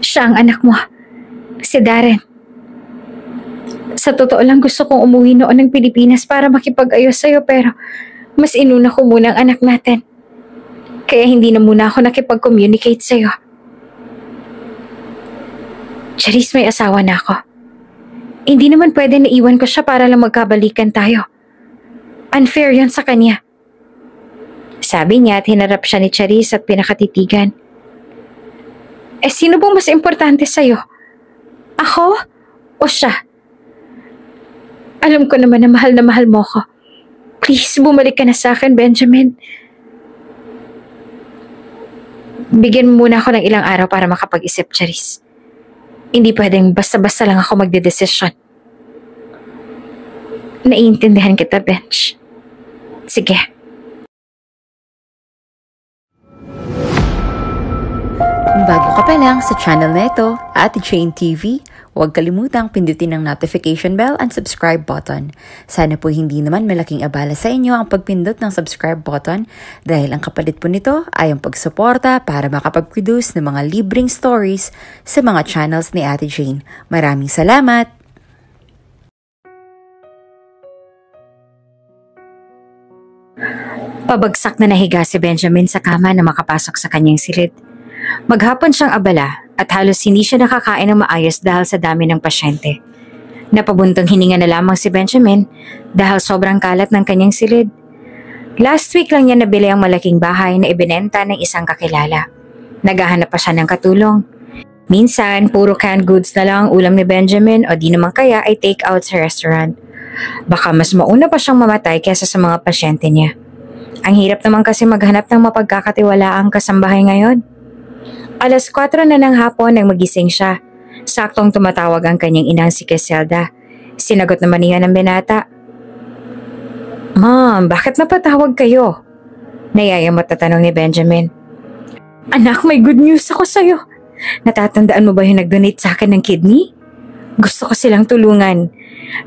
Siya ang anak mo, si Darren. Sa totoo lang gusto kong umuwi noon ng Pilipinas para makipag-ayos sa'yo pero mas inuna ko muna ang anak natin. Kaya hindi na muna ako nakipag-communicate sa'yo. Charis, may asawa na ako. Hindi naman pwede na iwan ko siya para lang magkabalikan tayo. Unfair yan sa kanya. Sabi niya at hinarap siya ni Charis at pinakatitigan. Sino bang mas importante sa'yo? Ako o siya? Alam ko naman na mahal mo ko. Please, bumalik ka na sa akin, Benjamin. Bigyan mo muna ako ng ilang araw para makapag-isip, Charis. Hindi pwedeng basta-basta lang ako magdedesisyon. Naiintindihan kita, Bench. Sige. Kung bago ka pa lang sa channel na ito, Ate Jane TV, huwag kalimutang pindutin ang notification bell and subscribe button. Sana po hindi naman malaking abala sa inyo ang pagpindot ng subscribe button dahil ang kapalit po nito ay ang pagsuporta para makapag-produce ng mga libreng stories sa mga channels ni Ate Jane. Maraming salamat! Pabagsak na nahiga si Benjamin sa kama na makapasok sa kanyang silid. Maghapon siyang abala at halos hindi siya nakakain ng maayos dahil sa dami ng pasyente. Napabuntong hininga na lamang si Benjamin dahil sobrang kalat ng kanyang silid. Last week lang niya nabili ang malaking bahay na ibinenta ng isang kakilala. Naghahanap pa siya ng katulong. Minsan, puro canned goods na lang ang ulam ni Benjamin o di naman kaya ay take out sa restaurant. Baka mas mauna pa siyang mamatay kaysa sa mga pasyente niya. Ang hirap naman kasi maghanap ng mapagkakatiwalaang kasambahay ngayon. 4:00 na ng hapon nang magising siya. Saktong tumatawag ang kanyang inang si Criselda. Sinagot naman niya ng binata. Ma'am, bakit napatawag kayo? Nayayamot na tanong ni Benjamin. Anak, may good news ako sa'yo. Natatandaan mo ba yung nag-donate sa akin ng kidney? Gusto ko silang tulungan.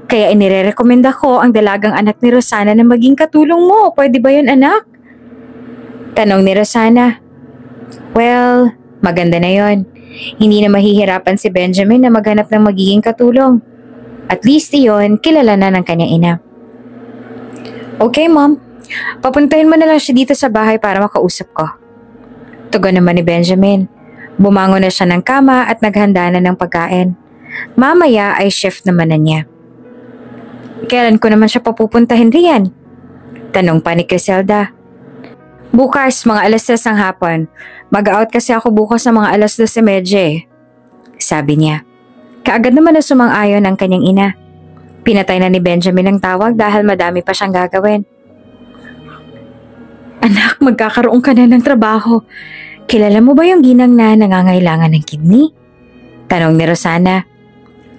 Kaya inirerekomenda ko ang dalagang anak ni Rosana na maging katulong mo. Pwede ba yun, anak? Tanong ni Rosana. Well, maganda na yon. Hindi na mahihirapan si Benjamin na maghanap ng magiging katulong. At least iyon, kilala na ng kanyang ina. Okay, Mom. Papuntahin mo na lang siya dito sa bahay para makausap ko. Tugon naman ni Benjamin. Bumangon na siya ng kama at naghanda na ng pagkain. Mamaya ay shift naman na niya. Kailan ko naman siya papupuntahin riyan? Tanong pa ni Criselda. Bukas, mga 6:00 ng hapon. Mag-out kasi ako bukas ng mga 12:30. Sabi niya. Kaagad naman na sumang-ayon ang kanyang ina. Pinatay na ni Benjamin ang tawag dahil madami pa siyang gagawin. Anak, magkakaroon ka na ng trabaho. Kilala mo ba yung ginang na nangangailangan ng kidney? Tanong ni Rosana.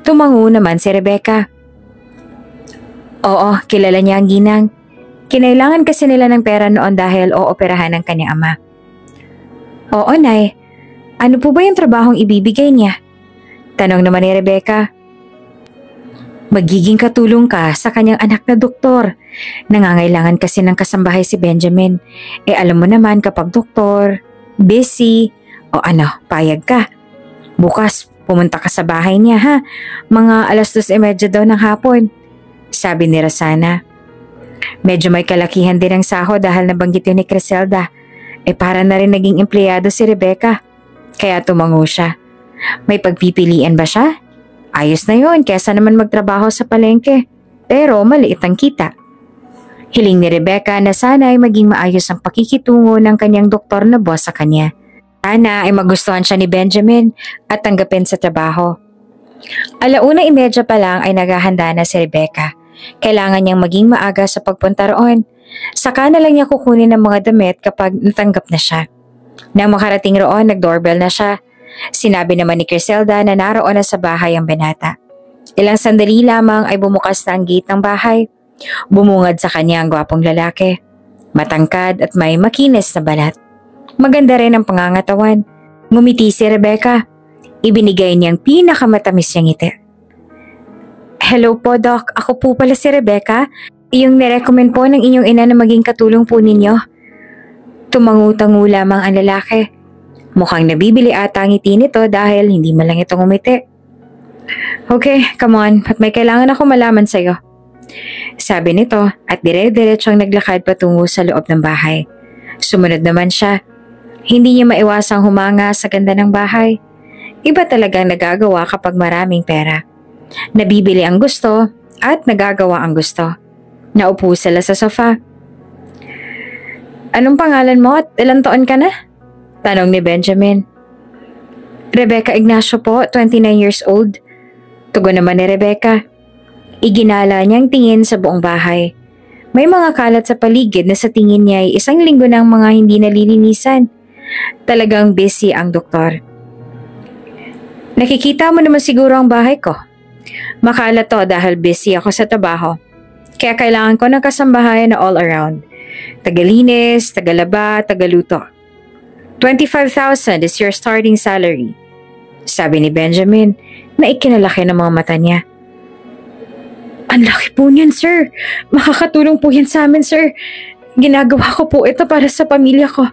Tumango naman si Rebecca. Oo, kilala niya ang ginang. Kinailangan kasi nila ng pera noon dahil ooperahan ng kanyang ama. Oo, Nay. Ano po ba yung trabahong ibibigay niya? Tanong naman ni Rebecca. Magiging katulong ka sa kanyang anak na doktor. Nangangailangan kasi ng kasambahay si Benjamin. Alam mo naman kapag doktor, busy, o payag ka. Bukas, pumunta ka sa bahay niya ha. Mga 2:30 daw ng hapon. Sabi ni Rosana. Medyo may kalakihan din ang sahod dahil nabanggit yun ni Criselda. Para na rin naging empleyado si Rebecca. Kaya tumango siya. May pagpipilian ba siya? Ayos na yun kesa naman magtrabaho sa palengke. Pero maliit ang kita. Hiling ni Rebecca na sana ay maging maayos ang pakikitungo ng kanyang doktor na boss sa kanya. Sana ay magustuhan siya ni Benjamin at tanggapin sa trabaho. 1:30 pa lang ay naghahanda na si Rebecca. Kailangan niyang maging maaga sa pagpunta roon. Saka na lang niya kukunin ang mga damit kapag natanggap na siya. Nang makarating roon, nag-doorbell na siya. Sinabi naman ni Criselda na naroon na sa bahay ang binata. Ilang sandali lamang ay bumukas na ang gate ng bahay. Bumungad sa kanya ang gwapong lalaki. Matangkad at may makinis na balat. Maganda rin ang pangangatawan. Ngumiti si Rebecca. Ibinigay niyang pinakamatamis niyang ngiti. Hello po, Doc. Ako po pala si Rebecca. Yung nirecommend po ng inyong ina na maging katulong po ninyo. Tumangu-tangu lamang ang lalaki. Mukhang nabibili ata ang ngiti nito dahil hindi man lang ito ngumiti. Okay, come on, at may kailangan ako malaman sa'yo. Sabi nito at dire-diretsong naglakad patungo sa loob ng bahay. Sumunod naman siya. Hindi niya maiwasang humanga sa ganda ng bahay. Iba talagang nagagawa kapag maraming pera. Nabibili ang gusto at nagagawa ang gusto. Naupo sila sa sofa. Anong pangalan mo at ilang taon ka na? Tanong ni Benjamin. Rebecca Ignacio po, 29 years old. Tugon naman ni Rebecca. Iginala niyang tingin sa buong bahay. May mga kalat sa paligid na sa tingin niya ay isang linggo ng mga hindi nalilinisan. Talagang busy ang doktor. Nakikita mo naman siguro ang bahay ko. Makalat to dahil busy ako sa trabaho. Kaya kailangan ko ng kasambahay na all around. Tagalinis, tagalaba, tagaluto. 25,000 is your starting salary. Sabi ni Benjamin na ikinalaki ng mga mata niya. Ang laki po niyan, sir. Makakatulong po yan sa amin, sir. Ginagawa ko po ito para sa pamilya ko.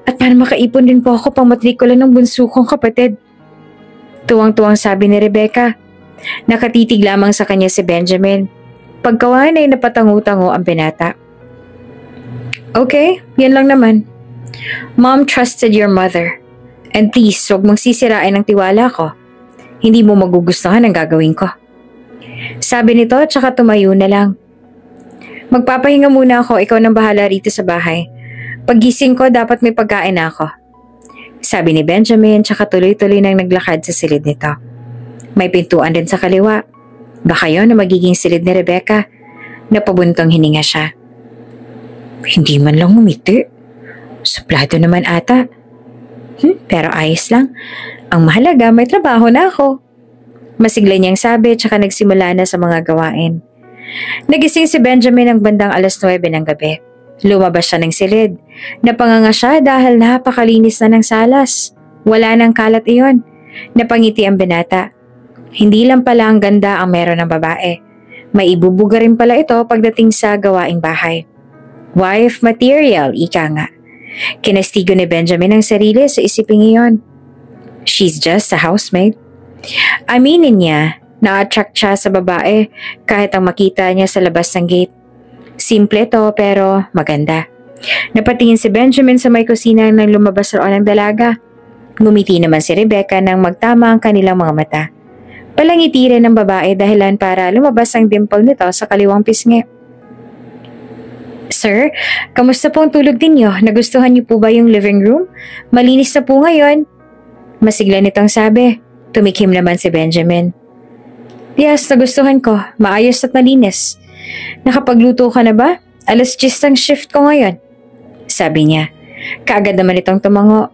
At para makaipon din po ako pang matrikula ng bunso kong kapatid. Tuwang-tuwang sabi ni Rebecca. Nakatitig lamang sa kanya si Benjamin. Pagkawain ay napatango-tango ang binata. Okay, yan lang naman. Mom trusted your mother. And please, huwag mong sisirain ang tiwala ko. Hindi mo magugustuhan ang gagawin ko. Sabi nito at saka tumayo na lang. Magpapahinga muna ako, ikaw nang bahala rito sa bahay. Paggising ko, dapat may pagkain na ako. Sabi ni Benjamin tsaka tuloy-tuloy nang naglakad sa silid nito. May pintuan din sa kaliwa. Baka yun na magiging silid ni Rebecca. Napabuntong hininga siya. Hindi man lang umiti. Suplado naman ata. Pero ayos lang. Ang mahalaga may trabaho na ako. Masigla niyang sabi tsaka nagsimula na sa mga gawain. Nagising si Benjamin ng bandang 9:00 ng gabi. Lumabas siya ng silid. Napanganga siya dahil napakalinis na ng salas. Wala nang kalat iyon. Napangiti ang binata. Hindi lang pala ang ganda ang meron ng babae. May ibubuga rin pala ito pagdating sa gawaing bahay. Wife material, ika nga. Kinastigo ni Benjamin ang sarili sa isiping iyon. She's just a housemaid. Aminin niya, na-attract siya sa babae kahit ang makita niya sa labas ng gate. Simple to pero maganda. Napatingin si Benjamin sa may kusina nang lumabas roon ang dalaga. Ngumiti naman si Rebecca nang magtama ang kanilang mga mata. Palangiti rin ng babae dahilan para lumabas ang dimple nito sa kaliwang pisngi. Sir, kamusta po ang tulog ninyo? Nagustuhan niyo po ba yung living room? Malinis na po ngayon. Masigla nitong sabi. Tumikim naman si Benjamin. Yes, nagustuhan ko. Maayos at malinis. Nakapagluto ka na ba? 10:00 ang shift ko ngayon. Sabi niya. Kaagad naman itong tumango.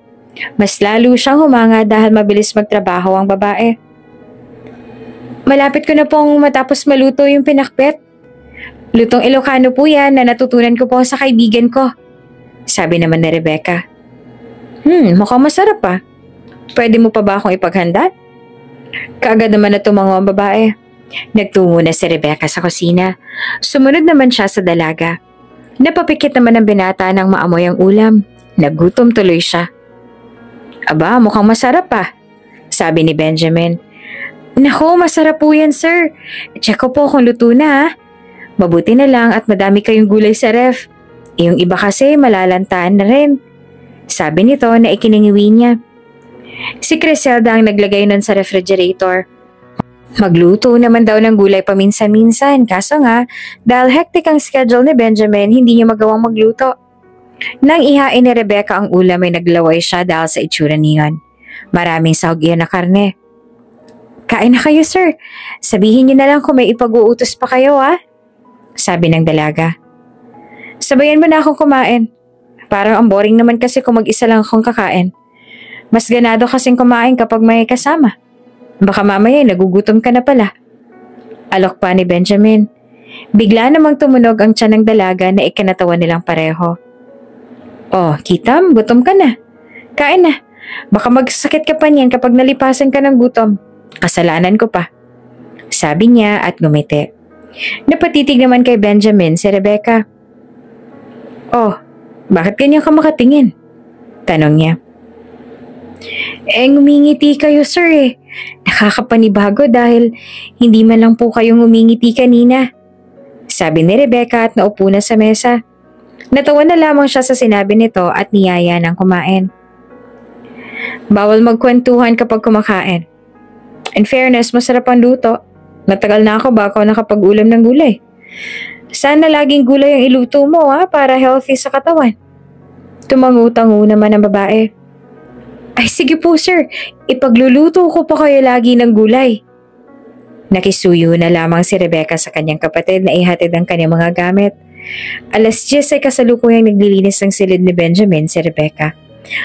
Mas lalo siyang humanga dahil mabilis magtrabaho ang babae. Malapit ko na pong matapos maluto yung pinakbet. Lutong Ilocano po yan na natutunan ko po sa kaibigan ko. Sabi naman ni Rebecca. Mukhang masarap pa. Pwede mo pa ba akong ipaghanda? Kaagad naman na tumango ang babae. Nagtungo na si Rebecca sa kusina. Sumunod naman siya sa dalaga. Napapikit naman ang binata nang maamoy ang ulam. Nagutom tuloy siya. Aba, mukhang masarap pa. Sabi ni Benjamin. Naku, masarap po yan, sir. Check ko po kung luto na ha. Mabuti na lang at madami kayong gulay sa ref. Yung iba kasi malalantaan na rin. Sabi nito na ikiningiwi niya. Si Criselda ang naglagay nun sa refrigerator. Magluto naman daw ng gulay paminsan-minsan kaso nga dahil hectic ang schedule ni Benjamin hindi niya magawang magluto. Nang ihain ni Rebecca ang ulam ay naglaway siya dahil sa itsura niyon. Maraming sahog iyon na karne. Kain na kayo sir. Sabihin niyo na lang kung may ipag-uutos pa kayo ha. Sabi ng dalaga. Sabayan mo na akong kumain. Parang ang boring naman kasi kung mag-isa lang akong kakain. Mas ganado kasing kumain kapag may kasama. Baka mamaya nagugutom ka na pala. Alok pa ni Benjamin. Bigla namang tumunog ang tiyan ng dalaga na ikinatawa nilang pareho. Oh, Kitam, gutom ka na. Kain na. Baka magsakit ka pa niyan kapag nalipasan ka ng gutom. Kasalanan ko pa. Sabi niya at ngumiti. Napatitig naman kay Benjamin si Rebecca. Oh, bakit ganyan ka makatingin? Tanong niya. Ngumingiti kayo sir eh. Nakakapanibago dahil hindi man lang po kayong ngumingiti kanina. Sabi ni Rebecca at naupo na sa mesa. Natawa na lamang siya sa sinabi nito at niyaya ng kumain. Bawal magkwentuhan kapag kumakain. In fairness, masarap ang luto. Matagal na ako bago nakapag-ulam ng gulay. Sana laging gulay ang iluto mo para healthy sa katawan. Tumangu-tangu naman ang babae. Ay sige po sir, ipagluluto ko pa kayo lagi ng gulay. Nakisuyo na lamang si Rebecca sa kanyang kapatid na ihatid ang kanyang mga gamit. 10:00 ay kasalukuyang naglilinis ng silid ni Benjamin si Rebecca.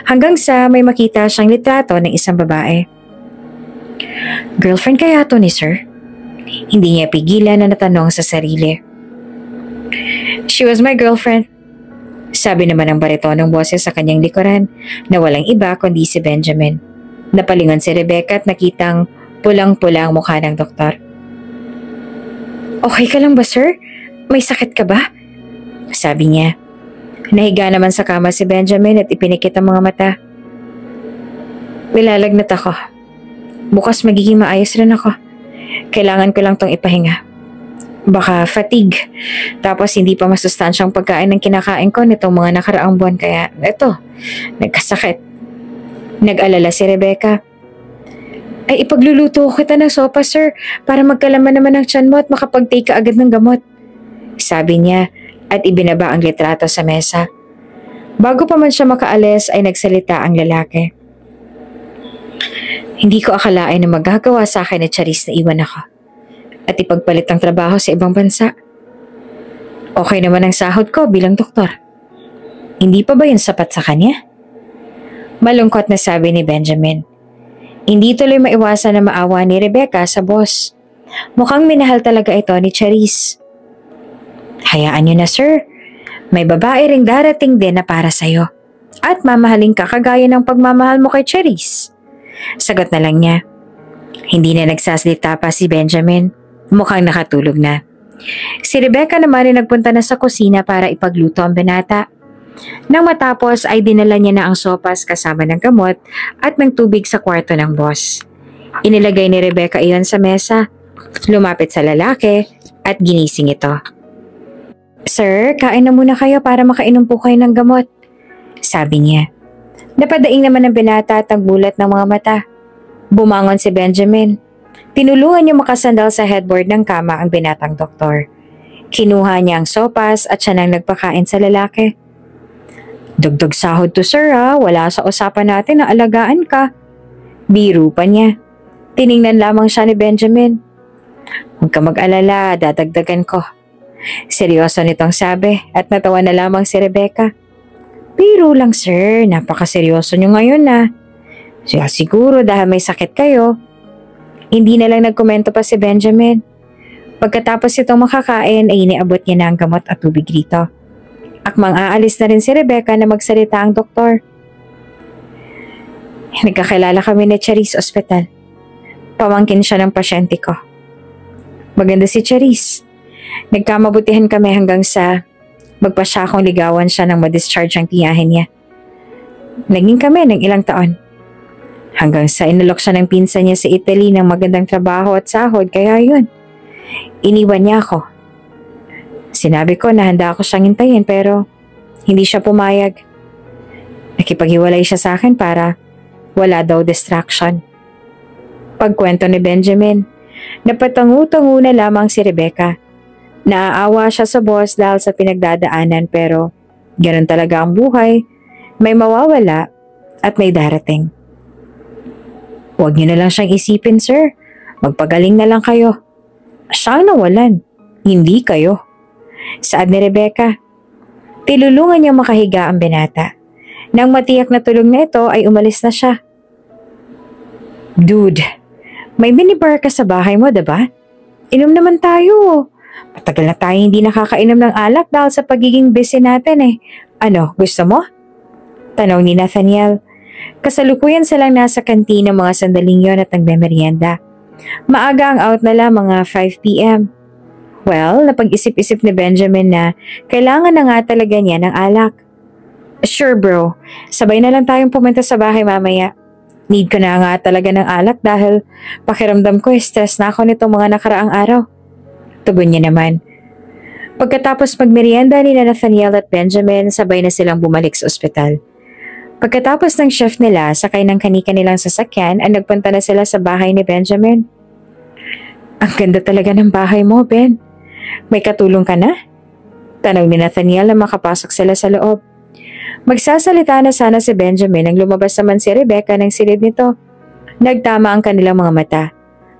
Hanggang sa may makita siyang litrato ng isang babae. Girlfriend kaya to ni sir? Hindi niya pigilan na natanong sa sarili. She was my girlfriend. Sabi naman ng baritonong boses sa kanyang likuran na walang iba kundi si Benjamin. Napalingon si Rebecca at nakitang pulang-pula ang mukha ng doktor. Okay ka lang ba sir? May sakit ka ba? Sabi niya. Nahiga naman sa kama si Benjamin at ipinikit ang mga mata. Nilalagnat ako. Bukas magiging maayos rin ako. Kailangan ko lang tong ipahinga. Baka fatigue. Tapos hindi pa masustansyang pagkain ng kinakain ko nitong mga nakaraang buwan kaya eto, nagkasakit. Nag-alala si Rebecca. Ay ipagluluto ko kita ng sopa sir para magkalaman naman ang tiyan mo at makapag-take ka agad ng gamot. Sabi niya at ibinaba ang litrato sa mesa. Bago pa man siya makaalis ay nagsalita ang lalaki. Hindi ko akalain na magagawa sa akin ni Charis na iwan ako at ipagpalit ang trabaho sa ibang bansa. Okay naman ang sahod ko bilang doktor. Hindi pa ba yun sapat sa kanya? Malungkot na sabi ni Benjamin. Hindi tuloy maiwasan na maawa ni Rebecca sa boss. Mukhang minahal talaga ito ni Charis. Hayaan niyo na sir. May babae ring darating din na para sa'yo. At mamahalin ka kagaya ng pagmamahal mo kay Charis. Sagot na lang niya. Hindi na nagsasalita pa si Benjamin. Mukhang nakatulog na. Si Rebecca naman ay nagpunta na sa kusina para ipagluto ang binata. Nang matapos ay dinala niya na ang sopas kasama ng gamot at ng tubig sa kwarto ng boss. Inilagay ni Rebecca iyon sa mesa. Lumapit sa lalaki at ginising ito. Sir, kain na muna kayo para makainom po kayo ng gamot. Sabi niya. Napadaing naman ang binata at nagbulat ng mga mata. Bumangon si Benjamin. Tinulungan niya makasandal sa headboard ng kama ang binatang doktor. Kinuha niya ang sopas at siya nang nagpakain sa lalaki. Dagdag sahod to sir wala sa usapan natin na alagaan ka. Biro pa niya. Tiningnan lamang siya ni Benjamin. Huwag ka mag-alala, dadagdagan ko. Seryoso nitong sabi at natawa na lamang si Rebecca. Biro lang sir, napakaseryoso niyo ngayon siguro dahil may sakit kayo. Hindi na lang nagkomento pa si Benjamin. Pagkatapos itong makakain ay iniabot niya na ang gamot at tubig rito. Akmang aalis na rin si Rebecca na magsalita ang doktor. Nagkakilala kami ni Charis Hospital. Pamangkin siya ng pasyente ko. Maganda si Charis. Nagkamabutihan kami hanggang sa magpasya akong ligawan siya nang ma-discharge ang tiyahin niya. Naging kami ng ilang taon. Hanggang sa inalok siya ng pinsan niya sa Italy ng magandang trabaho at sahod kaya yun. Iniwan niya ako. Sinabi ko na handa ako siyang hintayin pero hindi siya pumayag. Nakipaghiwalay siya sa akin para wala daw distraction. Pagkwento ni Benjamin, napatangu-tangu na lamang si Rebecca. Naaawa siya sa boss dahil sa pinagdadaanan pero ganun talaga ang buhay. May mawawala at may darating. Huwag niyo na lang siyang isipin, sir. Magpagaling na lang kayo. Siya ang nawalan, hindi kayo. Saad ni Rebecca. Tilulungan niyang makahiga ang binata. Nang matiyak na tulog na ito ay umalis na siya. Dude, may minibar ka sa bahay mo, diba? Inom naman tayo. Matagal na tayo hindi nakakainom ng alak dahil sa pagiging busy natin . Ano, gusto mo? Tanong ni Nathaniel. Kasalukuyan silang nasa kantina mga sandaling yon at nagmemerienda. Maaga ang out nila mga 5 p.m. Well, napag-isip-isip ni Benjamin na kailangan na nga talaga niya ng alak. Sure bro, sabay na lang tayong pumunta sa bahay mamaya. Need ko na nga talaga ng alak dahil pakiramdam ko stress na ako nitong mga nakaraang araw. Tugon niya naman. Pagkatapos magmerienda ni Nathaniel at Benjamin, sabay na silang bumalik sa ospital. Pagkatapos ng shift nila, sakay ng kani-kanilang sasakyan, nagpunta na sila sa bahay ni Benjamin. Ang ganda talaga ng bahay mo, Ben. May katulong ka na? Tanong ni Nathaniel na makapasok sila sa loob. Magsasalita na sana si Benjamin nang lumabas naman si Rebecca ng silid nito. Nagtama ang kanilang mga mata.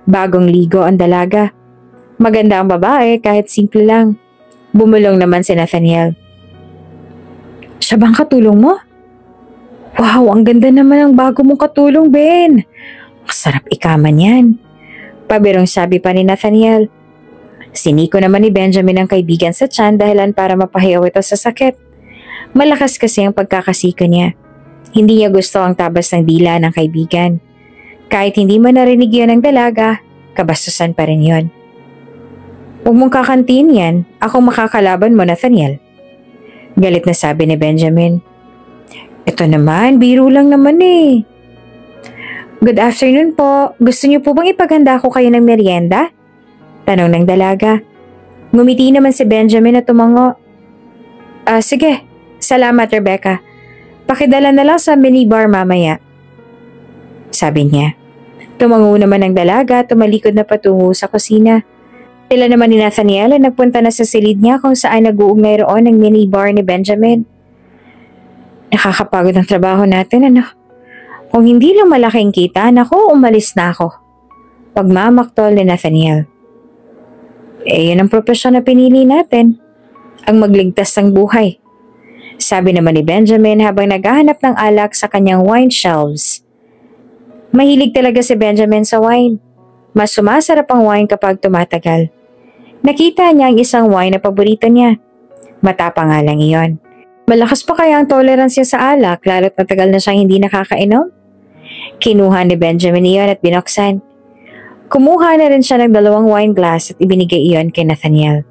Bagong ligo ang dalaga. Maganda ang babae kahit simple lang. Bumulong naman si Nathaniel. Siya bang katulong mo? Wow, ang ganda naman ang bago mong katulong, Ben. Masarap ikaman yan. Pabirong sabi pa ni Nathaniel. Siniko naman ni Benjamin ang kaibigan sa tiyan dahilan para mapahiyaw ito sa sakit. Malakas kasi ang pagkakasiko niya. Hindi niya gusto ang tabas ng dila ng kaibigan. Kahit hindi man narinig yun ng dalaga, kabastusan pa rin yun. Huwag mong kakantiin yan, ako makakalaban mo, Nathaniel. Galit na sabi ni Benjamin. Ito naman, biro lang naman eh. Good afternoon po. Gusto niyo po bang ipaghanda ko kayo ng merienda? Tanong ng dalaga. Ngumiti naman si Benjamin at tumango. Sige. Salamat, Rebecca. Pakidala na lang sa minibar mamaya. Sabi niya. Tumango naman ang dalaga at tumalikod na patungo sa kusina. Sila naman ni Nathaniel ay nagpunta na sa silid niya kung saan nag-uugnay roon ang minibar ni Benjamin. Nakakapagod ang trabaho natin, ano? Kung hindi lang malaking kita, naku, umalis na ako. Pagmamaktol ni Nathaniel. Yun ang propesyon na pinili natin. Ang magligtas ng buhay. Sabi naman ni Benjamin habang naghahanap ng alak sa kanyang wine shelves. Mahilig talaga si Benjamin sa wine. Mas sumasarap ang wine kapag tumatagal. Nakita niya ang isang wine na paborito niya. Matapang nga lang iyon. Malakas pa kaya ang tolerance niya sa alak lalo't matagal na siyang hindi nakakainom? Kinuha ni Benjamin iyon at binuksan. Kumuha na rin siya ng 2 wine glass at ibinigay iyon kay Nathaniel.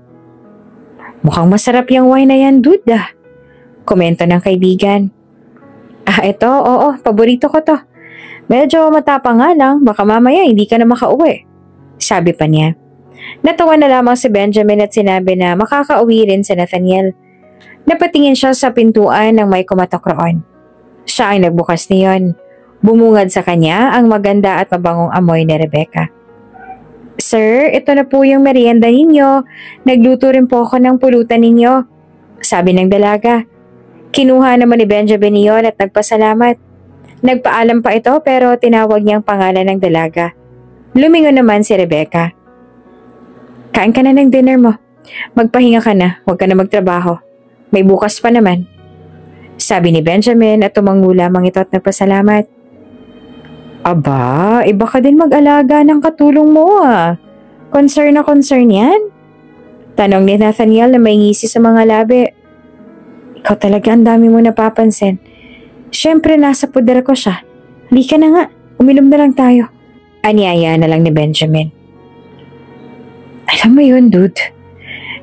Mukhang masarap yung wine na yan, dude ah. Komento ng kaibigan. Ito, oo, paborito ko to. Medyo matapang nga lang, baka mamaya hindi ka na makauwi. Sabi pa niya. Natawa na lamang si Benjamin at sinabi na makakauwi rin si Nathaniel. Napatingin siya sa pintuan ng may kumatok roon. Siya ay nagbukas niyon. Bumungad sa kanya ang maganda at mabangong amoy ni Rebecca. Sir, ito na po yung merienda ninyo. Nagluto rin po ako ng pulutan ninyo. Sabi ng dalaga. Kinuha naman ni Benjamin iyon at nagpasalamat. Nagpaalam pa ito pero tinawag niyang pangalan ng dalaga. Lumingon naman si Rebecca. Kain ka na ng dinner mo. Magpahinga ka na, huwag ka na magtrabaho. May bukas pa naman. Sabi ni Benjamin at tumango lamang ito at nagpasalamat. Aba, iba ka din mag-alaga ng katulong mo ah. Concern na concern yan? Tanong ni Nathaniel na may ngisi sa mga labi. Ikaw talaga ang dami mo napapansin. Siyempre nasa puder ko siya. Halika na nga, uminom na lang tayo. Anyaya na lang ni Benjamin. Alam mo yun, dude.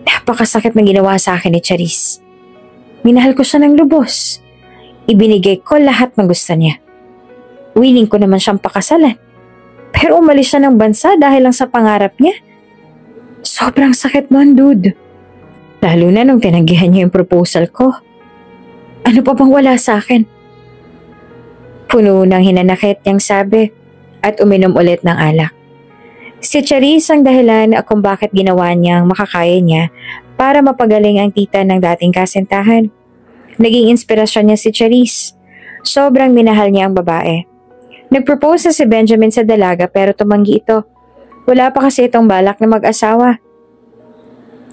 Napakasakit na ginawa sa akin ni Charisse. Minahal ko siya ng lubos. Ibinigay ko lahat ng gusto niya. Willing ko naman siyang pakasalan. Pero umalis siya ng bansa dahil lang sa pangarap niya. Sobrang sakit nun, dude. Lalo na nung tinanggihan niya yung proposal ko. Ano pa bang wala sa akin? Puno ng hinanakit niyang sabi at uminom ulit ng alak. Si Charisse ang dahilan kung bakit ginawa niyang makakaya niya para mapagaling ang tita ng dating kasintahan. Naging inspirasyon niya si Charisse. Sobrang minahal niya ang babae. Nagpropose si Benjamin sa dalaga pero tumanggi ito. Wala pa kasi itong balak na mag-asawa.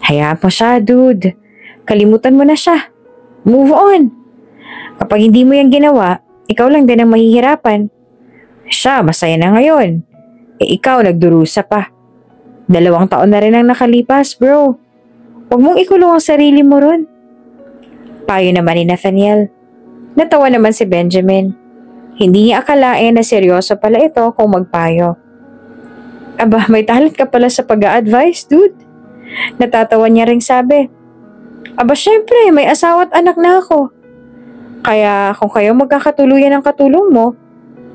Hayaan mo siya, dude. Kalimutan mo na siya. Move on. Kapag hindi mo yan ginawa, ikaw lang din ang mahihirapan. Siya, masaya na ngayon. Ikaw, nagdurusa pa. 2 taon na rin ang nakalipas, bro. Huwag mong ikulong ang sarili mo ron. Payo naman ni Nathaniel. Natawa naman si Benjamin. Hindi niya akalain na seryoso pala ito kung magpayo. Aba, may talent ka pala sa pag-a-advise, dude. Natatawa niya ring sabi. Aba, syempre, may asawa at anak na ako. Kaya kung kayo magkakatuluyan ng katulong mo,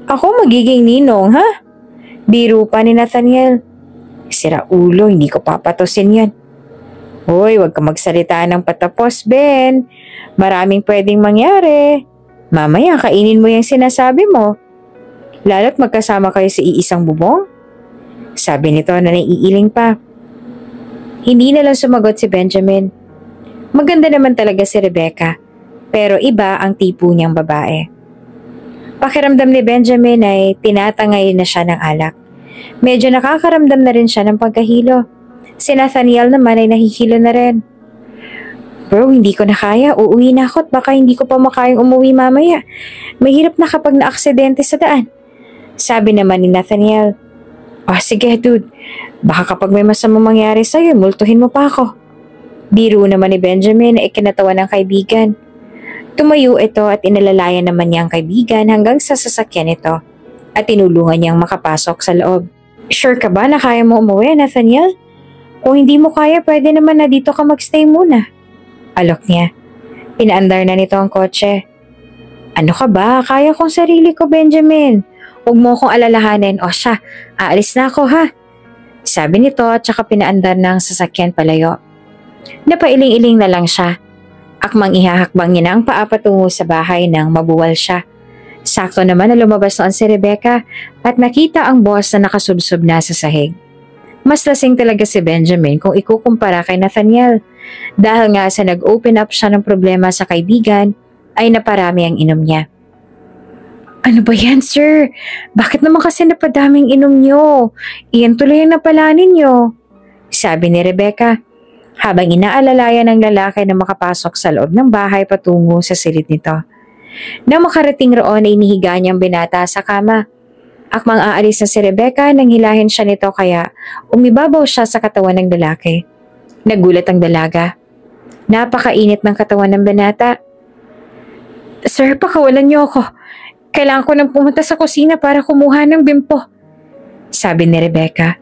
Ako magiging ninong, ha? Biro pa ni Nathaniel. Sira ulo, hindi ko papatusin yan. Hoy, huwag ka magsalita ng patapos, Ben. Maraming pwedeng mangyari. Mamaya kainin mo yung sinasabi mo. Lalo't magkasama kayo sa iisang bubong. Sabi nito na naiiling pa. Hindi na lang sumagot si Benjamin. Maganda naman talaga si Rebecca, pero iba ang tipo niyang babae. Pakiramdam ni Benjamin ay tinatangay na siya ng alak. Medyo nakakaramdam na rin siya ng pagkahilo. Si Nathaniel naman ay nahihilo na rin. Bro, hindi ko na kaya. Uuwi na ako at baka hindi ko pa makayang umuwi mamaya. Mahirap na kapag na-aksidente sa daan. Sabi naman ni Nathaniel. Oh, sige dude. Baka kapag may masamang mangyari sa'yo, multuhin mo pa ako. Biro naman ni Benjamin na ikinatawa ng kaibigan. Tumayo ito at inalalayan naman niya ang kaibigan hanggang sa sasakyan ito at tinulungan niyang makapasok sa loob. Sure ka ba na kaya mo umuwi, Nathaniel? Kung hindi mo kaya, pwede naman na dito ka magstay muna. Alok niya. Pinaandar na nito ang kotse. Ano ka ba? Kaya kong sarili ko, Benjamin. Huwag mo akong alalahanin. O siya, aalis na ako ha. Sabi nito at saka pinaandar ng sasakyan palayo. Napailing-iling na lang siya. Akmang ihahakbang niya na ang paa patungo sa bahay nang mabuwal siya. Sakto naman na lumabas noon si Rebecca at nakita ang boss na nakasulsob na sa sahig. Mas lasing talaga si Benjamin kung ikukumpara kay Nathaniel. Dahil nga sa nag-open up siya ng problema sa kaibigan, ay naparami ang inom niya. Ano ba yan, sir? Bakit naman kasi napadaming inom niyo? Iyan tuloy ang napala ninyo. Sabi ni Rebecca, habang inaalalayan ng lalaki na makapasok sa loob ng bahay patungo sa silid nito. Nang makarating roon ay inihiga niyang binata sa kama. Akmang aalis na si Rebecca nang hilahin siya nito kaya umibabaw siya sa katawan ng lalaki. Nagulat ang dalaga. Napakainit ng katawan ng binata. Sir, pakawalan niyo ako. Kailangan ko nang pumunta sa kusina para kumuha ng bimpo. Sabi ni Rebecca.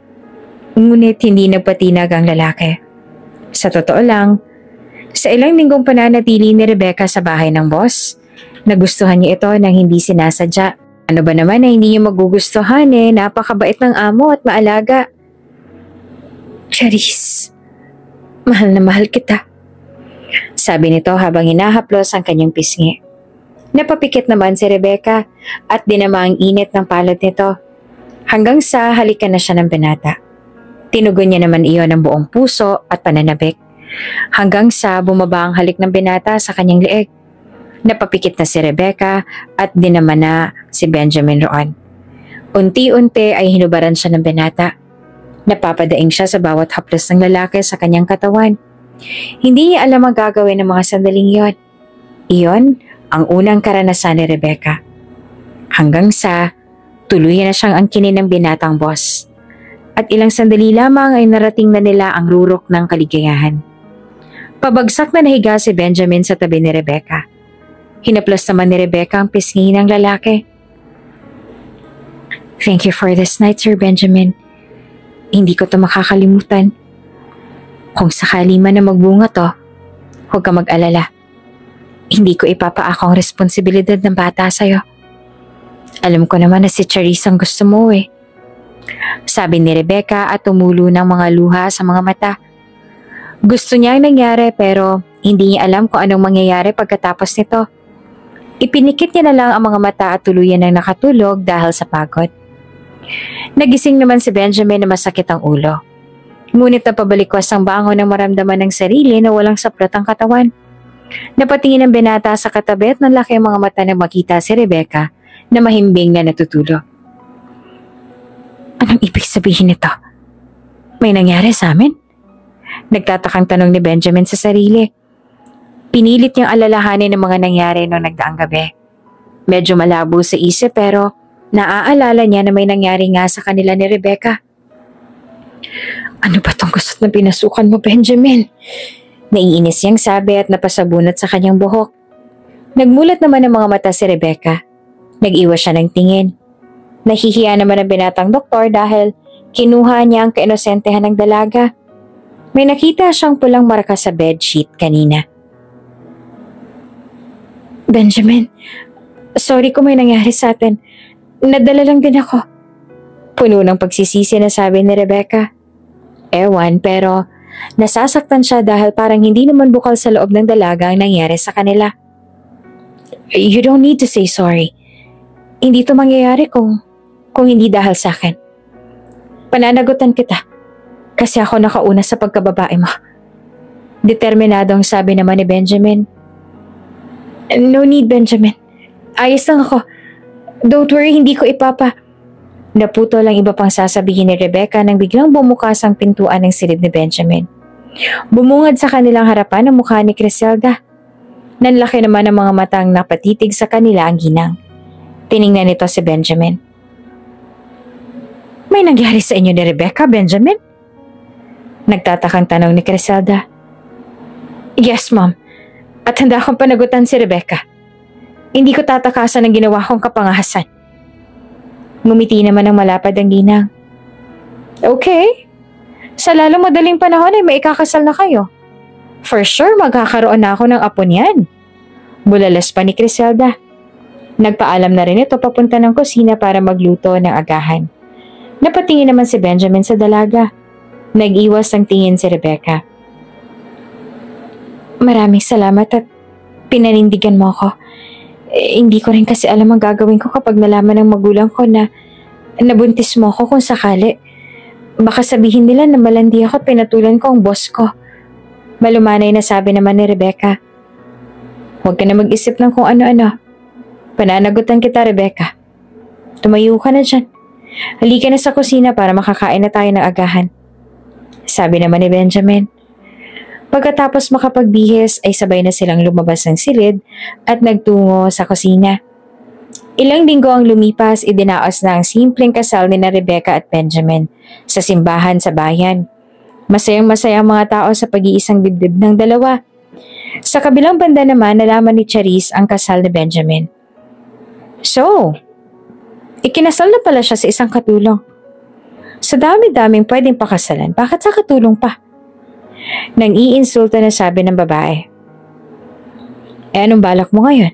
Ngunit hindi nagpatinag ang lalaki. Sa totoo lang, sa ilang linggong pananatili ni Rebecca sa bahay ng boss, nagustuhan niya ito nang hindi sinasadya. Ano ba naman na hindi niya magugustuhan napakabait ng amo at maalaga. Charisse, mahal na mahal kita. Sabi nito habang hinahaplos ang kanyang pisngi. Napapikit naman si Rebecca at dinama ang init ng palad nito hanggang sa halikan na siya ng binata. Tinugon niya naman iyon ng buong puso at pananabik hanggang sa bumaba ang halik ng binata sa kanyang leeg. Napapikit na si Rebecca at dinama na si Benjamin roon. Unti-unti ay hinubaran siya ng binata. Napapadaing siya sa bawat haplos ng lalaki sa kanyang katawan. Hindi niya alam ang gagawin ng mga sandaling iyon. Iyon ang unang karanasan ni Rebecca. Hanggang sa tuluyan na siyang angkinin ng binatang boss. At ilang sandali lamang ay narating na nila ang rurok ng kaligayahan. Pabagsak na nahiga si Benjamin sa tabi ni Rebecca. Hinaplas naman ni Rebecca ang pisngi ng lalaki. Thank you for this night, Sir Benjamin. Hindi ko to makakalimutan. Kung sakali man na magbunga to, huwag ka mag-alala. Hindi ko ipapaako ang responsibilidad ng bata sa'yo. Alam ko naman na si Charisse ang gusto mo Sabi ni Rebecca at tumulo ng mga luha sa mga mata. Gusto niya ang nangyari pero hindi niya alam kung anong mangyayari pagkatapos nito. Ipinikit niya na lang ang mga mata at tuluyan ng nakatulog dahil sa pagod. Nagising naman si Benjamin na masakit ang ulo. Ngunit napabalikwas ang bango ng maramdaman ng sarili na walang saplot ang katawan. Napatingin ang binata sa katabi at nanlaki ang mga mata na makita si Rebecca na mahimbing na natutulog. Anong ibig sabihin nito? May nangyari sa amin? Nagtatakang tanong ni Benjamin sa sarili. Pinilit niyang alalahanin ang mga nangyari noong nagdaang gabi. Medyo malabo sa isip pero naaalala niya na may nangyari nga sa kanila ni Rebecca. Ano ba tong gusto na pinasukan mo, Benjamin? Naiinis niyang sabi at napasabunot sa kanyang buhok. Nagmulat naman ang mga mata si Rebecca. Nag-iwas siya ng tingin. Nahihiya naman ang binatang doktor dahil kinuha niya ang kainosentehan ng dalaga. May nakita siyang pulang marka sa bedsheet kanina. Benjamin, sorry kung may nangyari sa atin. Nadala lang din ako. Puno ng pagsisisi na sabi ni Rebecca. Ewan, pero nasasaktan siya dahil parang hindi naman bukal sa loob ng dalaga ang nangyari sa kanila. You don't need to say sorry. Hindi to mangyayari kung hindi dahil sa akin. Pananagutan kita kasi ako nakauna sa pagkababae mo. Determinado ang sabi naman ni Benjamin. No need, Benjamin. Ayos lang ako. Don't worry, hindi ko ipapa. Naputo lang iba pang sasabihin ni Rebecca nang biglang bumukas ang pintuan ng silid ni Benjamin. Bumungad sa kanilang harapan ang mukha ni Criselda. Nanlaki naman ang mga matang napatitig sa kanila ang ginang. Tiningnan nito si Benjamin. May nangyari sa inyo ni Rebecca, Benjamin? Nagtatakang tanong ni Criselda. Yes, Mom. At handa akong panagutan si Rebecca. Hindi ko tatakasan ang ginawa kong kapangahasan. Ngumiti naman ang malapad ang ginang. Okay. Sa lalong madaling panahon ay maikakasal na kayo. For sure, magkakaroon na ako ng apo niyan. Bulalas pa ni Criselda. Nagpaalam na rin ito papunta ng kusina para magluto ng agahan. Napatingin naman si Benjamin sa dalaga. Nag-iwas ang tingin si Rebecca. Maraming salamat at pinanindigan mo ako. Hindi ko rin kasi alam ang gagawin ko kapag nalaman ng magulang ko na nabuntis mo ako kung sakali. Baka sabihin nila na malandi ako at pinatulan ko ang boss ko. Malumanay na sabi naman ni Rebecca. Huwag ka na mag-isip ng kung ano-ano. Pananagutan kita, Rebecca. Tumayo ka na dyan. Halika na sa kusina para makakain na tayo ng agahan. Sabi naman ni Benjamin. Pagkatapos makapagbihis ay sabay na silang lumabas ng silid at nagtungo sa kusina. Ilang linggo ang lumipas, idinaos na ang simpleng kasal ni na Rebecca at Benjamin sa simbahan sa bayan. Masayang-masaya ang mga tao sa pag-iisang dibdib ng dalawa. Sa kabilang banda naman, nalaman ni Charisse ang kasal ni Benjamin. So, ikinasal na pala siya sa isang katulong. Sa dami-daming pwedeng pakasalan, bakit sa katulong pa? Nang iinsulta na sabi ng babae. Anong balak mo ngayon?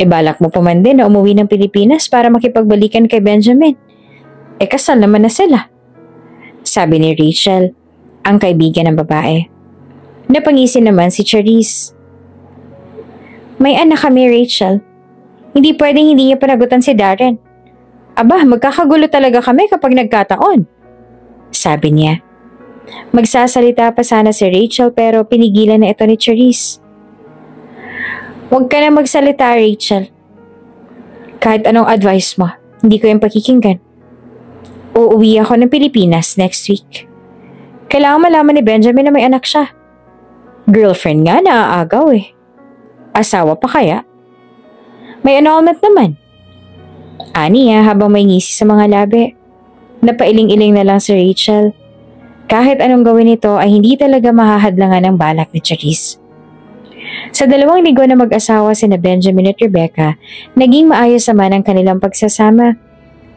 Balak mo pa man din na umuwi ng Pilipinas para makipagbalikan kay Benjamin. Kasal naman na sila. Sabi ni Rachel, ang kaibigan ng babae. Napangisin naman si Charisse. May anak kami, Rachel. Hindi pwedeng hindi niya panagutan si Darren. Aba, magkakagulo talaga kami kapag nagkataon. Sabi niya. Magsasalita pa sana si Rachel pero pinigilan na ito ni Charisse. Huwag ka na magsalita, Rachel. Kahit anong advice mo, hindi ko yung pakikinggan. Uuwi ako ng Pilipinas next week. Kailangan malaman ni Benjamin na may anak siya. Girlfriend nga, naaagaw eh. Asawa pa kaya? May annulment naman. Aniya habang may ngisi sa mga labi. Napailing-iling na lang si Rachel. Kahit anong gawin ito ay hindi talaga mahahadlangan ang balak ni Charisse. Sa 2 linggo na mag-asawa sina Benjamin at Rebecca, naging maayos naman ang kanilang pagsasama.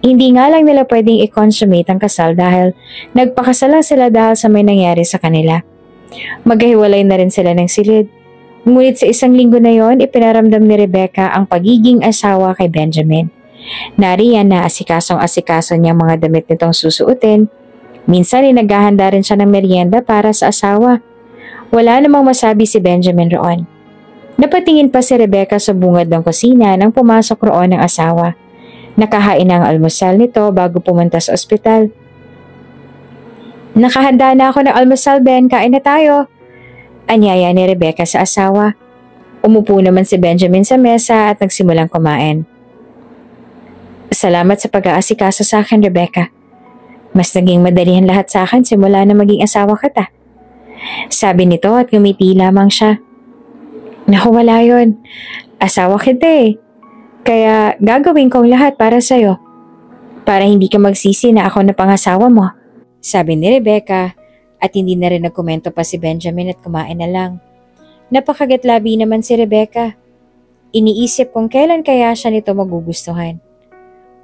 Hindi nga lang nila pwedeng i-consummate ang kasal dahil nagpakasal lang sila dahil sa may nangyari sa kanila. Maghiwalay na rin sila ng silid. Ngunit sa 1 linggo na yon, ipinaramdam ni Rebecca ang pagiging asawa kay Benjamin. Nariyan na asikasong-asikaso niya mga damit nitong susuotin. Minsan ay naghahanda rin siya ng merienda para sa asawa. Wala namang masabi si Benjamin roon. Napatingin pa si Rebecca sa bungad ng kusina nang pumasok roon ng asawa. Nakahain na ang almusal nito bago pumunta sa ospital. Nakahanda na ako ng almusal, Ben. Kain na tayo. Anyaya ni Rebecca sa asawa. Umupo naman si Benjamin sa mesa at nagsimulang kumain. Salamat sa pag-aasikaso sa akin, Rebecca. Mas naging madalihan lahat sa akin simula na maging asawa kita. Sabi nito at ngumiti lamang siya. Naku, wala yun. Asawa kita eh. Kaya gagawin kong lahat para sa'yo. Para hindi ka magsisi na ako na pangasawa mo. Sabi ni Rebecca at hindi na rin nagkomento pa si Benjamin at kumain na lang. Napakagatlabi naman si Rebecca. Iniisip kung kailan kaya siya nito magugustuhan.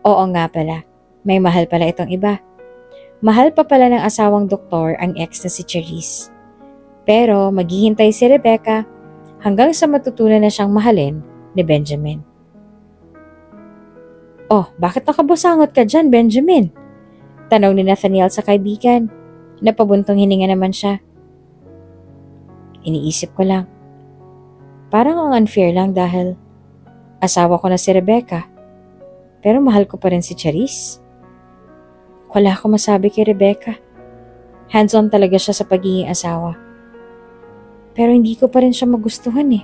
Oo nga pala, may mahal pala itong iba. Mahal pa pala ng asawang doktor ang ex na si Charisse. Pero maghihintay si Rebecca hanggang sa matutunan na siyang mahalin ni Benjamin. Oh, bakit nakabusangot ka dyan, Benjamin? Tanong ni Nathaniel sa kaibigan. Napabuntong hininga naman siya. Iniisip ko lang. Parang ang unfair lang dahil asawa ko na si Rebecca. Pero mahal ko pa rin si Charisse. Wala ako masabi kay Rebecca. Hands-on talaga siya sa pagiging asawa. Pero hindi ko pa rin siya magustuhan eh.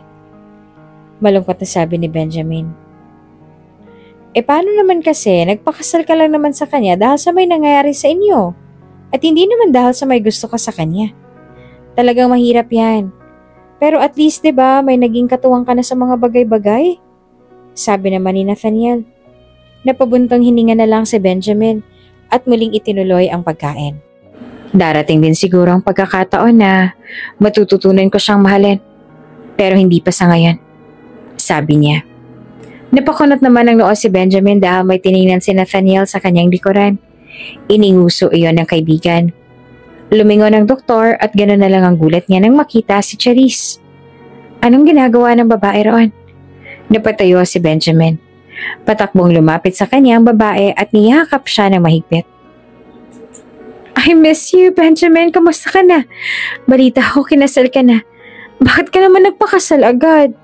Malungkot na sabi ni Benjamin. Paano naman kasi nagpakasal ka lang naman sa kanya dahil sa may nangyayari sa inyo? At hindi naman dahil sa may gusto ka sa kanya. Talagang mahirap yan. Pero at least 'di ba may naging katuwang ka na sa mga bagay-bagay? Sabi naman ni Nathaniel. Napabuntong hininga na lang si Benjamin at muling itinuloy ang pagkain. Darating din siguro ang pagkakataon na matututunan ko siyang mahalin. Pero hindi pa sa ngayon. Sabi niya. Napakunot naman ng noo si Benjamin dahil may tiningnan si Nathaniel sa kanyang likuran. Ininguso iyon ng kaibigan. Lumingon ang doktor at gano'n na lang ang gulat niya nang makita si Charisse. Anong ginagawa ng babae roon? Napatayo si Benjamin. Patakbong lumapit sa kanya ang babae at niyakap siya ng mahigpit. I miss you, Benjamin. Kamusta ka na? Balita ko kinasal ka na. Bakit ka naman nagpakasal agad?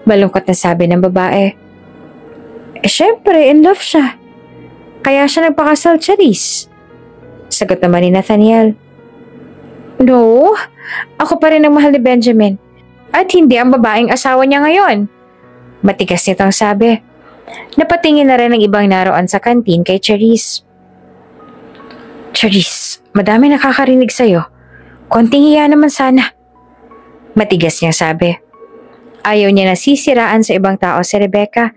Malungkot na sabi ng babae. Syempre, in love siya. Kaya siya nagpakasal, Charisse. Sagot naman ni Nathaniel. No, ako pa rin ang mahal ni Benjamin. At hindi ang babaeng asawa niya ngayon. Matigas nitong sabi. Napatingin na rin ang ibang naroon sa kantin kay Charisse. Charisse, madami nakakarinig sa'yo. Konting hiya naman sana. Matigas niyang sabi. Ayaw niya na sisiraan sa ibang tao si Rebecca.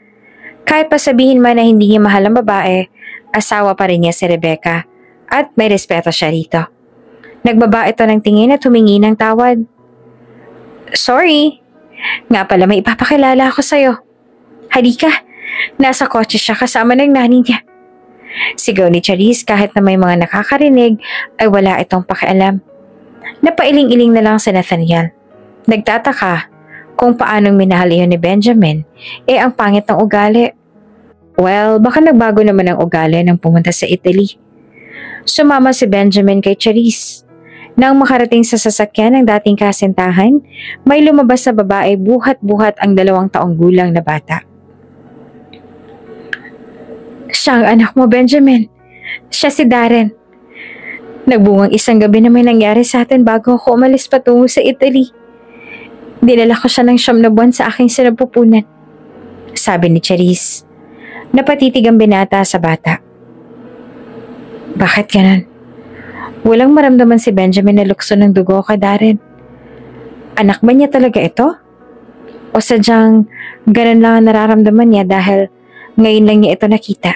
Kahit pa sabihin man na hindi niya mahal ang babae, asawa pa rin niya si Rebecca. At may respeto siya rito. Nagbaba ito ng tingin at humingi ng tawad. Sorry. Nga pala may ipapakilala ako sa'yo. Halika. Nasa kotse siya kasama ng nanay niya. Sigaw ni Charisse kahit na may mga nakakarinig ay wala itong pakialam. Napailing-iling na lang si Nathaniel. Nagtataka kung paanong minahal iyon ni Benjamin ang pangit ng ugali. Well, baka nagbago naman ang ugali nang pumunta sa Italy. Sumama si Benjamin kay Charisse. Nang makarating sa sasakyan ng dating kasintahan, may lumabas na babae buhat-buhat ang 2 taong gulang na bata. Siya ang anak mo, Benjamin. Siya si Darren. Nagbungang isang gabi na may nangyari sa atin bago ako umalis patungo sa Italy. Dinala ko siya ng 9 na buwan sa aking sinapupunan. Sabi ni Charisse. Napatitig ang binata sa bata. Bakit ganon? Walang maramdaman si Benjamin na lukso ng dugo kay Darren. Anak ba niya talaga ito? O sadyang ganon lang ang nararamdaman niya dahil ngayon lang niya ito nakita?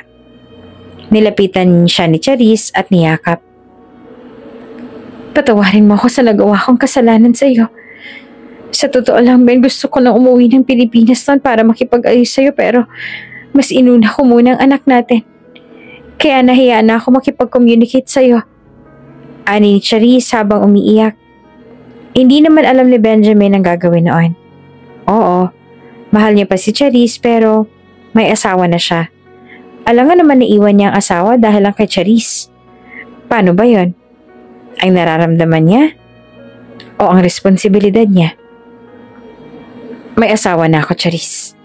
Nilapitan siya ni Charisse at niyakap. Patawarin mo ako sa nagawa kong kasalanan sa iyo. Sa totoo lang, Ben, gusto ko nang umuwi ng Pilipinas noon para makipag-ayos sa iyo pero mas inuna ko muna ang anak natin. Kaya nahiya na ako makipag-communicate sa iyo. Ani ni Charisse habang umiiyak. Hindi naman alam ni Benjamin ang gagawin noon. Oo, mahal niya pa si Charisse pero may asawa na siya. Alam nga naman na iwan niya ang asawa dahil lang kay Charisse. Paano ba yon? Ang nararamdaman niya? O ang responsibilidad niya? May asawa na ako, Charisse.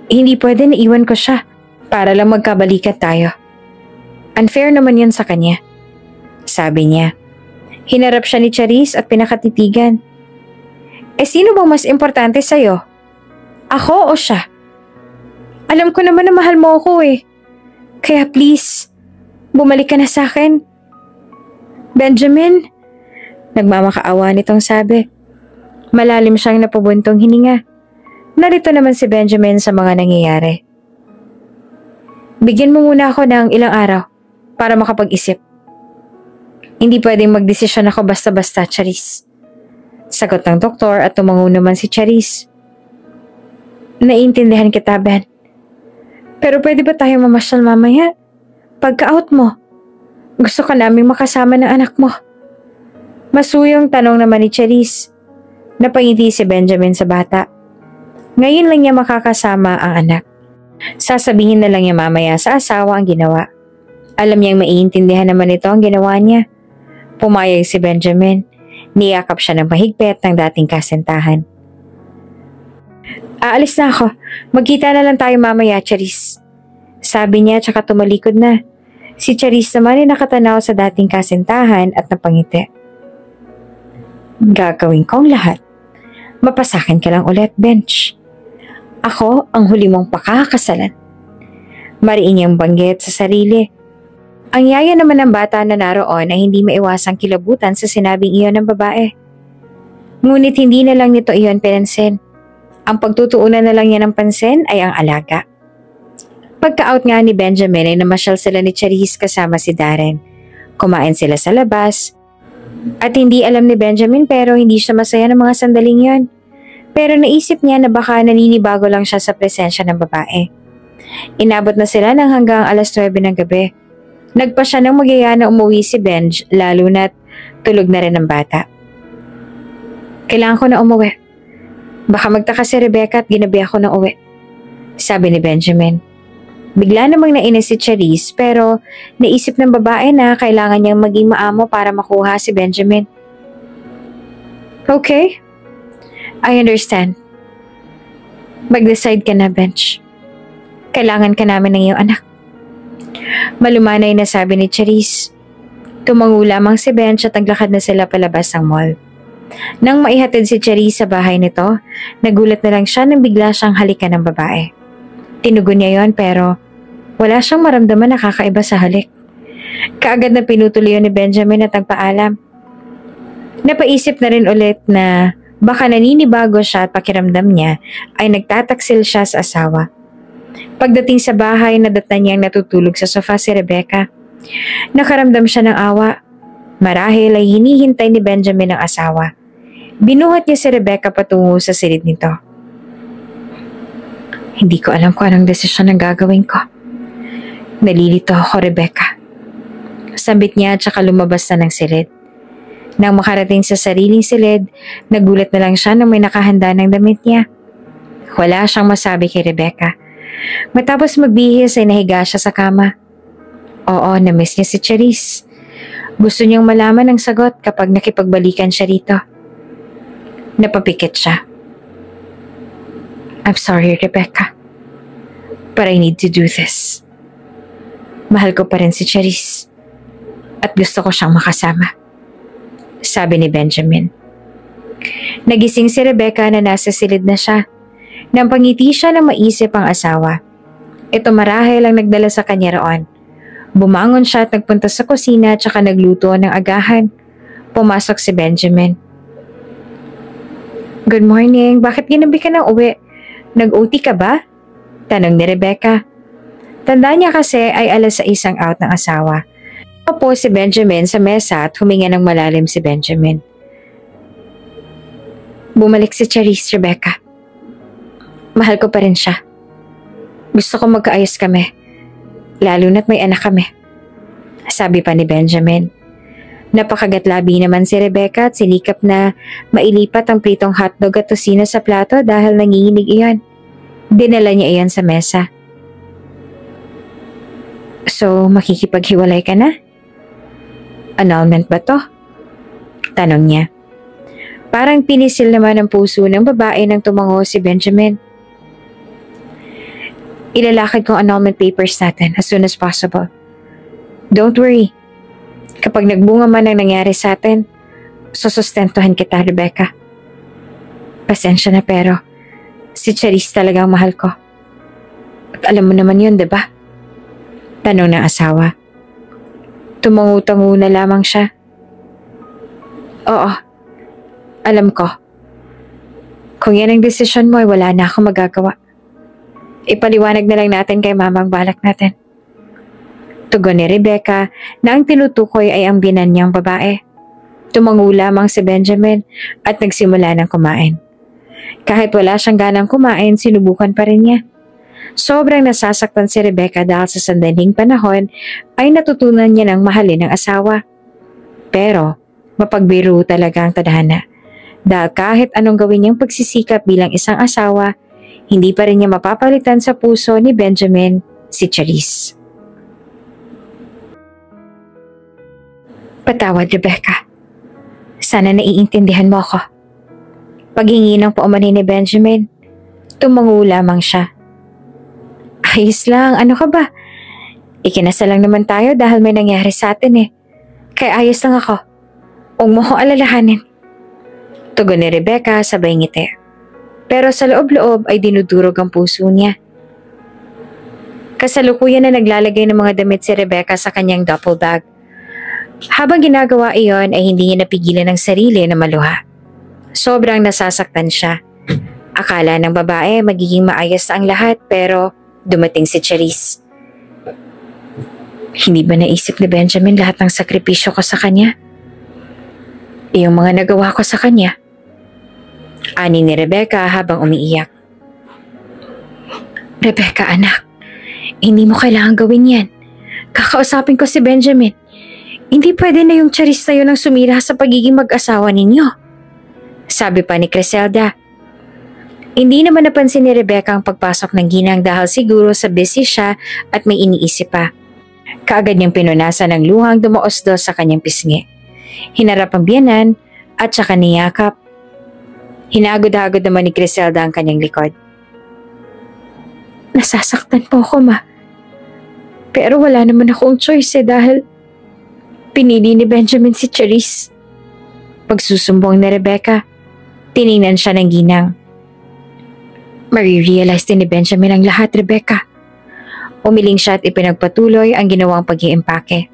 Hindi pwede na iwan ko siya para lang magkabalikan tayo. Unfair naman yun sa kanya. Sabi niya. Hinarap siya ni Charisse at pinakatitigan. Sino bang mas importante sa'yo? Ako o siya? Alam ko naman na mahal mo ako eh. Kaya please, bumalik ka na sa akin. Benjamin, nagmamakaawa nitong sabi. Malalim siyang napabuntong hininga. Narito naman si Benjamin sa mga nangyayari. Bigyan mo muna ako ng ilang araw para makapag-isip. Hindi pwedeng magdesisyon ako basta-basta, Charisse. Sagot ng doktor at tumango naman si Charisse. Naiintindihan kita, Ben. Pero pwede ba tayo mamasyal mamaya? Pagka-out mo, gusto ka naming makasama ng anak mo. Masuyong tanong naman ni Charisse. Napangiti si Benjamin sa bata. Ngayon lang niya makakasama ang anak. Sasabihin na lang niya mamaya sa asawa ang ginawa. Alam niyang maiintindihan naman ito ang ginawa niya. Pumayag si Benjamin. Niyakap siya ng mahigpit ng dating kasintahan. Aalis na ako. Magkita na lang tayo mamaya, Charis. Sabi niya tsaka tumalikod na. Si Charis naman ay nakatanaw sa dating kasintahan at napangiti. Gagawin ko ang lahat. Mapasakin ka lang ulit, Bench. Ako ang huli mong pakakasalan. Mariin niyang banggit sa sarili. Ang yaya naman ng bata na naroon ay hindi maiwasang kilabutan sa sinabing iyon ng babae. Ngunit hindi na lang nito iyon pinansin. Ang pagtutuunan na lang niya ng pansin ay ang alaga. Pagka-out nga ni Benjamin ay namasyal sila ni Charis kasama si Darren. Kumain sila sa labas. At hindi alam ni Benjamin pero hindi siya masaya ng mga sandaling yon. Pero naisip niya na baka naninibago lang siya sa presensya ng babae. Inabot na sila ng hanggang alas 9 ng gabi. Nagpa siya ng magyaya na umuwi si Benj lalo na't tulog na rin ang bata. Kailangan ko na umuwi. Baka magtaka si Rebecca at ginabi ako ng uwi. Sabi ni Benjamin. Bigla namang nainis si Charis pero naisip ng babae na kailangan niyang maging maamo para makuha si Benjamin. Okay. I understand. Mag-decide ka na, Bench. Kailangan ka namin ng iyong anak. Malumanay na sabi ni Charis. Tumango lamang si Bench at naglakad na sila palabas ng mall. Nang maihatid si Charis sa bahay nito, nagulat na lang siya nang bigla siyang halikan ng babae. Tinugon niya yon pero wala siyang maramdaman na kakaiba sa halik. Kaagad na pinutuloy ni Benjamin at nagpaalam. Napaisip na rin ulit na baka naninibago siya at pakiramdam niya ay nagtataksil siya sa asawa. Pagdating sa bahay, nadatnan niyang natutulog sa sofa si Rebecca. Nakaramdam siya ng awa. Marahil ay hinihintay ni Benjamin ang asawa. Binuhat niya si Rebecca patungo sa silid nito. Hindi ko alam kung anong desisyon ang gagawin ko. Nalilito ako, Rebecca. Sambit niya at saka lumabas na ng silid. Nang makarating sa sariling silid, nagulat na lang siya nang may nakahanda ng damit niya. Wala siyang masabi kay Rebecca. Matapos magbihis ay nahiga siya sa kama. Oo, namiss niya si Charis. Gusto niyang malaman ang sagot kapag nakipagbalikan siya rito. Napapikit siya. I'm sorry, Rebecca. But I need to do this. Mahal ko pa rin si Charis. At gusto ko siyang makasama. Sabi ni Benjamin. Nagising si Rebecca na nasa silid na siya. Nang pangiti siya na maisip ang asawa. Ito marahil ang nagdala sa kanya roon. Bumangon siya at nagpunta sa kusina at saka nagluto ng agahan. Pumasok si Benjamin. Good morning. Bakit ginabi ka ng uwi? Nag-OT ka ba? Tanong ni Rebecca. Tanda niya kasi ay alas 6 ang out ng asawa. Upo si Benjamin sa mesa at huminga ng malalim si Benjamin. Bumalik si Charis, Rebecca. Mahal ko pa rin siya. Gusto ko magkaayos kami. Lalo na't may anak kami. Sabi pa ni Benjamin. Napakagatlabi naman si Rebecca at sinikap na mailipat ang pritong hotdog at tosino sa plato dahil nanginginig iyon. Dinala niya iyon sa mesa. So, makikipaghiwalay ka na? Annulment ba to? Tanong niya. Parang pinisil naman ang puso ng babae nang tumango si Benjamin. Ilalakad ko ang annulment papers natin as soon as possible. Don't worry. Kapag nagbunga man ang nangyari sa atin, susustentuhan kita, Rebecca. Pasensya na pero si Charis talaga ang mahal ko. At alam mo naman yun, diba? Tanong ng asawa. Tumangu-tangu na lamang siya. Oo, alam ko. Kung yan ang desisyon mo ay wala na akong magagawa. Ipaliwanag na lang natin kay mama ang balak natin. Tugon ni Rebecca na ang tinutukoy ay ang binan niyang babae. Tumangu lamang si Benjamin at nagsimula ng kumain. Kahit wala siyang ganang kumain, sinubukan pa rin niya. Sobrang nasasaktan si Rebecca dahil sa sandaling panahon ay natutunan niya ng mahalin ang asawa. Pero mapagbiro talaga ang tadhana. Dahil kahit anong gawin niyang pagsisikap bilang isang asawa, hindi pa rin niya mapapalitan sa puso ni Benjamin si Charisse. Patawad, Rebecca. Sana naiintindihan mo ako. Paghingi ng paumanhin ni Benjamin, tumango lamang siya. Ayos lang, ano ka ba? Ikinasal lang naman tayo dahil may nangyari sa atin eh. Kaya ayos lang ako. Huwag mo ko alalahanin. Tugon ni Rebecca sabay ngiti. Pero sa loob-loob ay dinudurog ang puso niya. Kasalukuyan na naglalagay ng mga damit si Rebecca sa kanyang duffel bag. Habang ginagawa iyon ay hindi niya napigilan ng sarili na maluha. Sobrang nasasaktan siya. Akala ng babae magiging maayos na ang lahat pero dumating si Charisse. Hindi ba naisip ni Benjamin lahat ng sakripisyo ko sa kanya? Yung mga nagawa ko sa kanya? Ani ni Rebecca habang umiiyak. Rebecca, anak, hindi mo kailangan gawin yan. Kakausapin ko si Benjamin. Hindi pwede na yung Charisse na yun ang sumira sa pagiging mag-asawa ninyo. Sabi pa ni Criselda. Hindi naman napansin ni Rebecca ang pagpasok ng ginang dahil siguro sa busy siya at may iniisip pa. Kaagad niyang pinunasan ng luhang dumaos-dos sa kanyang pisngi. Hinarap ang biyanan at saka niyakap. Hinagod-hagod naman ni Criselda ang kanyang likod. Nasasaktan po ako, ma. Pero wala naman akong choice dahil pinili ni Benjamin si Charisse. Pagsusumbong ni Rebecca, tiningnan siya ng ginang. Marirealize din ni Benjamin ang lahat, Rebecca. Umiling siya at ipinagpatuloy ang ginawang pag-iimpake.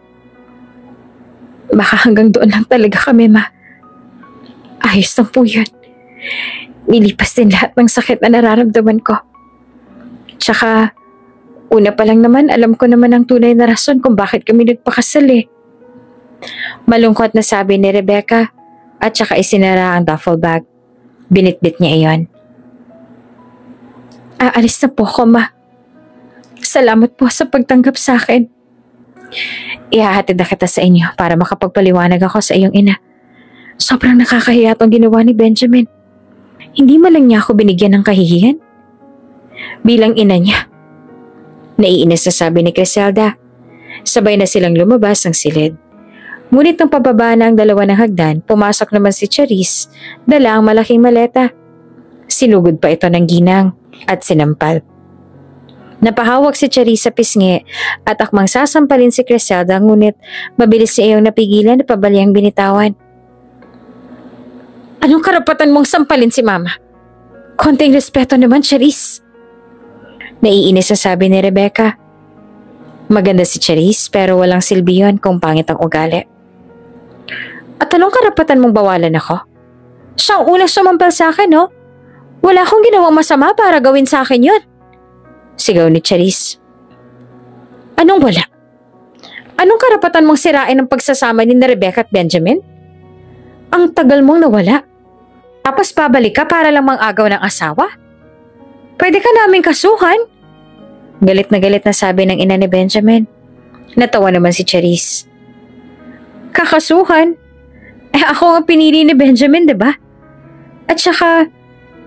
Baka hanggang doon lang talaga kami, ma. Ayos lang po yun. Nilipas din lahat ng sakit na nararamdaman ko. Tsaka, una pa lang naman alam ko naman ang tunay na rason kung bakit kami nagpakasal eh. Malungkot na sabi ni Rebecca at saka isinara ang duffel bag. Binitbit niya iyon. Aalis na po ako, ma. Salamat po sa pagtanggap sa akin. Ihahatid na kita sa inyo para makapagpaliwanag ako sa iyong ina. Sobrang nakakahiya itong ginawa ni Benjamin. Hindi man lang niya ako binigyan ng kahihiyan. Bilang ina niya. Naiinis na sabi ni Criselda. Sabay na silang lumabas ng silid. Ngunit nang pababa na ang dalawa ng hagdan, pumasok naman si Charisse, dala ang malaking maleta. Sinugod pa ito ng ginang at sinampal. Napahawak si Charisse sa pisngi at akmang sasampalin si Criselda ngunit mabilis niya iyong napigilan at pabalyang binitawan. Anong karapatan mong sampalin si Mama? Konting respeto naman, Charisse. Naiinis na sabi ni Rebecca. Maganda si Charisse pero walang silbi yun kung pangit ang ugali. At anong karapatan mong bawalan ako? Siya ang unang sumampal sa akin, no? Wala akong ginawang masama para gawin sa akin yun. Sigaw ni Charisse. Anong wala? Anong karapatan mong sirain ang pagsasama ni Rebecca at Benjamin? Ang tagal mong nawala. Tapos pabalik ka para lang mang-agaw ng asawa? Pwede ka naming kasuhan? Galit na sabi ng ina ni Benjamin. Natawa naman si Charisse. Kakasuhan? Ako ang pinili ni Benjamin, diba? At saka,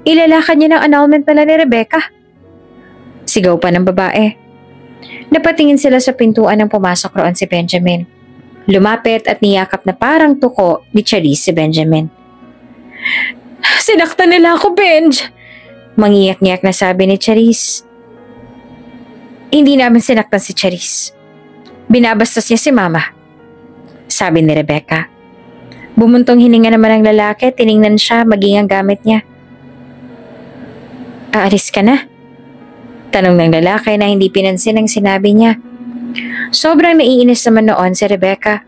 ilalakad niya ng annulment pala ni Rebecca. Sigaw pa ng babae. Napatingin sila sa pintuan nang pumasok roon si Benjamin. Lumapit at niyakap na parang tuko ni Charisse si Benjamin. Sinaktan nila ako, Benj! Mangiyak-ngiyak na sabi ni Charisse. Hindi namin sinaktan si Charisse. Binabastos niya si Mama. Sabi ni Rebecca. Bumuntong hininga naman ang lalaki, tiningnan siya maging ang gamit niya. Aalis ka na? Tanong ng lalaki na hindi pinansin ang sinabi niya. Sobrang naiinis naman noon si Rebecca.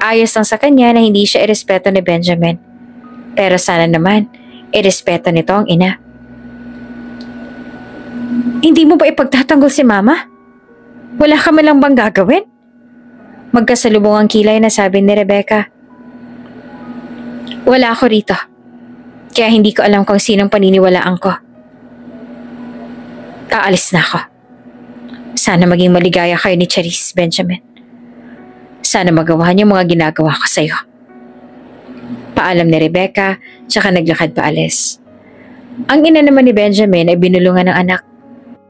Ayos lang sa kanya na hindi siya irespeto ni Benjamin. Pero sana naman, irespeto nito ang ina. Hindi mo ba ipagtatanggol si Mama? Wala ka man lang bang gagawin? Magkasalubong ang kilay na sabi ni Rebecca. Wala ako rito. Kaya hindi ko alam kung sinong paniniwalaan ko. Aalis na ako. Sana maging maligaya kayo ni Charisse, Benjamin. Sana magawa niyo mga ginagawa ko sa iyo. Paalam ni Rebecca, tsaka naglakad paalis. Ang ina naman ni Benjamin ay binulungan ng anak.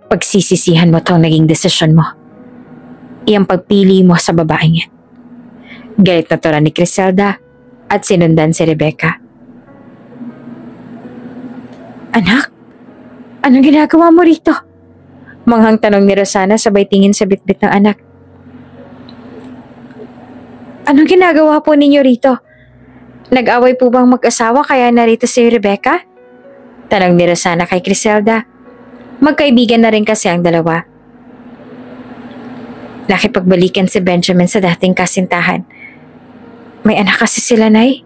Pagsisisihan mo tong naging desisyon mo. Iyang pagpili mo sa babaeng yan. Galit na tura ni Criselda at sinundan si Rebecca. Anak, anong ginagawa mo rito? Manghang tanong ni Rosana sabay tingin sa bitbit ng anak. Anong ginagawa po ninyo rito? Nag-away po bang mag-asawa kaya narito si Rebecca? Tanong ni Rosana kay Criselda. Magkaibigan na rin kasi ang dalawa. Nakipagbalikan si Benjamin sa dating kasintahan. May anak kasi sila, Nay.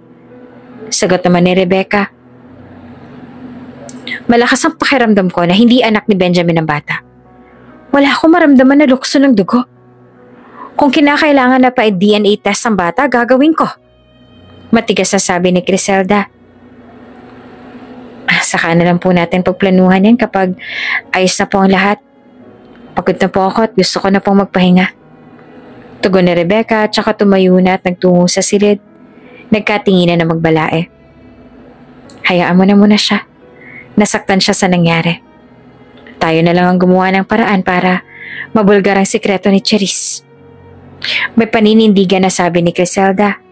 Sagot naman ni Rebecca. Malakas ang pakiramdam ko na hindi anak ni Benjamin ang bata. Wala akong maramdaman na lukso ng dugo. Kung kinakailangan na pa DNA test ang bata, gagawin ko. Matigas na sabi ni Criselda. Saka na lang po natin pagplanuhan yan kapag ayos na po ang lahat. Pagod na po ako at gusto ko na pong magpahinga. Tugon ni Rebecca at saka tumayo na at nagtungo sa silid. Nagkatinginan na magbalae. Hayaan mo na muna siya. Nasaktan siya sa nangyari. Tayo na lang ang gumawa ng paraan para mabulgar ang sikreto ni Cherise. May paninindigan na sabi ni Criselda.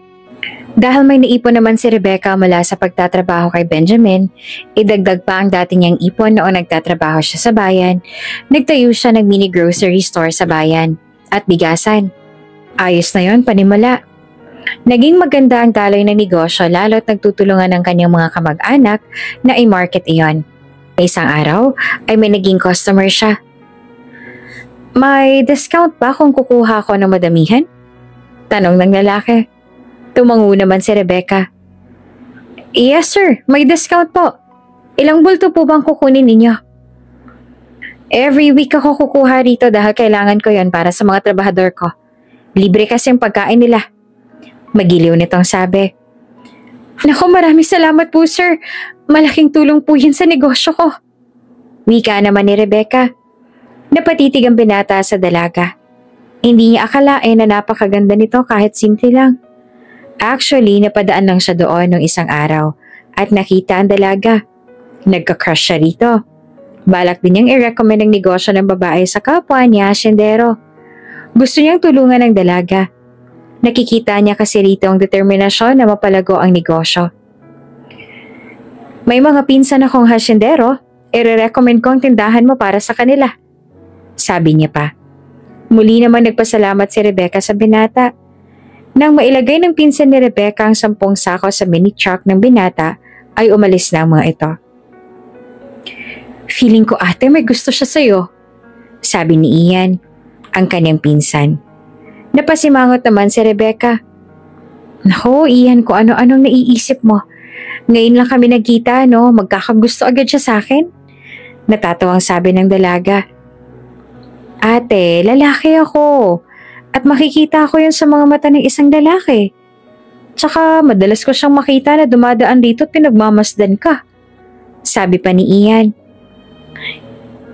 Dahil may naipon naman si Rebecca mula sa pagtatrabaho kay Benjamin, idagdag pa ang dati niyang ipon noong nagtatrabaho siya sa bayan, nagtayo siya ng mini grocery store sa bayan at bigasan. Ayos na yon panimula. Naging maganda ang daloy ng negosyo lalo't nagtutulungan ng kanyang mga kamag-anak na i-market iyon. Isang araw ay may naging customer siya. May discount ba kung kukuha ako ng madamihan? Tanong ng lalaki. Tumango naman si Rebecca. Yes sir, may discount po. Ilang bulto po bang kukunin ninyo? Every week ako kukuha rito dahil kailangan ko yon para sa mga trabahador ko. Libre kasi ang pagkain nila. Magiliw nitong sabi. Naku, maraming salamat po sir. Malaking tulong po yan sa negosyo ko. Wika naman ni Rebecca. Napatitig ang binata sa dalaga. Hindi niya akalain na napakaganda nito kahit simple lang. Actually, napadaan lang siya doon nung isang araw at nakita ang dalaga. Nagka-crush siya rito. Balak din niyang i-recommend ang negosyo ng babae sa kapwa niya, asyendero. Gusto niyang tulungan ang dalaga. Nakikita niya kasi rito ang determinasyon na mapalago ang negosyo. May mga pinsan akong hasyendero, i-recommend ko ang tindahan mo para sa kanila. Sabi niya pa. Muli naman nagpasalamat si Rebecca sa binata. Nang mailagay ng pinsan ni Rebecca ang 10 sako sa mini truck ng binata, ay umalis na ang mga ito. Feeling ko ate may gusto siya sa'yo, sabi ni Ian, ang kanyang pinsan. Napasimangot naman si Rebecca. Naku Ian, kung ano-anong naiisip mo. Ngayon lang kami nagkita, no? Magkakagusto agad siya sa akin. Natatawang sabi ng dalaga. Ate, lalaki ako. At makikita ko yun sa mga mata ng isang lalaki. Tsaka madalas ko siyang makita na dumadaan dito at pinagmamasdan ka. Sabi pa ni Ian.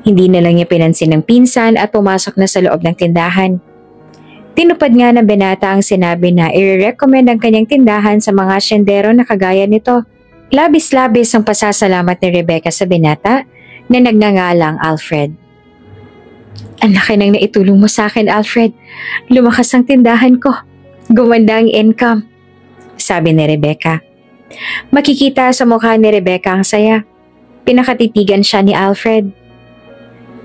Hindi na lang niya pinansin ng pinsan at pumasok na sa loob ng tindahan. Tinupad nga ng binata ang sinabi na i-recommend ang kanyang tindahan sa mga asyendero na kagaya nito. Labis-labis ang pasasalamat ni Rebecca sa binata na nagngangalang Alfred. Ang laki nang naitulong mo sa akin, Alfred. Lumakas ang tindahan ko. Gumanda ang income. Sabi ni Rebecca. Makikita sa mukha ni Rebecca ang saya. Pinakatitigan siya ni Alfred.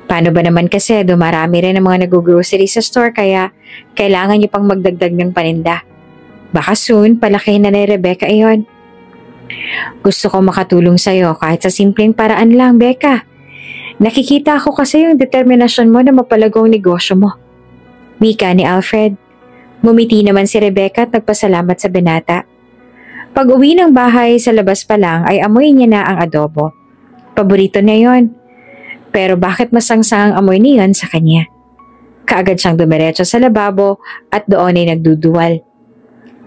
Paano ba naman kasi dumarami rin ang mga nag-grocery sa store kaya kailangan niyo pang magdagdag ng paninda. Baka soon palaki na ni Rebecca iyon. Gusto ko makatulong sa'yo kahit sa simpleng paraan lang, Becca. Nakikita ko kasi yung determinasyon mo na mapalagong negosyo mo. Wika ni Alfred. Ngumiti naman si Rebecca at nagpasalamat sa binata. Pag uwi ng bahay sa labas pa lang ay amoy niya na ang adobo. Paborito niya yon. Pero bakit masangsang ang amoy niyon sa kanya? Kaagad siyang dumiretso sa lababo at doon ay nagduduwal.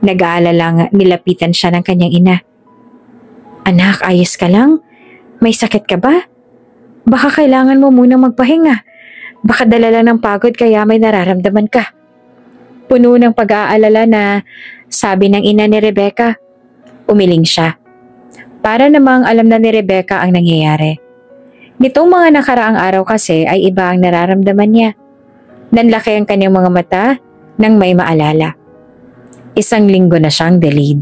Nag-aalalang nilapitan siya ng kanyang ina. Anak, ayos ka lang? May sakit ka ba? Baka kailangan mo munang magpahinga. Baka dala lang ng pagod kaya may nararamdaman ka. Puno ng pag-aalala na sabi ng ina ni Rebecca. Umiling siya. Para namang alam na ni Rebecca ang nangyayari. Nitong mga nakaraang araw kasi ay iba ang nararamdaman niya. Nanlaki ang kanyang mga mata nang may maalala. 1 linggo na siyang delayed.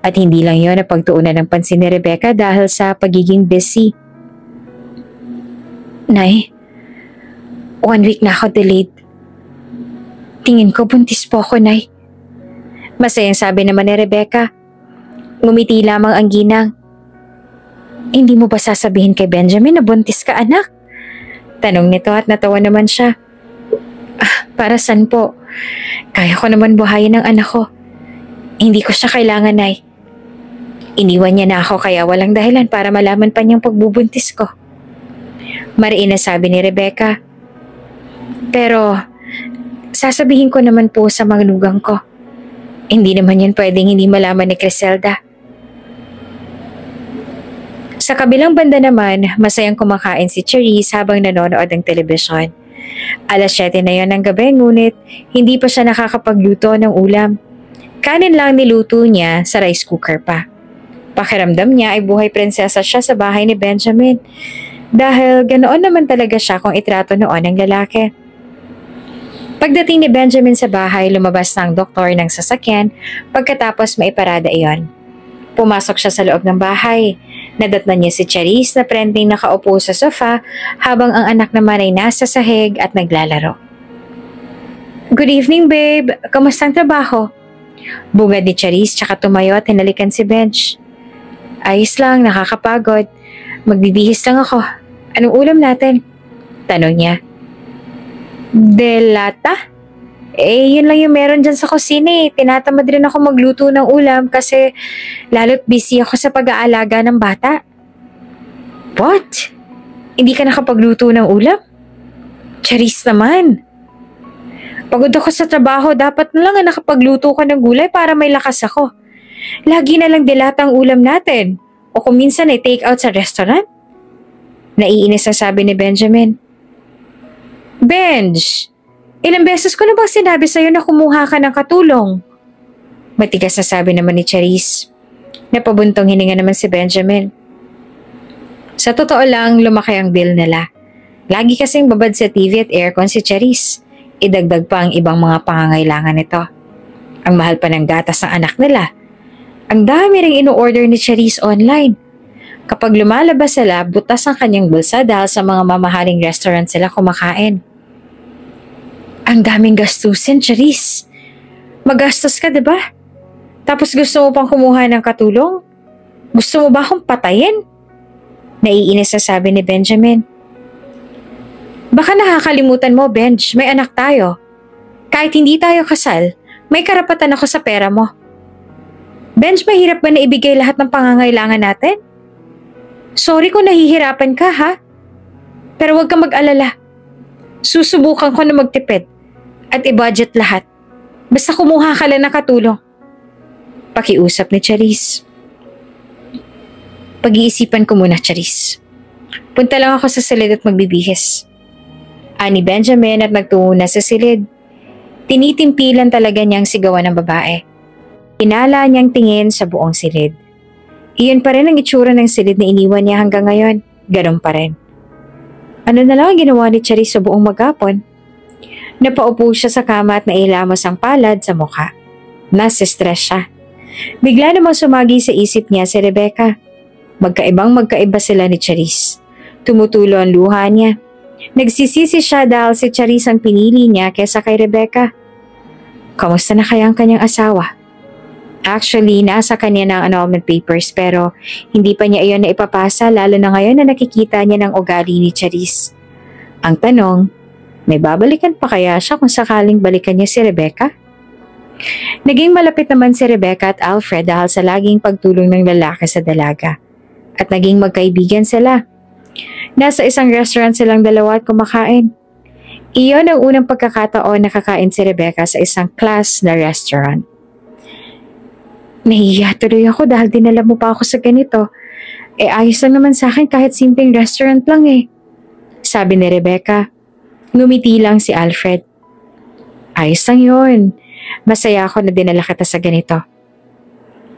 At hindi lang yon na pagtuunan ng pansin ni Rebecca dahil sa pagiging busy. Nay, 1 week na ako delayed. Tingin ko buntis po ako, Nay. Masayang sabi naman ni Rebecca. Ngumiti lamang ang ginang. Hindi mo ba sasabihin kay Benjamin na buntis ka, anak? Tanong nito at natawa naman siya. Para saan po? Kaya ko naman buhayin ang anak ko. Hindi ko siya kailangan, Nay. Iniwan niya na ako kaya walang dahilan para malaman pa niyang pagbubuntis ko. Mariin na sabi ni Rebecca. Pero, sasabihin ko naman po sa mga nugang ko. Hindi naman yan pwedeng hindi malaman ni Criselda. Sa kabilang banda naman, masayang kumakain si Charisse habang nanonood ng telebisyon. 7:00 na yon ng gabi ngunit hindi pa siya nakakapagluto ng ulam. Kanin lang niluto niya sa rice cooker pa. Pakiramdam niya ay buhay prinsesa siya sa bahay ni Benjamin. Dahil ganoon naman talaga siya kung itrato noon ng lalaki. Pagdating ni Benjamin sa bahay, lumabas na ang doktor ng sasakyan pagkatapos maiparada iyon. Pumasok siya sa loob ng bahay. Nadatnan niya si Charisse na prending nakaupo sa sofa habang ang anak naman ay nasa sahig at naglalaro. Good evening, babe. Kamusta ang trabaho? Bungad ni Charisse tsaka tumayo at hinalikan si Benj. Ayos lang, nakakapagod. Magbibihis lang ako. Anong ulam natin? Tanong niya. Delata? Yun lang yung meron dyan sa kusina eh. Tinatamad rin ako magluto ng ulam kasi lalo't busy ako sa pag-aalaga ng bata. What? Hindi ka nakapagluto ng ulam? Charisse naman. Pagod ako sa trabaho, dapat na lang nakapagluto ka ng gulay para may lakas ako. Lagi na lang delata ang ulam natin. O kung minsan ay take out sa restaurant. Naiinis ang sabi ni Benjamin. Benj! Ilang beses ko na bang sinabi sa'yo na kumuha ka ng katulong? Matigas na sabi naman ni Charisse. Napabuntong hininga naman si Benjamin. Sa totoo lang, lumaki ang bill nila. Lagi kasing babad sa TV at aircon si Charisse. Idagdag pa ang ibang mga pangangailangan nito. Ang mahal pa ng gatas ng anak nila. Ang dami ring ino-order ni Charisse online. Kapag lumalabas sila, butas ang kanyang bulsa dahil sa mga mamahaling restaurant sila kumakain. Ang daming gastusin, Charisse. Magastos ka, diba? Tapos gusto mo pang kumuha ng katulong? Gusto mo ba akong patayin? Naiinis na sabi ni Benjamin. Baka nakakalimutan mo, Benj, may anak tayo. Kahit hindi tayo kasal, may karapatan ako sa pera mo. Benj, mahirap ba na ibigay lahat ng pangangailangan natin? Sorry kung nahihirapan ka, ha? Pero huwag kang mag-alala. Susubukan ko na magtipid at i-budget lahat. Basta kumuha ka lang ng katulong. Pakiusap ni Charisse. Pag-iisipan ko muna, Charisse. Punta lang ako sa silid at magbibihis. Ani Benjamin at nagtungo na sa silid. Tinitimpilan talaga niyang sigawan ng babae. Inala niyang tingin sa buong silid. Iyon pa rin ang itsura ng silid na iniwan niya hanggang ngayon. Ganun pa rin. Ano na lang ang ginawa ni Charisse sa buong maghapon? Napaupo siya sa kama at nailamos ang palad sa mukha. Nasa-stress siya. Bigla namang sumagi sa isip niya si Rebecca. Magkaiba sila ni Charisse. Tumutulo ang luha niya. Nagsisisi siya dahil si Charisse ang pinili niya kesa kay Rebecca. Kamusta na kaya ang kanyang asawa? Actually, nasa kanya ng annulment papers pero hindi pa niya iyon na ipapasa lalo na ngayon na nakikita niya ng ugali ni Charisse. Ang tanong, may babalikan pa kaya siya kung sakaling balikan niya si Rebecca? Naging malapit naman si Rebecca at Alfred dahil sa laging pagtulong ng lalaki sa dalaga. At naging magkaibigan sila. Nasa isang restaurant silang dalawa at kumakain. Iyon ang unang pagkakataon na kakain si Rebecca sa isang class na restaurant. Nahihiya tuloy ako dahil dinala mo pa ako sa ganito. Ayos lang naman sa akin kahit simpleng restaurant lang eh. Sabi ni Rebecca. Ngumiti lang si Alfred. Ayos lang yun. Masaya ako na dinala kita sa ganito.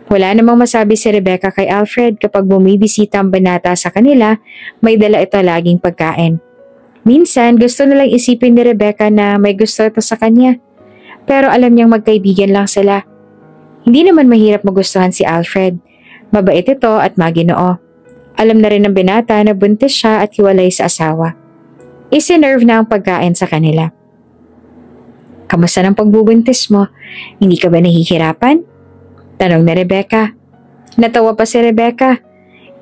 Wala namang masabi si Rebecca kay Alfred kapag bumibisita ang binata sa kanila, may dala ito laging pagkain. Minsan, gusto nalang isipin ni Rebecca na may gusto ito sa kanya. Pero alam niyang magkaibigan lang sila. Hindi naman mahirap magustuhan si Alfred. Mabait ito at maginoo. Alam na rin ng binata na buntis siya at hiwalay sa asawa. Isinerve na ang pagkain sa kanila. Kamusta ng pagbubuntis mo? Hindi ka ba nahihirapan? Tanong ni Rebecca. Natawa pa si Rebecca.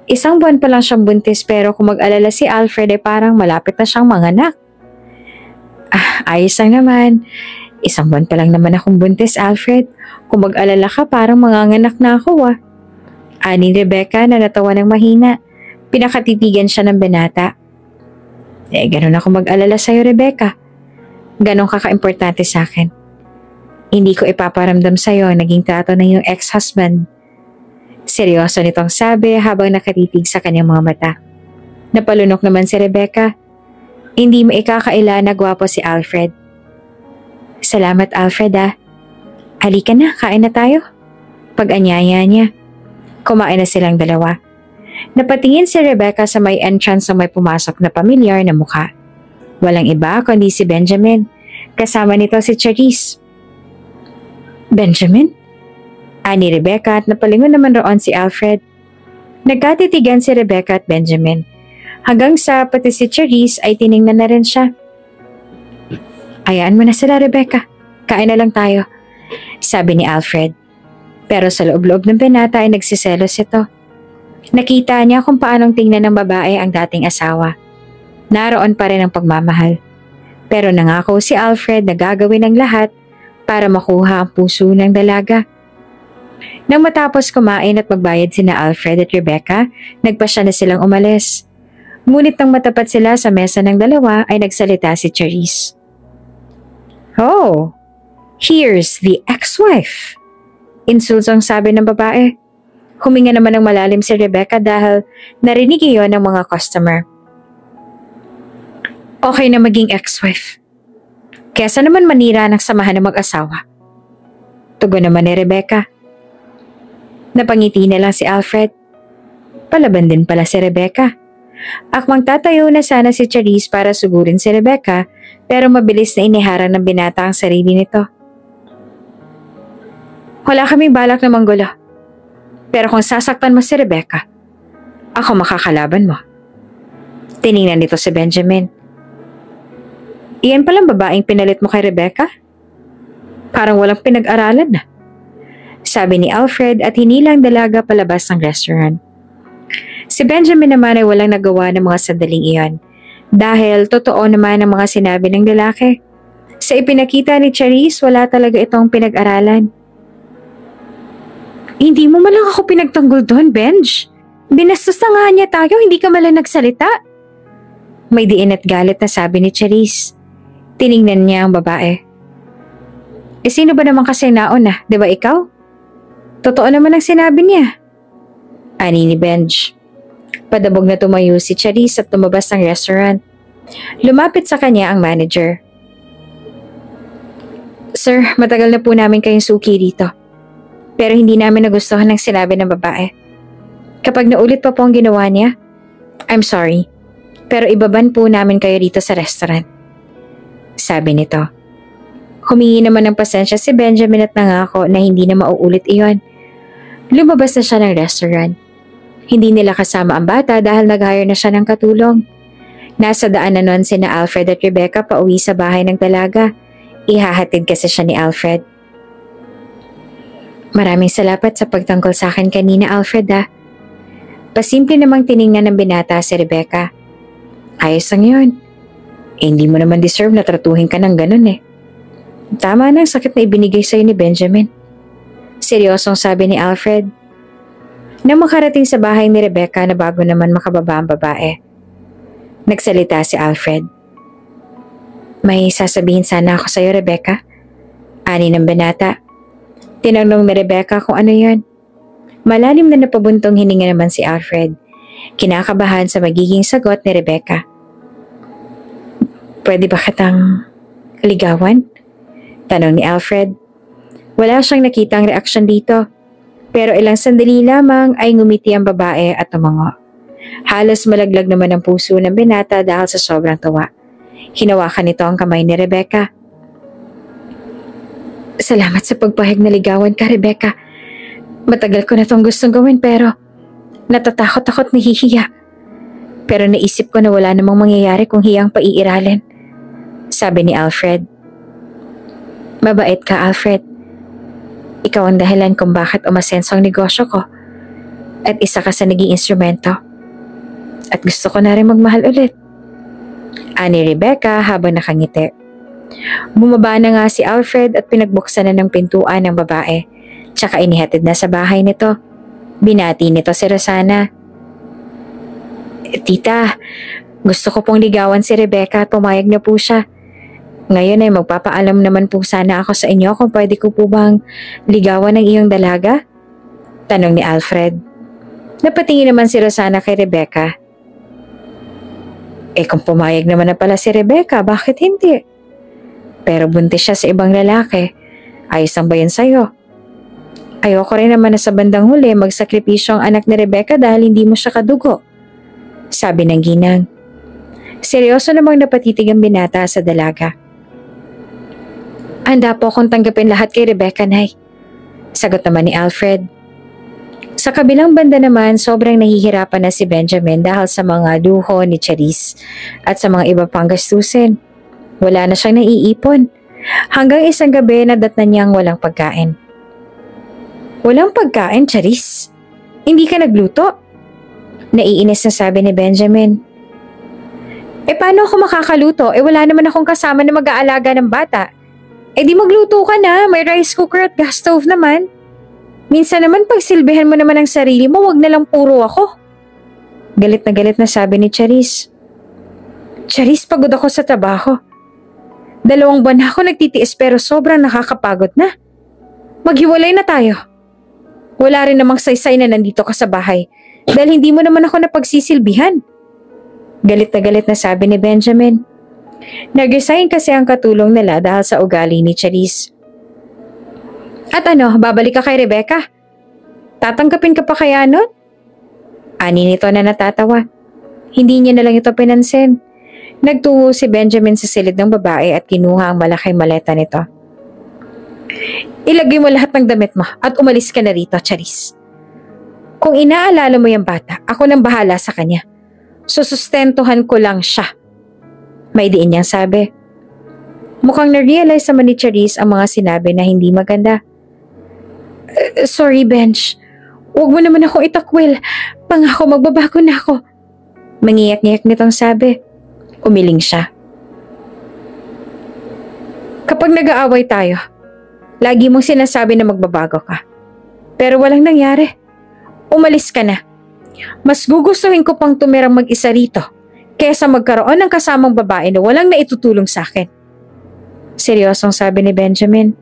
1 buwan pa lang siyang buntis pero kung mag-alala si Alfred ay parang malapit na siyang manganak. Ayos lang naman. 1 buwan pa lang naman akong buntis, Alfred. Kung mag-alala ka parang manganganak na ako Ani ni Rebecca na natawa ng mahina. Pinakatitigan siya ng binata. Ganun ako mag-alala sa'yo, Rebecca. Ganon ka ka-importante sa akin. Hindi ko ipaparamdam sa'yo ang naging trato ng iyong ex-husband. Seryoso nitong sabi habang nakatitig sa kanyang mga mata. Napalunok naman si Rebecca. Hindi mo ikakaila na gwapo si Alfred. Salamat, Alfred Halika na, kain na tayo. Pag-anyaya niya. Kumain na silang dalawa. Napatingin si Rebecca sa may entrance na may pumasok na pamilyar na mukha. Walang iba kundi si Benjamin. Kasama nito si Charisse. Benjamin? Ani Rebecca at napalingon naman roon si Alfred. Nagkatitigan si Rebecca at Benjamin. Hanggang sa pati si Charisse ay tiningnan na rin siya. Ayaan mo na sila, Rebecca. Kain na lang tayo, sabi ni Alfred. Pero sa loob-loob ng binata ay nagsiselos ito. Nakita niya kung paanong tingnan ng babae ang dating asawa. Naroon pa rin ang pagmamahal. Pero nangako si Alfred na gagawin ang lahat para makuha ang puso ng dalaga. Nang matapos kumain at magbayad sina Alfred at Rebecca, nagpasya na silang umalis. Ngunit nang matapat sila sa mesa ng dalawa ay nagsalita si Charisse. Oh, here's the ex-wife. Insultong sabi ng babae. Huminga naman ng malalim si Rebecca dahil narinig iyon ng mga customer. Okay na maging ex-wife. Kesa naman manira ng samahan ng mag-asawa. Tugon naman ni Rebecca. Napangiti na lang si Alfred. Palaban din pala si Rebecca. Akmang tatayo na sana si Charisse para sugurin si Rebecca pero mabilis na iniharang ng binata ang sarili nito. Wala kaming balak na manggulo. Pero kung sasaktan mo si Rebecca, ako makakalaban mo. Tiningnan nito si Benjamin. Iyan palang babaeng pinalit mo kay Rebecca? Parang walang pinag-aralan na. Sabi ni Alfred at hinilang dalaga palabas ng restaurant. Si Benjamin naman ay walang nagawa ng mga sandaling iyon dahil totoo naman ang mga sinabi ng lalaki. Sa ipinakita ni Charisse, wala talaga itong pinag-aralan. Hindi mo malang ako pinagtanggol doon, Benj. Binastos na nga niya tayo, hindi ka malang nagsalita. May diin at galit na sabi ni Charisse. Tiningnan niya ang babae. Sino ba naman kasi nauna, di ba ikaw? Totoo naman ang sinabi niya. Ani ni Benj. Padabog na tumayo si Charisse at tumabas ng restaurant. Lumapit sa kanya ang manager. Sir, matagal na po namin kayong suki dito. Pero hindi namin nagustuhan ng sinabi ng babae. Kapag naulit pa po ang ginawa niya, I'm sorry. Pero ibaban po namin kayo dito sa restaurant. Sabi nito. Humingi naman ng pasensya si Benjamin at nangako na hindi na mauulit iyon. Lumabas na siya ng restaurant. Hindi nila kasama ang bata dahil nag-hire na siya ng katulong. Nasa daan na noon sina Alfred at Rebecca pauwi sa bahay ng dalaga. Ihahatid kasi siya ni Alfred. Maraming salamat sa pagtangkol sa akin kanina, Alfred Pasimple namang tiningnan ng binata si Rebecca. Ayos lang yun. Hindi mo naman deserve na tratuhin ka ng ganun Tama na ang sakit na ibinigay sa'yo ni Benjamin. Seryosong sabi ni Alfred. Nang makarating sa bahay ni Rebecca na bago naman makababa ang babae, nagsalita si Alfred. May sasabihin sana ako sa'yo, Rebecca. Ani ng binata. Tinanong ni Rebecca kung ano yun. Malalim na napabuntong hininga naman si Alfred. Kinakabahan sa magiging sagot ni Rebecca. Pwede ba kitang ligawan? Tanong ni Alfred. Wala siyang nakitang reaksyon dito. Pero ilang sandali lamang ay ngumiti ang babae at tumango. Halos malaglag naman ang puso ng binata dahil sa sobrang tuwa. Hinawakan nito ang kamay ni Rebecca. Salamat sa pagpahig na ligawan ka, Rebecca. Matagal ko na itong gustong gawin pero natatakot ako't nahihiya. Pero naisip ko na wala namang mangyayari kung hiyang paiiralin. Sabi ni Alfred. Mabait ka, Alfred. Ikaw ang dahilan kung bakit umasenso ang negosyo ko. At isa ka sa naging instrumento. At gusto ko na rin magmahal ulit. Ani Rebecca habang nakangiti. Bumaba na nga si Alfred at pinagbuksan na ng pintuan ng babae. Tsaka inihatid na sa bahay nito. Binati nito si Rosana. Tita, gusto ko pong ligawan si Rebecca at pumayag na po siya. Ngayon ay magpapaalam naman po sana ako sa inyo kung pwede ko po bang ligawan ng iyong dalaga? Tanong ni Alfred. Napatingin naman si Rosana kay Rebecca. Kung pumayag naman na pala si Rebecca, bakit hindi? Pero buntis siya sa ibang lalaki. Ayos ang ba yun sa'yo? Ayoko rin naman na sa bandang huli magsakripisyo ang anak ni Rebecca dahil hindi mo siya kadugo. Sabi ng ginang. Seryoso namang napatitig ang binata sa dalaga. Handa po akong tanggapin lahat kay Rebecca, Nay. Sagot naman ni Alfred. Sa kabilang banda naman, sobrang nahihirapan na si Benjamin dahil sa mga luho ni Charisse at sa mga iba pang gastusin. Wala na siyang naiipon. Hanggang isang gabi nadatnan niyang walang pagkain. Walang pagkain, Charisse? Hindi ka nagluto? Naiinis na sabi ni Benjamin. Paano ako makakaluto? Wala naman akong kasama na mag-aalaga ng bata. Di magluto ka na, may rice cooker at gas stove naman. Minsan naman pagsilbihan mo naman ang sarili mo, wag na lang puro ako. Galit na sabi ni Charisse. Charisse, pagod ako sa trabaho. 2 buwan na ako nagtitiis pero sobrang nakakapagod na. Maghiwalay na tayo. Wala rin namang saysay na nandito ka sa bahay dahil hindi mo naman ako napagsisilbihan. Galit na sabi ni Benjamin. Nag-resign kasi ang katulong nila dahil sa ugali ni Charisse. At babalik ka kay Rebecca? Tatanggapin ka pa kaya nun? Ani nito na natatawa. Hindi niya na lang ito pinansin. Nagtungo si Benjamin sa silid ng babae at kinuha ang malaking maleta nito. Ilagay mo lahat ng damit mo at umalis ka na rito, Charisse. Kung inaalala mo yung bata, ako nang bahala sa kanya. Susustentuhan ko lang siya. May diin niyang sabi. Mukhang na-realize naman ni Charisse ang mga sinabi na hindi maganda. Sorry, Bench. Huwag mo naman ako itakwil. Pangako magbabago na ako. Mangiyak-ngiyak nitong sabi. Umiling siya. Kapag nag-aaway tayo, lagi mong sinasabi na magbabago ka. Pero walang nangyari. Umalis ka na. Mas gugustuhin ko pang tumirang mag-isa rito kaysa magkaroon ng kasamang babae na walang naitutulong sa akin. Seryosong sabi ni Benjamin.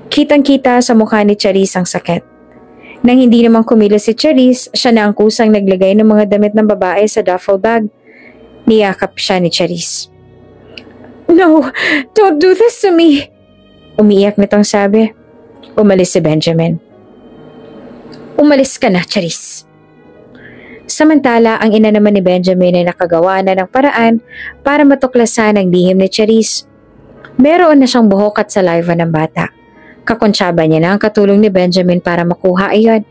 Kitang-kita sa mukha ni Charisse ang sakit. Nang hindi naman kumilos si Charisse, siya na ang kusang naglagay ng mga damit ng babae sa duffel bag. Niyakap siya ni Charisse. No, don't do this to me. Umiiyak nitong sabi. Umalis si Benjamin. Umalis ka na, Charisse. Samantala, ang ina naman ni Benjamin ay nakagawa na ng paraan para matuklasan ang lihim ni Charisse. Meron na siyang buhok at saliva ng bata. Kakonsyaba niya na ang katulong ni Benjamin para makuha iyon.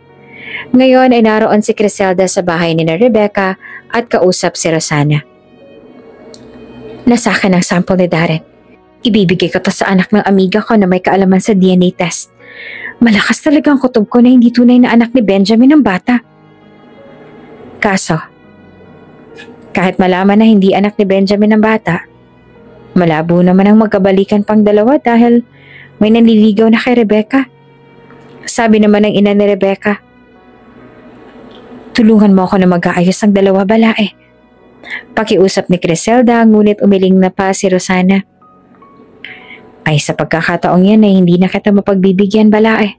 Ngayon ay naroon si Criselda sa bahay ni Rebecca at kausap si Rosana. Nasa akin ang sample ni Darren. Ibibigay ko to sa anak ng amiga ko na may kaalaman sa DNA test. Malakas talaga ang kutob ko na hindi tunay na anak ni Benjamin ang bata. Kaso, kahit malaman na hindi anak ni Benjamin ang bata, malabo naman ang magkabalikan pang dalawa dahil may nanliligaw na kay Rebecca. Sabi naman ng ina ni Rebecca, tulungan mo ako na mag-aayos ang dalawa balae. Pakiusap ni Criselda ngunit umiling na pa si Rosana. Ay sa pagkakataong yan ay hindi na kita mapagbibigyan balae.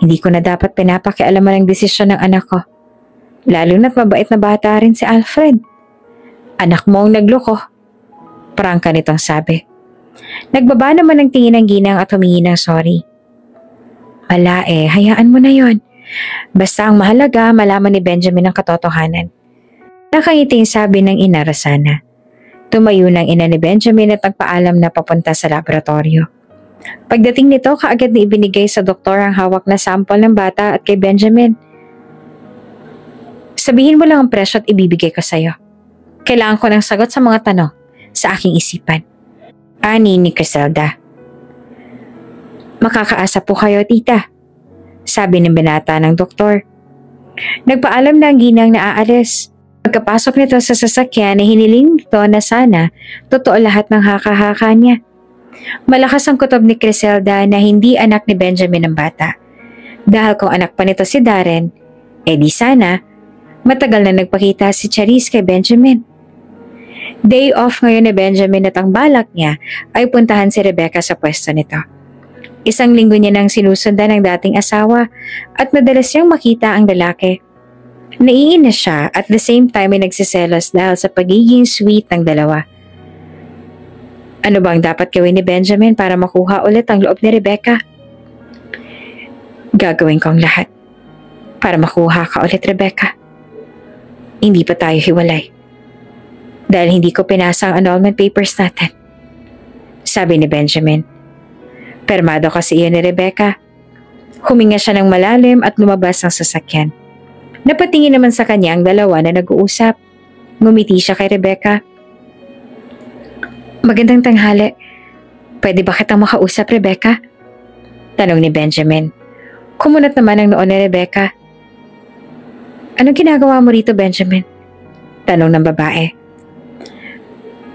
Hindi ko na dapat pinapakialaman ang desisyon ng anak ko. Lalo na't mabait na bata rin si Alfred. Anak mo ang nagloko. Prangka nitong sabi. Nagbaba naman ang tingin ng ginang at humingi ng sorry. Hayaan mo na yon. Basta ang mahalaga, malaman ni Benjamin ang katotohanan. Nakangiting sabi ng ina Rosana. Tumayo ng ina ni Benjamin at nagpaalam na papunta sa laboratorio. Pagdating nito, kaagad na ibinigay sa doktor ang hawak na sample ng bata at kay Benjamin. Sabihin mo lang ang presyo at ibibigay ko sa'yo. Kailangan ko ng sagot sa mga tanong sa aking isipan. Ani ni Criselda. Makakaasa po kayo, tita, sabi ng binata ng doktor. Nagpaalam na ang ginang na aalis. Pagkapasok nito sa sasakyan, hiniling nito na sana totoo lahat ng haka-haka niya. Malakas ang kutob ni Criselda na hindi anak ni Benjamin ang bata. Dahil kung anak pa nito si Darren, di sana matagal na nagpakita si Charisse kay Benjamin. Day off ngayon ni Benjamin at ang balak niya ay puntahan si Rebecca sa pwesto nito. Isang linggo niya nang sinusundan ng dating asawa at madalas siyang makita ang lalaki. Naiinis siya at the same time ay nagsiselos dahil sa pagiging sweet ng dalawa. Ano bang dapat gawin ni Benjamin para makuha ulit ang loob ni Rebecca? Gagawin ko ang lahat para makuha ka ulit, Rebecca. Hindi pa tayo hiwalay. Dahil hindi ko pinasa ang annulment papers natin, sabi ni Benjamin. Permado kasi iyon ni Rebecca. Huminga siya ng malalim at lumabas ng sasakyan. Napatingin naman sa kanya ang dalawa na nag-uusap. Ngumiti siya kay Rebecca. Magandang tanghali. Pwede ba kitang makausap, Rebecca? Tanong ni Benjamin. Kumunat naman ang noon ni Rebecca. Anong ginagawa mo rito, Benjamin? Tanong ng babae.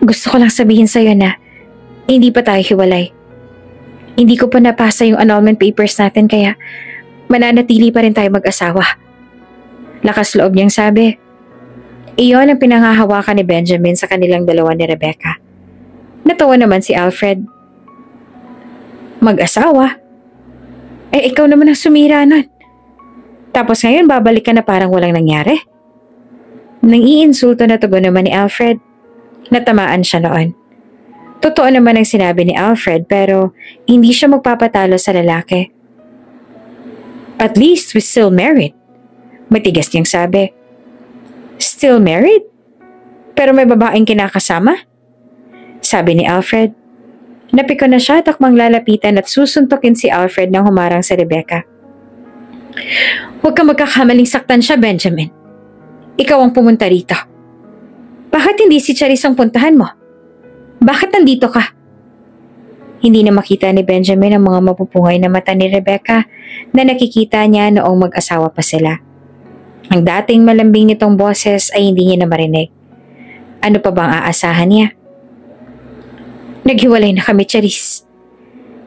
Gusto ko lang sabihin sa'yo na hindi pa tayo hiwalay. Hindi ko pa napasa yung annulment papers natin kaya mananatili pa rin tayo mag-asawa. Lakas loob niyang sabi. Iyon ang pinanghahawakan ni Benjamin sa kanilang dalawa ni Rebecca. Natawa naman si Alfred. Mag-asawa? Ikaw naman ang sumira nun. Tapos ngayon babalik ka na parang walang nangyari? Nang iinsulto na tugon naman ni Alfred. Natamaan siya noon. Totoo naman ang sinabi ni Alfred pero hindi siya magpapatalo sa lalaki. At least we're still married. Matigas niyang sabi. Still married? Pero may babaeng kinakasama? Sabi ni Alfred. Napiko na siya at akmang lalapitan at susuntokin si Alfred nang humarang sa Rebecca. Huwag kang magkakamaling saktan siya, Benjamin. Ikaw ang pumunta rito. Bakit hindi si Charisse ang puntahan mo? Bakit nandito ka? Hindi na makita ni Benjamin ang mga mapupungay na mata ni Rebecca na nakikita niya noong mag-asawa pa sila. Ang dating malambing nitong boses ay hindi niya na marinig. Ano pa bang aasahan niya? Naghiwalay na kami, Charisse.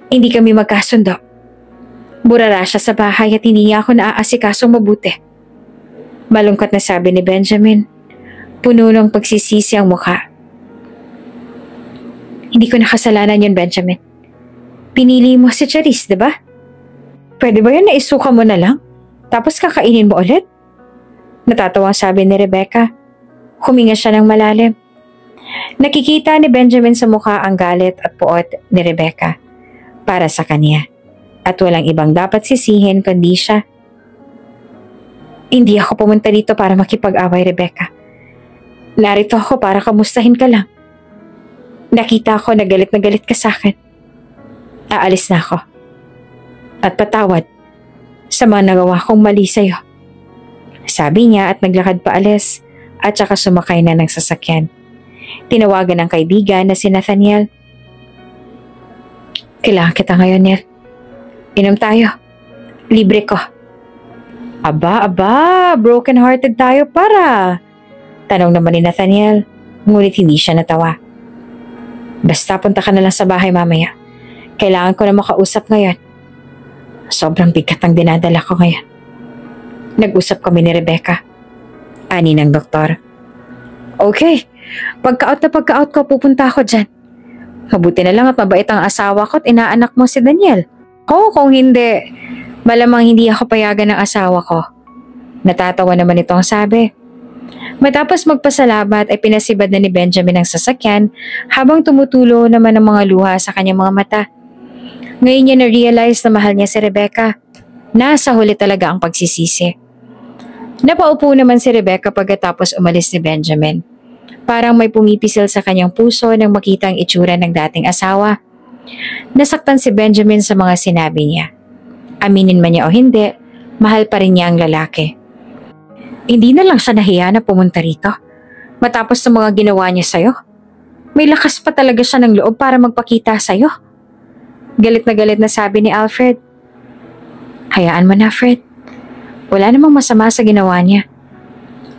Hindi kami magkasundo. Burara siya sa bahay at hindi niya ako naaasikasong mabuti. Malungkot na sabi ni Benjamin. Puno ng pagsisisi ang mukha. Hindi ko nakasalanan yun, Benjamin. Pinili mo si Charisse, diba? Pwede ba yun na isuka mo na lang? Tapos kakainin mo ulit? Natatawa sabi ni Rebecca. Huminga siya ng malalim. Nakikita ni Benjamin sa mukha ang galit at puot ni Rebecca para sa kanya. At walang ibang dapat sisihin kundi siya. Hindi ako pumunta dito para makipag-away, Rebecca. Narito ako para kamustahin ka lang. Nakita ko na galit ka sa akin. Aalis na ako. At patawad sa mga nagawa kong mali sa'yo. Sabi niya at naglakad paalis at saka sumakay na ng sasakyan. Tinawagan ng kaibigan na si Nathaniel. Kailangan kita ngayon, Neil. Inom tayo. Libre ko. Aba, broken-hearted tayo para. Tanong naman ni Nathaniel, ngunit hindi siya natawa. Basta punta ka na lang sa bahay mamaya. Kailangan ko na makausap ngayon. Sobrang bigat ang dinadala ko ngayon. Nag-usap kami ni Rebecca. Ani ng doktor. Okay, pagka-out ko pupunta ako dyan. Mabuti na lang at mabait ang asawa ko at inaanak mo si Daniel. Kung hindi, malamang hindi ako payagan ng asawa ko. Natatawa naman itong sabi. Matapos magpasalamat ay pinasibad na ni Benjamin ang sasakyan habang tumutulo naman ang mga luha sa kanyang mga mata. Ngayon niya na-realize na mahal niya si Rebecca. Nasa huli talaga ang pagsisisi. Napaupo naman si Rebecca pagkatapos umalis ni Benjamin. Parang may pumipisil sa kanyang puso nang makita ang itsura ng dating asawa. Nasaktan si Benjamin sa mga sinabi niya. Aminin man niya o hindi, mahal pa rin niya ang lalaki. Hindi na lang siya nahiya na pumunta rito. Matapos sa mga ginawa niya sa'yo. May lakas pa talaga siya ng loob para magpakita sa'yo. Galit na sabi ni Alfred. Hayaan mo na, Fred. Wala namang masama sa ginawa niya.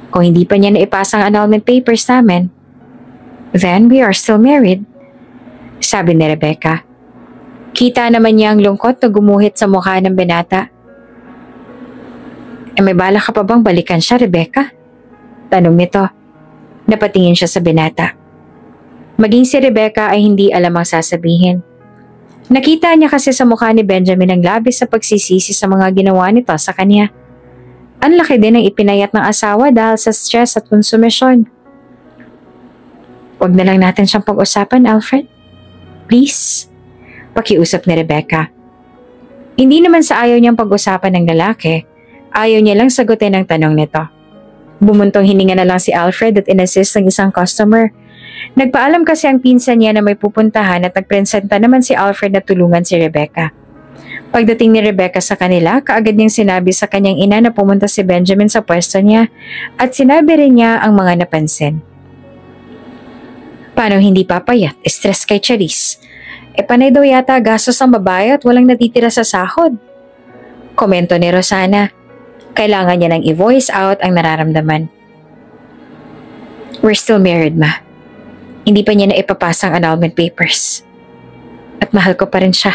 Kung hindi pa niya naipasa ang annulment papers namin, then we are still married, sabi ni Rebecca. Kita naman niya ang lungkot na gumuhit sa mukha ng binata. May bala ka pa bang balikan siya, Rebecca? Tanong nito. Napatingin siya sa binata. Maging si Rebecca ay hindi alam ang sasabihin. Nakita niya kasi sa mukha ni Benjamin ang labis sa pagsisisi sa mga ginawa nito sa kanya. Ang laki din ang ipinayat ng asawa dahil sa stress at konsumisyon. Huwag na lang natin siyang pag-usapan, Alfred. Please? Pakiusap ni Rebecca. Hindi naman sa ayaw niyang pag-usapan ng lalaki, ayaw niya lang sagutin ang tanong nito. Bumuntong hininga na lang si Alfred at inassist ng isang customer. Nagpaalam kasi ang pinsan niya na may pupuntahan at nagpresenta naman si Alfred na tulungan si Rebecca. Pagdating ni Rebecca sa kanila, kaagad niyang sinabi sa kanyang ina na pumunta si Benjamin sa pwesto niya at sinabi rin niya ang mga napansin. Paano hindi papayat? Stress kay Charisse. Panay daw yata gastos ang babae at walang natitira sa sahod. Komento ni Rosana. Kailangan niya nang i-voice out ang nararamdaman. We're still married, ma. Hindi pa niya na ipapasa ang annulment papers. At mahal ko pa rin siya.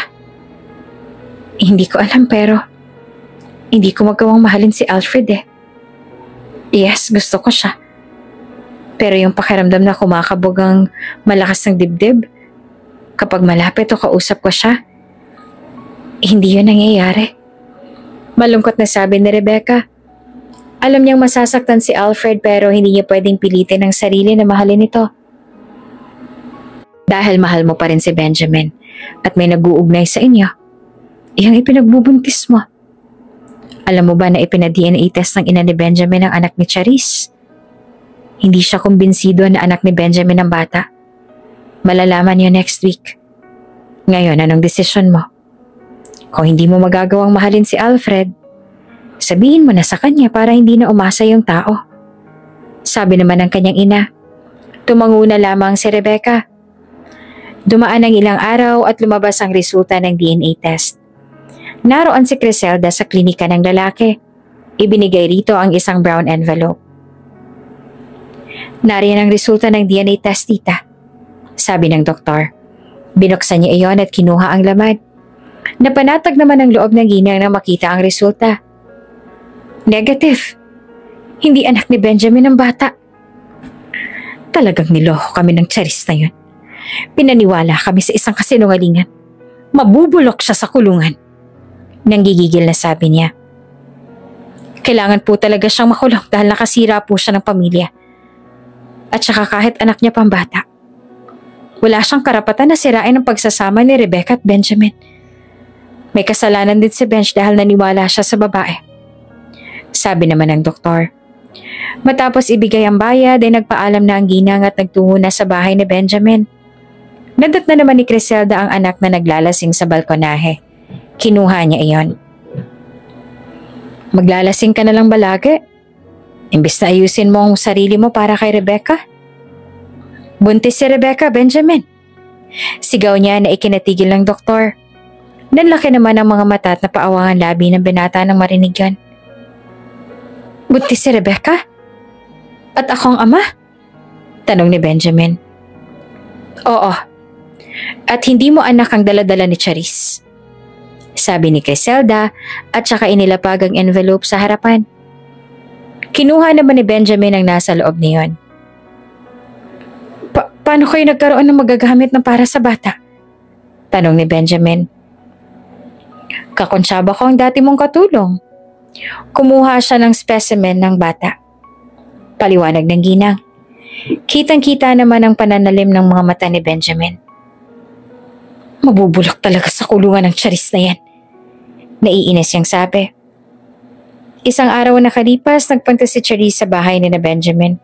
Hindi ko alam pero hindi ko magawang mahalin si Alfred eh. Yes, gusto ko siya. Pero yung pakiramdam na kumakabog ang malakas ng dibdib, kapag malapit o kausap ko siya, hindi yun nangyayari. Malungkot na sabi ni Rebecca. Alam niyang masasaktan si Alfred pero hindi niya pwedeng pilitin ang sarili na mahalin ito. Dahil mahal mo pa rin si Benjamin at may nag-uugnay sa inyo, iyang ipinagbubuntis mo. Alam mo ba na ipina-DNA test ng ina ni Benjamin ang anak ni Charisse? Hindi siya kumbinsido na anak ni Benjamin ang bata. Malalaman niyo next week. Ngayon, anong desisyon mo? Kung hindi mo magagawang mahalin si Alfred, sabihin mo na sa kanya para hindi na umasa yung tao. Sabi naman ng kanyang ina. Tumango na lamang si Rebecca. Dumaan ang ilang araw at lumabas ang resulta ng DNA test. Naroon si Criselda sa klinika ng lalaki. Ibinigay rito ang isang brown envelope. Nariyan ang resulta ng DNA test, tita, sabi ng doktor. Binuksan niya iyon at kinuha ang laman. Napanatag naman ang loob ng ginang na makita ang resulta. Negative. Hindi anak ni Benjamin ang bata. Talagang niloko kami ng Charisse na yun. Pinaniwala kami sa isang kasinungalingan. Mabubulok siya sa kulungan. Nanggigigil na sabi niya. Kailangan po talaga siyang makulong dahil nakasira po siya ng pamilya. At saka kahit anak niya pang bata. Wala siyang karapatan na sirain ang pagsasama ni Rebecca at Benjamin. May kasalanan din si Benj dahil naniwala siya sa babae. Sabi naman ng doktor. Matapos ibigay ang bayad ay nagpaalam na ang ginang at nagtungo na sa bahay ni Benjamin. Nadat na naman ni Criselda ang anak na naglalasing sa balkonahe. Kinuha niya iyon. Maglalasing ka na lang balagi? Imbis na ayusin mo ang sarili mo para kay Rebecca? Buntis si Rebecca, Benjamin. Sigaw niya na ikinatigil ng doktor. Nanlaki naman ang mga mata at napaawangan labi ng binata nang marinig yan. Buntis si Rebecca? At akong ama? Tanong ni Benjamin. Oo. At hindi mo anak ang daladala ni Charisse. Sabi ni Criselda at saka inilapag ang envelope sa harapan. Kinuha naman ni Benjamin ang nasa loob niyon. Paano kayo nagkaroon ng magagamit na para sa bata? Tanong ni Benjamin. Kakonsyaba ko ang dati mong katulong. Kumuha siya ng specimen ng bata. Paliwanag ng ginang. Kitang-kita naman ang pananalim ng mga mata ni Benjamin. Mabubulok talaga sa kulungan ng Charisse na yan. Naiinis siyang sabi. Isang araw na nakalipas, nagpunta si Charisse sa bahay ni na Benjamin.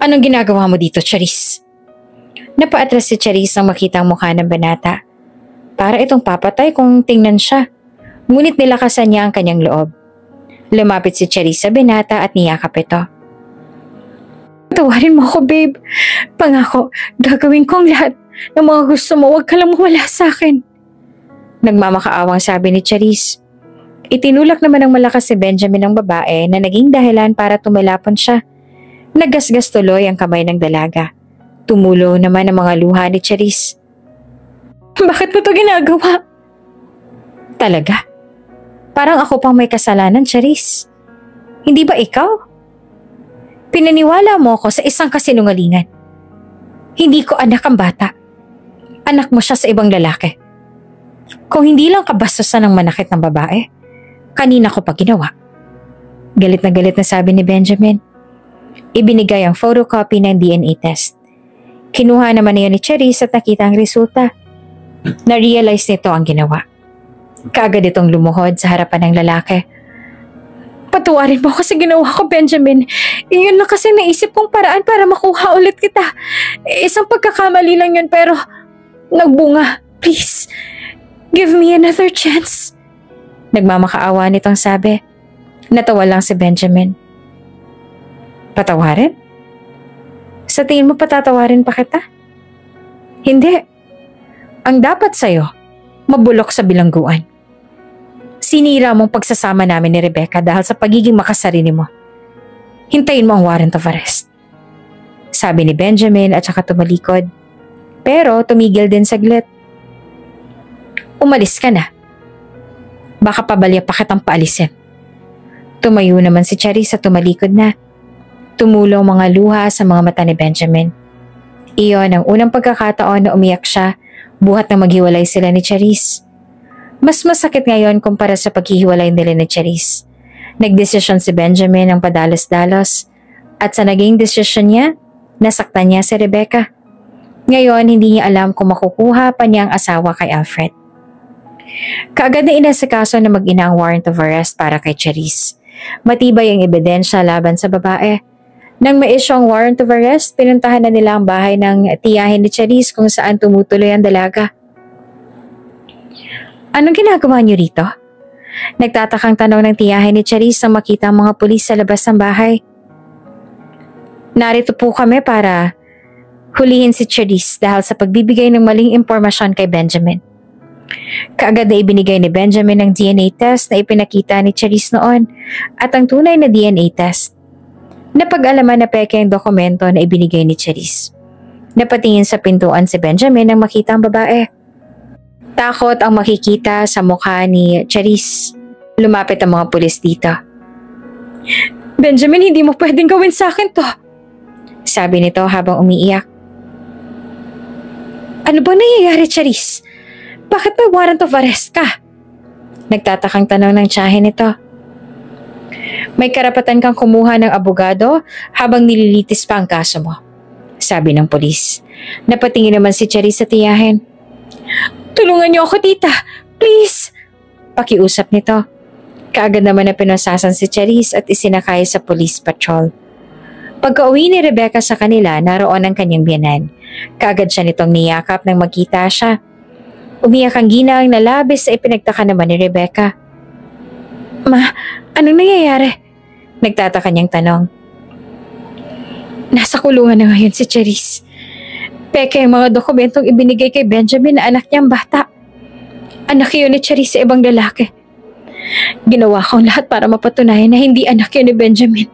Anong ginagawa mo dito, Charisse? Napaatras si Charisse nang makita ang mukha ng banata. Para itong papatay kung tingnan siya. Ngunit nilakasan niya ang kanyang loob. Lumapit si Charisse sa binata at niyakap ito. Tawarin mo ako, babe. Pangako, gagawin ko ang lahat ng mga gusto mo. Huwag ka lang mawala sa akin. Nagmamakaawang sabi ni Charisse. Itinulak naman ng malakas si Benjamin ang babae na naging dahilan para tumalapon siya. Nagasgas tuloy ang kamay ng dalaga. Tumulo naman ang mga luha ni Charisse. Bakit mo to ginagawa? Talaga? Parang ako pang may kasalanan, Charisse. Hindi ba ikaw? Pinaniwala mo ako sa isang kasinungalingan. Hindi ko anak ang bata. Anak mo siya sa ibang lalaki. Kung hindi lang kabastusan ng manakit ng babae, kanina ko pa ginawa. Galit na sabi ni Benjamin. Ibinigay ang photocopy ng DNA test. Kinuha naman niya ni Charisse at nakita ang resulta. Na-realize nito ang ginawa. Kaagad itong lumuhod sa harapan ng lalaki. Patawarin mo ako sa ginawa ko, Benjamin. Iyon lang kasi naisip kong paraan para makuha ulit kita. Isang pagkakamali lang yun pero nagbunga. Please, give me another chance. Nagmamakaawa nitong sabi. Natawa lang si Benjamin. Patawarin? Sa tingin mo patatawarin pa kita? Hindi. Ang dapat sa'yo, mabulok sa bilangguan. Sinira mong pagsasama namin ni Rebecca dahil sa pagiging makasarili mo. Hintayin mo ang warrant of arrest. Sabi ni Benjamin at saka tumalikod. Pero tumigil din saglit. Umalis ka na. Baka pabalya pa kitang paalisin. Tumayo naman si Charisse at tumalikod na. Tumulong mga luha sa mga mata ni Benjamin. Iyon ang unang pagkakataon na umiyak siya buhat na maghiwalay sila ni Charisse. Mas masakit ngayon kumpara sa paghihiwalay nila ni Charisse. Nagdesisyon si Benjamin ng padalos-dalos at sa naging desisyon niya, nasaktan niya si Rebecca. Ngayon, hindi niya alam kung makukuha pa niya ang asawa kay Alfred. Kaagad na inasikaso na mag-ina ang warrant of arrest para kay Charisse. Matibay ang ebidensya laban sa babae. Nang ma-issue ang warrant of arrest, pinuntahan na nila ang bahay ng tiyahin ni Charisse kung saan tumutuloy ang dalaga. Anong ginagawa niyo rito? Nagtatakang tanong ng tiyahin ni Charisse nang makita ang mga pulis sa labas ng bahay. Narito po kami para hulihin si Charisse dahil sa pagbibigay ng maling impormasyon kay Benjamin. Kaagad na ibinigay ni Benjamin ang DNA test na ipinakita ni Charisse noon at ang tunay na DNA test. Napag-alaman na peke ang dokumento na ibinigay ni Charisse. Napatingin sa pintuan si Benjamin nang makita ang babae. Takot ang makikita sa mukha ni Charisse. Lumapit ang mga pulis dito. Benjamin, hindi mo pwedeng gawin sa akin to. Sabi nito habang umiiyak. Ano bang nangyayari, Charisse? Bakit may warrant of arrest ka? Nagtatakang tanong ng tiyahin nito. May karapatan kang kumuha ng abogado habang nililitis pa ang kaso mo. Sabi ng pulis. Napatingin naman si Charisse sa tiyahin. Tulungan niyo ako, tita. Please. Pakiusap nito. Kaagad naman na pinasasan si Charisse at isinakay sa police patrol. Pagka-uwi ni Rebecca sa kanila, naroon ang kanyang biyanan. Kaagad siya nitong niyakap nang magkita siya. Umiyak ang ginang na labis sa ipinagtaka naman ni Rebecca. Ma, anong nangyayari? Nagtataka niyang tanong. Nasa kulungan na ngayon si Charisse. Peke ang mga dokumentong ibinigay kay Benjamin na anak niyang bata. Anak yun ni Charisse sa ibang lalaki. Ginawa ko ang lahat para mapatunayan na hindi anak yun ni Benjamin.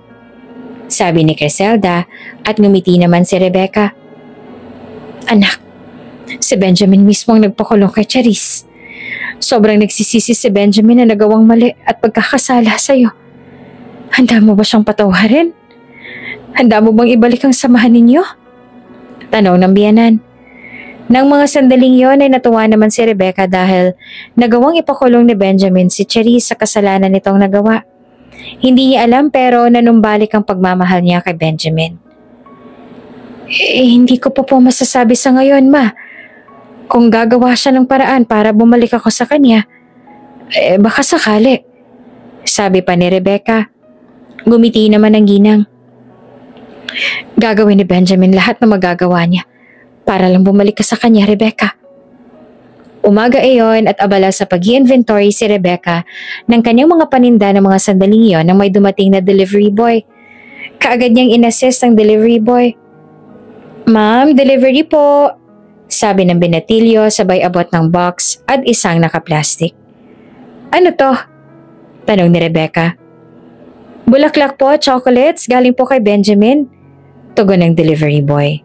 Sabi ni Criselda at ngumiti naman si Rebecca. Anak, si Benjamin mismo ang nagpakulong kay Charisse. Sobrang nagsisisi si Benjamin na nagawang mali at pagkakasala sa'yo. Handa mo ba siyang patawarin? Handa mo bang ibalik ang samahan ninyo? Tanong ng biyanan. Nang mga sandaling yon ay natuwa naman si Rebecca dahil nagawang ipakulong ni Benjamin si Charisse sa kasalanan nitong nagawa. Hindi niya alam pero nanumbalik ang pagmamahal niya kay Benjamin. Hindi ko pa po masasabi sa ngayon, ma. Kung gagawa siya ng paraan para bumalik ako sa kanya, baka sakali. Sabi pa ni Rebecca. Ngumiti naman ang ginang. Gagawin ni Benjamin lahat na magagawa niya para lang bumalik ka sa kanya, Rebecca. Umaga iyon at abala sa pag-i-inventory si Rebecca ng kanyang mga paninda ng mga sandaling iyon nang may dumating na delivery boy. Kaagad niyang inassist ang delivery boy. Ma'am, delivery po. Sabi ng binatilyo sabay abot ng box at isang naka-plastic. Ano to? Tanong ni Rebecca. Bulaklak po, chocolates, galing po kay Benjamin. Tugon ng delivery boy.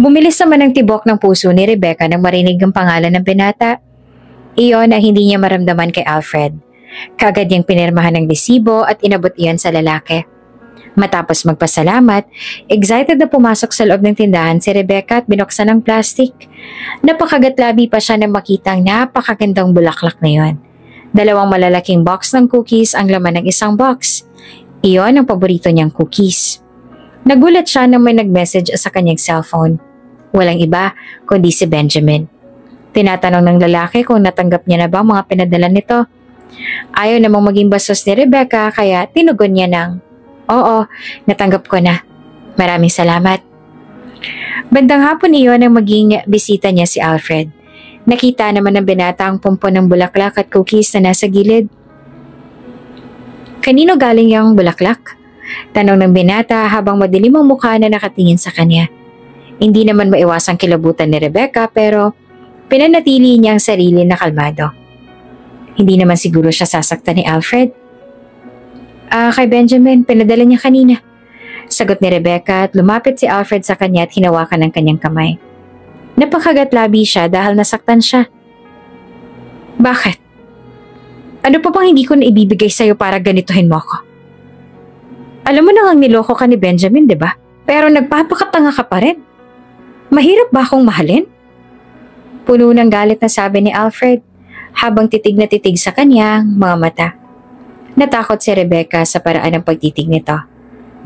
Bumilis naman ang tibok ng puso ni Rebecca nang marinig ang pangalan ng binata. Iyon ang hindi niya maramdaman kay Alfred. Kaagad niyang pinirmahan ng resibo at inabot iyon sa lalaki. Matapos magpasalamat, excited na pumasok sa loob ng tindahan si Rebecca at binuksan ang plastic. Napakagatlabi pa siya nang makita ang napakagandang bulaklak na iyon. 2 malalaking box ng cookies ang laman ng isang box. Iyon ang paborito niyang cookies. Nagulat siya nang may nag-message sa kanyang cellphone. Walang iba kundi si Benjamin. Tinatanong ng lalaki kung natanggap niya na ba ang mga pinadala nito. Ayaw namang maging bastos ni Rebecca kaya tinugon niya ng, "Oo, natanggap ko na. Maraming salamat." Bandang hapon iyon ang maging bisita niya si Alfred. Nakita naman ng binata ang pumpon ng bulaklak at cookies na nasa gilid. Kanino galing yung bulaklak? Tanong ng binata habang madilim ang mukha na nakatingin sa kanya. Hindi naman maiwasang kilabutan ni Rebecca pero pinanatili niya ang sarili na kalmado. Hindi naman siguro siya sasaktan ni Alfred. Kay Benjamin, pinadala niya kanina. Sagot ni Rebecca at lumapit si Alfred sa kanya at hinawakan ang kanyang kamay. Napakagatlabi siya dahil nasaktan siya. Bakit? Ano pa bang hindi ko na ibibigay sa'yo para ganituhin mo ako? Alam mo na ngang niloko ka ni Benjamin, di ba? Pero nagpapakatanga ka pa rin. Mahirap ba akong mahalin? Puno ng galit na sabi ni Alfred habang titig na titig sa kanyang mga mata. Natakot si Rebecca sa paraan ng pagtitig nito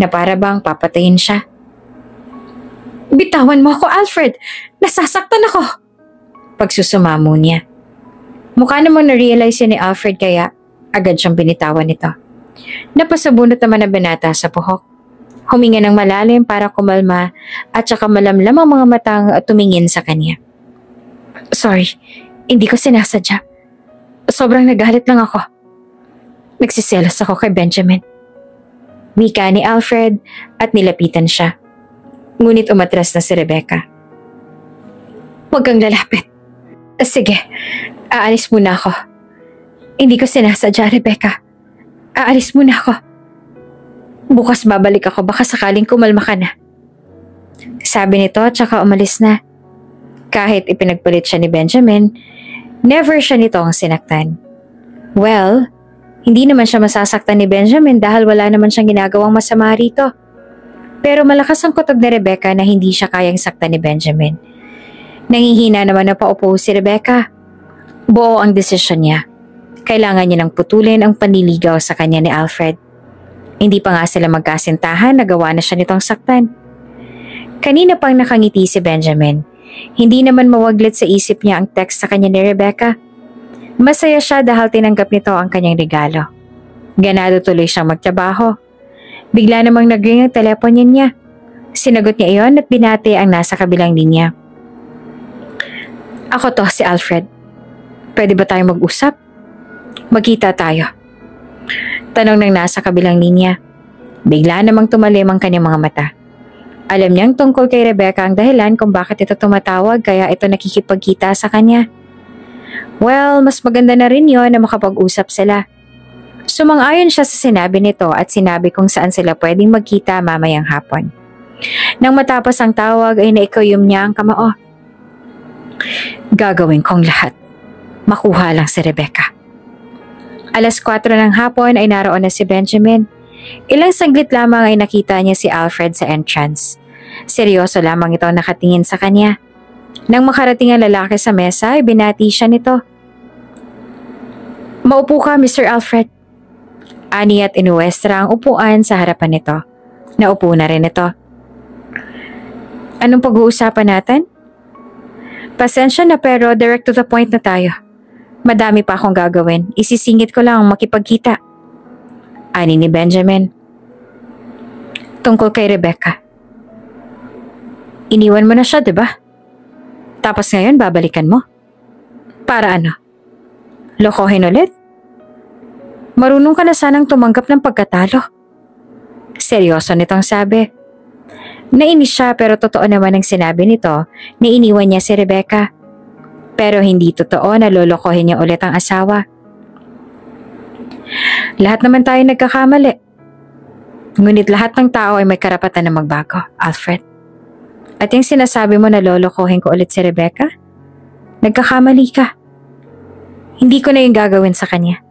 na para bang papatayin siya. Bitawan mo ako, Alfred! Nasasaktan ako! Pagsusumamo niya. Mukha namang na-realize ni Alfred kaya agad siyang binitawan nito. Napasabunot naman ang binata sa puhok. Huminga ng malalim para kumalma at saka malamlam ang mga matang tumingin sa kanya. Sorry, hindi ko sinasadya. Sobrang nagalit lang ako. Nagsiselos ako kay Benjamin. Wika ni Alfred at nilapitan siya. Ngunit umatras na si Rebecca. Huwag kang lalapit. Sige, aalis muna ako. Hindi ko sinasadya, Rebecca. Aalis muna ako. Bukas babalik ako baka sakaling kumalma ka na. Sabi nito at saka umalis na. Kahit ipinagpalit siya ni Benjamin, never siya nitong sinaktan. Well, hindi naman siya masasaktan ni Benjamin dahil wala naman siyang ginagawang masama rito. Pero malakas ang kutob ni Rebecca na hindi siya kayang saktan ni Benjamin. Nangihina naman na paupo si Rebecca. Buo ang desisyon niya. Kailangan niya nang putulin ang panliligaw sa kanya ni Alfred. Hindi pa nga sila magkasintahan, nagawa na siya nitong saktan. Kanina pang nakangiti si Benjamin. Hindi naman mawaglit sa isip niya ang text sa kanya ni Rebecca. Masaya siya dahil tinanggap nito ang kanyang regalo. Ganado tuloy siyang magtrabaho. Bigla namang nag-ring ang telepono niya. Sinagot niya iyon at binati ang nasa kabilang linya. Ako to, si Alfred. Pwede ba tayo mag-usap? Magkita tayo. Tanong ng nasa kabilang linya. Bigla namang tumalim ang kanyang mga mata. Alam niyang tungkol kay Rebecca ang dahilan kung bakit ito tumatawag kaya ito nakikipagkita sa kanya. Well, mas maganda na rin yon na makapag-usap sila. Sumang-ayon siya sa sinabi nito at sinabi kung saan sila pwedeng magkita mamayang hapon. Nang matapos ang tawag ay naikayom niya ang kamao. Gagawin kong lahat. Makuha lang si Rebecca. 4:00 ng hapon ay naroon na si Benjamin. Ilang saglit lamang ay nakita niya si Alfred sa entrance. Seryoso lamang ito nakatingin sa kanya. Nang makarating ang lalaki sa mesa ay binati siya nito. Maupo ka, Mr. Alfred. Ani at inuwestra ang upuan sa harapan nito. Naupo na rin ito. Anong pag-uusapan natin? Pasensya na pero direct to the point na tayo. Madami pa akong gagawin. Isisingit ko lang makipagkita. Ani ni Benjamin. Tungkol kay Rebecca. Iniwan mo na siya, diba? Tapos ngayon babalikan mo? Para ano? Lokohin ulit? Marunong ka na sanang tumanggap ng pagkatalo. Seryoso nitong sabi. Nainis siya pero totoo naman ang sinabi nito na iniwan niya si Rebecca. Pero hindi totoo na lolokohin niya ulit ang asawa. Lahat naman tayo nagkakamali. Ngunit lahat ng tao ay may karapatan na magbago, Alfred. At yung sinasabi mo na lolokohin ko ulit si Rebecca? Nagkakamali ka. Hindi ko na yung gagawin sa kanya.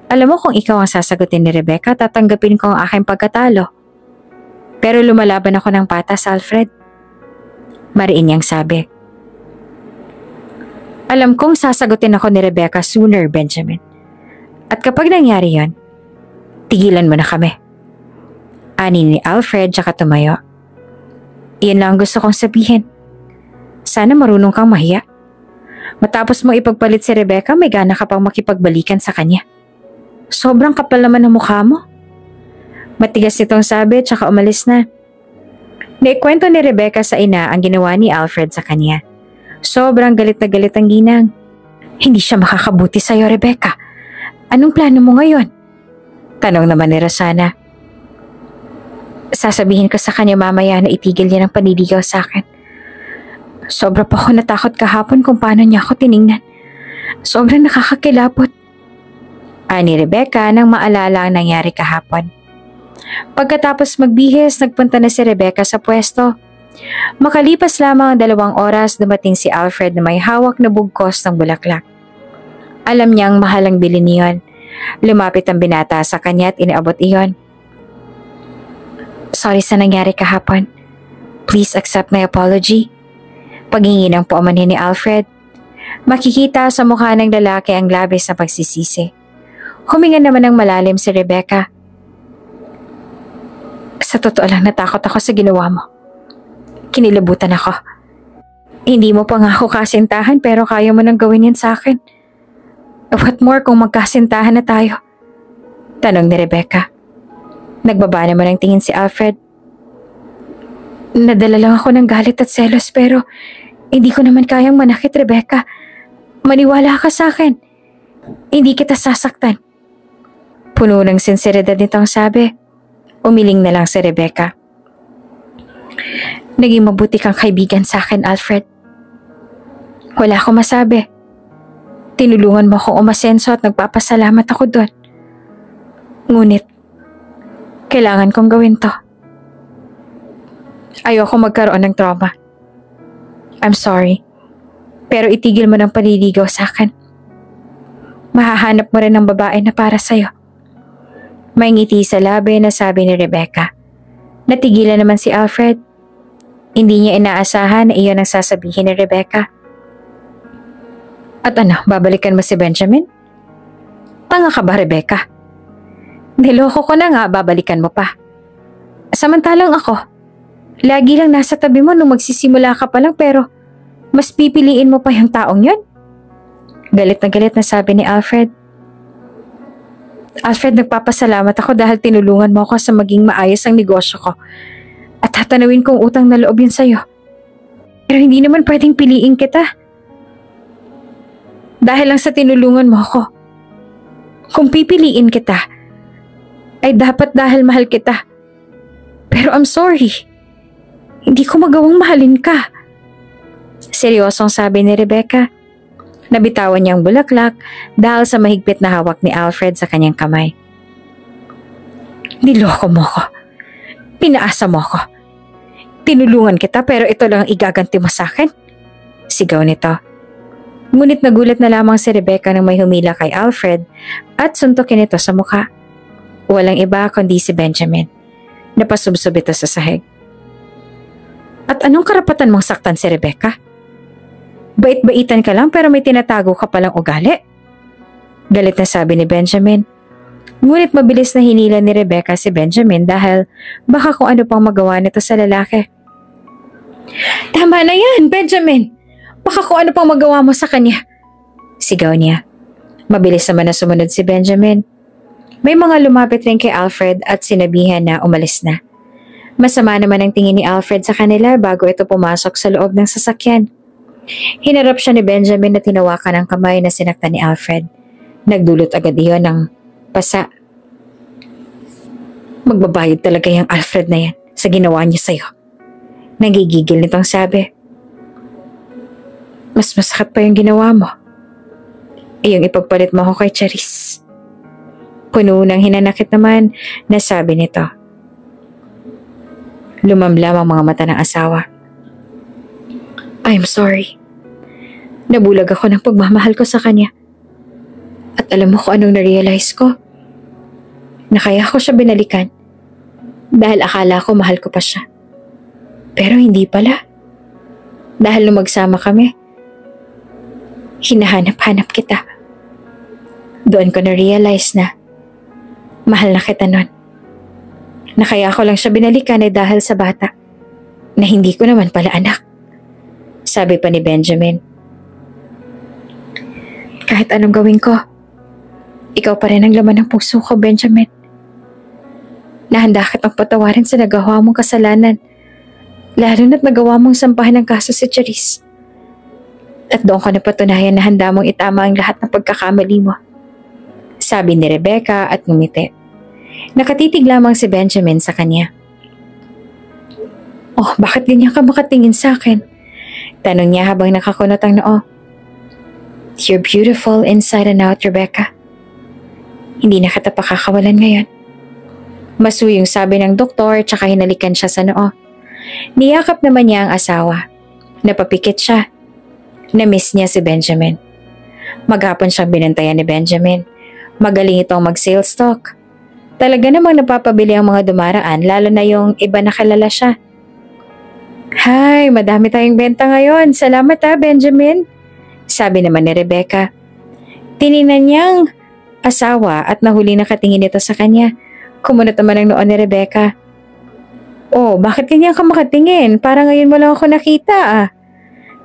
Alam mo kung ikaw ang sasagutin ni Rebecca, tatanggapin ko ang aking pagkatalo. Pero lumalaban ako ng patas, Alfred. Mariin niyang sabi. Alam kong sasagutin ako ni Rebecca sooner, Benjamin. At kapag nangyari yon, tigilan mo na kami. Ani ni Alfred tsaka tumayo. Iyan lang gusto kong sabihin. Sana marunong kang mahiya. Matapos mo ipagpalit si Rebecca, may gana ka pang makipagbalikan sa kanya. Sobrang kapal naman ng mukha mo. Matigas nitong sabi tsaka umalis na. Naikwento ni Rebecca sa ina ang ginawa ni Alfred sa kanya. Sobrang galit na galit ang ginang. Hindi siya makakabuti sa'yo, Rebecca. Anong plano mo ngayon? Tanong naman ni Rosanna. Sasabihin ko sa kanya mamaya na itigil niya ng panliligaw sa akin. Sobra pa ako natakot kahapon kung paano niya ako tiningnan. Sobrang nakakakilabot. Ani Rebecca nang maalala ang nangyari kahapon. Pagkatapos magbihis, nagpunta na si Rebecca sa pwesto. Makalipas lamang ang 2 oras, dumating si Alfred na may hawak na bugkos ng bulaklak. Alam niyang mahal ang bilin niyon. Lumapit ang binata sa kanya at inaabot iyon. Sorry sa nangyari kahapon. Please accept my apology. Paghingi ng paumanhin ni Alfred. Makikita sa mukha ng lalaki ang labis na pagsisisi. Huminga naman ng malalim si Rebecca. Sa totoo lang natakot ako sa ginawa mo. Kinilabutan ako. Hindi mo pa nga ako kasintahan pero kaya mo nang gawin yan sa akin. What more kung magkasintahan na tayo? Tanong ni Rebecca. Nagbaba naman ang tingin si Alfred. Nadala lang ako ng galit at selos pero hindi ko naman kayang manakit, Rebecca. Maniwala ka sa akin. Hindi kita sasaktan. Puno ng sinseridad nitong sabi. Umiling na lang si Rebecca. Naging mabuti kang kaibigan sa akin, Alfred. Wala akong masabi. Tinulungan mo akong umasenso at nagpapasalamat ako doon. Ngunit, kailangan kong gawin to. Ayoko magkaroon ng trauma. I'm sorry. Pero itigil mo ng paliligaw sa akin. Mahahanap mo rin ng babae na para sa'yo. May ngiti sa labi na sabi ni Rebecca. Natigilan naman si Alfred. Hindi niya inaasahan na iyon ang sasabihin ni Rebecca. At ano, babalikan mo si Benjamin? Tanga ka ba, Rebecca? Niloko ko na nga, babalikan mo pa. Samantalang ako, lagi lang nasa tabi mo nung magsisimula ka pa lang pero mas pipiliin mo pa yung taong yun? Galit na sabi ni Alfred. Alfred, nagpapasalamat ako dahil tinulungan mo ako sa maging maayos ang negosyo ko. At tatanawin kong utang na loob yun sa'yo. Pero hindi naman pwedeng piliin kita. Dahil lang sa tinulungan mo ako. Kung pipiliin kita, ay dapat dahil mahal kita. Pero I'm sorry. Hindi ko magawang mahalin ka. Seryosong sabi ni Rebecca. Nabitawan niya ang bulaklak dahil sa mahigpit na hawak ni Alfred sa kanyang kamay. Niloko mo ko. Pinaasa mo ko. Tinulungan kita pero ito lang ang igaganti mo sa akin. Sigaw nito. Ngunit nagulat na lamang si Rebecca nang may humila kay Alfred at suntukin ito sa mukha. Walang iba kundi si Benjamin. Napasubsob ito sa sahig. At anong karapatan mong saktan si Rebecca? Bait-baitan ka lang pero may tinatago ka palang ugali. Galit na sabi ni Benjamin. Ngunit mabilis na hinila ni Rebecca si Benjamin dahil baka kung ano pang magawa nito sa lalaki. Tama na yan, Benjamin! Baka kung ano pang magawa mo sa kanya. Sigaw niya. Mabilis naman na sumunod si Benjamin. May mga lumapit rin kay Alfred at sinabihan na umalis na. Masama naman ang tingin ni Alfred sa kanila bago ito pumasok sa loob ng sasakyan. Hinarap siya ni Benjamin na tinawakan ang kamay na sinaktan ni Alfred. Nagdulot agad iyon ng pasa. Magbabayad talaga yung Alfred na yan sa ginawa niya sa'yo. Nagigigil nitong sabi. Mas masakit pa yung ginawa mo. Yung ipagpalit mo ako kay Charis. Puno ng hinanakit naman na sabi nito. Lumamlam ang mga mata ng asawa. I'm sorry. Nabulag ako ng pagmamahal ko sa kanya. At alam mo kung anong na-realize ko? Na kaya ko siya binalikan. Dahil akala ko mahal ko pa siya. Pero hindi pala. Dahil nung magsama kami, hinahanap-hanap kita. Doon ko na-realize na mahal na kita nun. Na kaya ko lang siya binalikan ay dahil sa bata na hindi ko naman pala anak. Sabi pa ni Benjamin. Kahit anong gawin ko, ikaw pa rin ang laman ng puso ko, Benjamin. Nahanda kitang patawarin sa nagawa mong kasalanan, lalo na't nagawa mong sampahan ng kaso si Charis. At doon ko napatunayan na handa mong itama ang lahat ng pagkakamali mo. Sabi ni Rebecca at ngumiti. Nakatitig lamang si Benjamin sa kanya. Oh, bakit ganyan ka makatingin sa akin? Tanong niya habang nakakunot ang noo. You're beautiful inside and out, Rebecca. Hindi na kita pakakawalan ngayon. Masuyong sabi ng doktor tsaka hinalikan siya sa noo. Niyakap naman niya ang asawa. Napapikit siya. Na-miss niya si Benjamin. Maghapon siyang binantayan ni Benjamin. Magaling itong mag-sales talk. Talaga namang napapabili ang mga dumaraan lalo na yung iba na kilala siya. Hi, madami tayong benta ngayon. Salamat Benjamin. Sabi naman ni Rebecca. Tiningnan niyang asawa at nahuli na katingin ito sa kanya. Kumunot naman ang noon ni Rebecca. Oh, bakit ganyan ka makatingin? Para ngayon mo lang ako nakita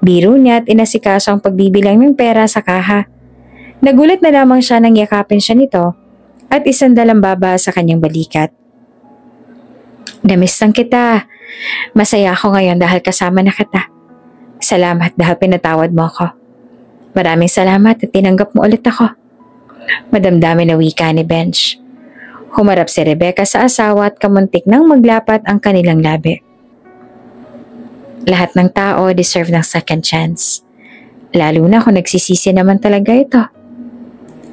Biro niya at inasikaso ang pagbibilang ng pera sa kaha. Nagulat na lamang siya nang yakapin siya nito at isandalang baba sa kanyang balikat. Namiss lang kita. Masaya ako ngayon dahil kasama na kita. Salamat dahil pinatawad mo ako. Maraming salamat at tinanggap mo ulit ako. Madamdamin na wika ni Benj. Humarap si Rebecca sa asawa at kamuntik nang maglapat ang kanilang labi. Lahat ng tao deserve ng second chance. Lalo na kung nagsisisi naman talaga ito.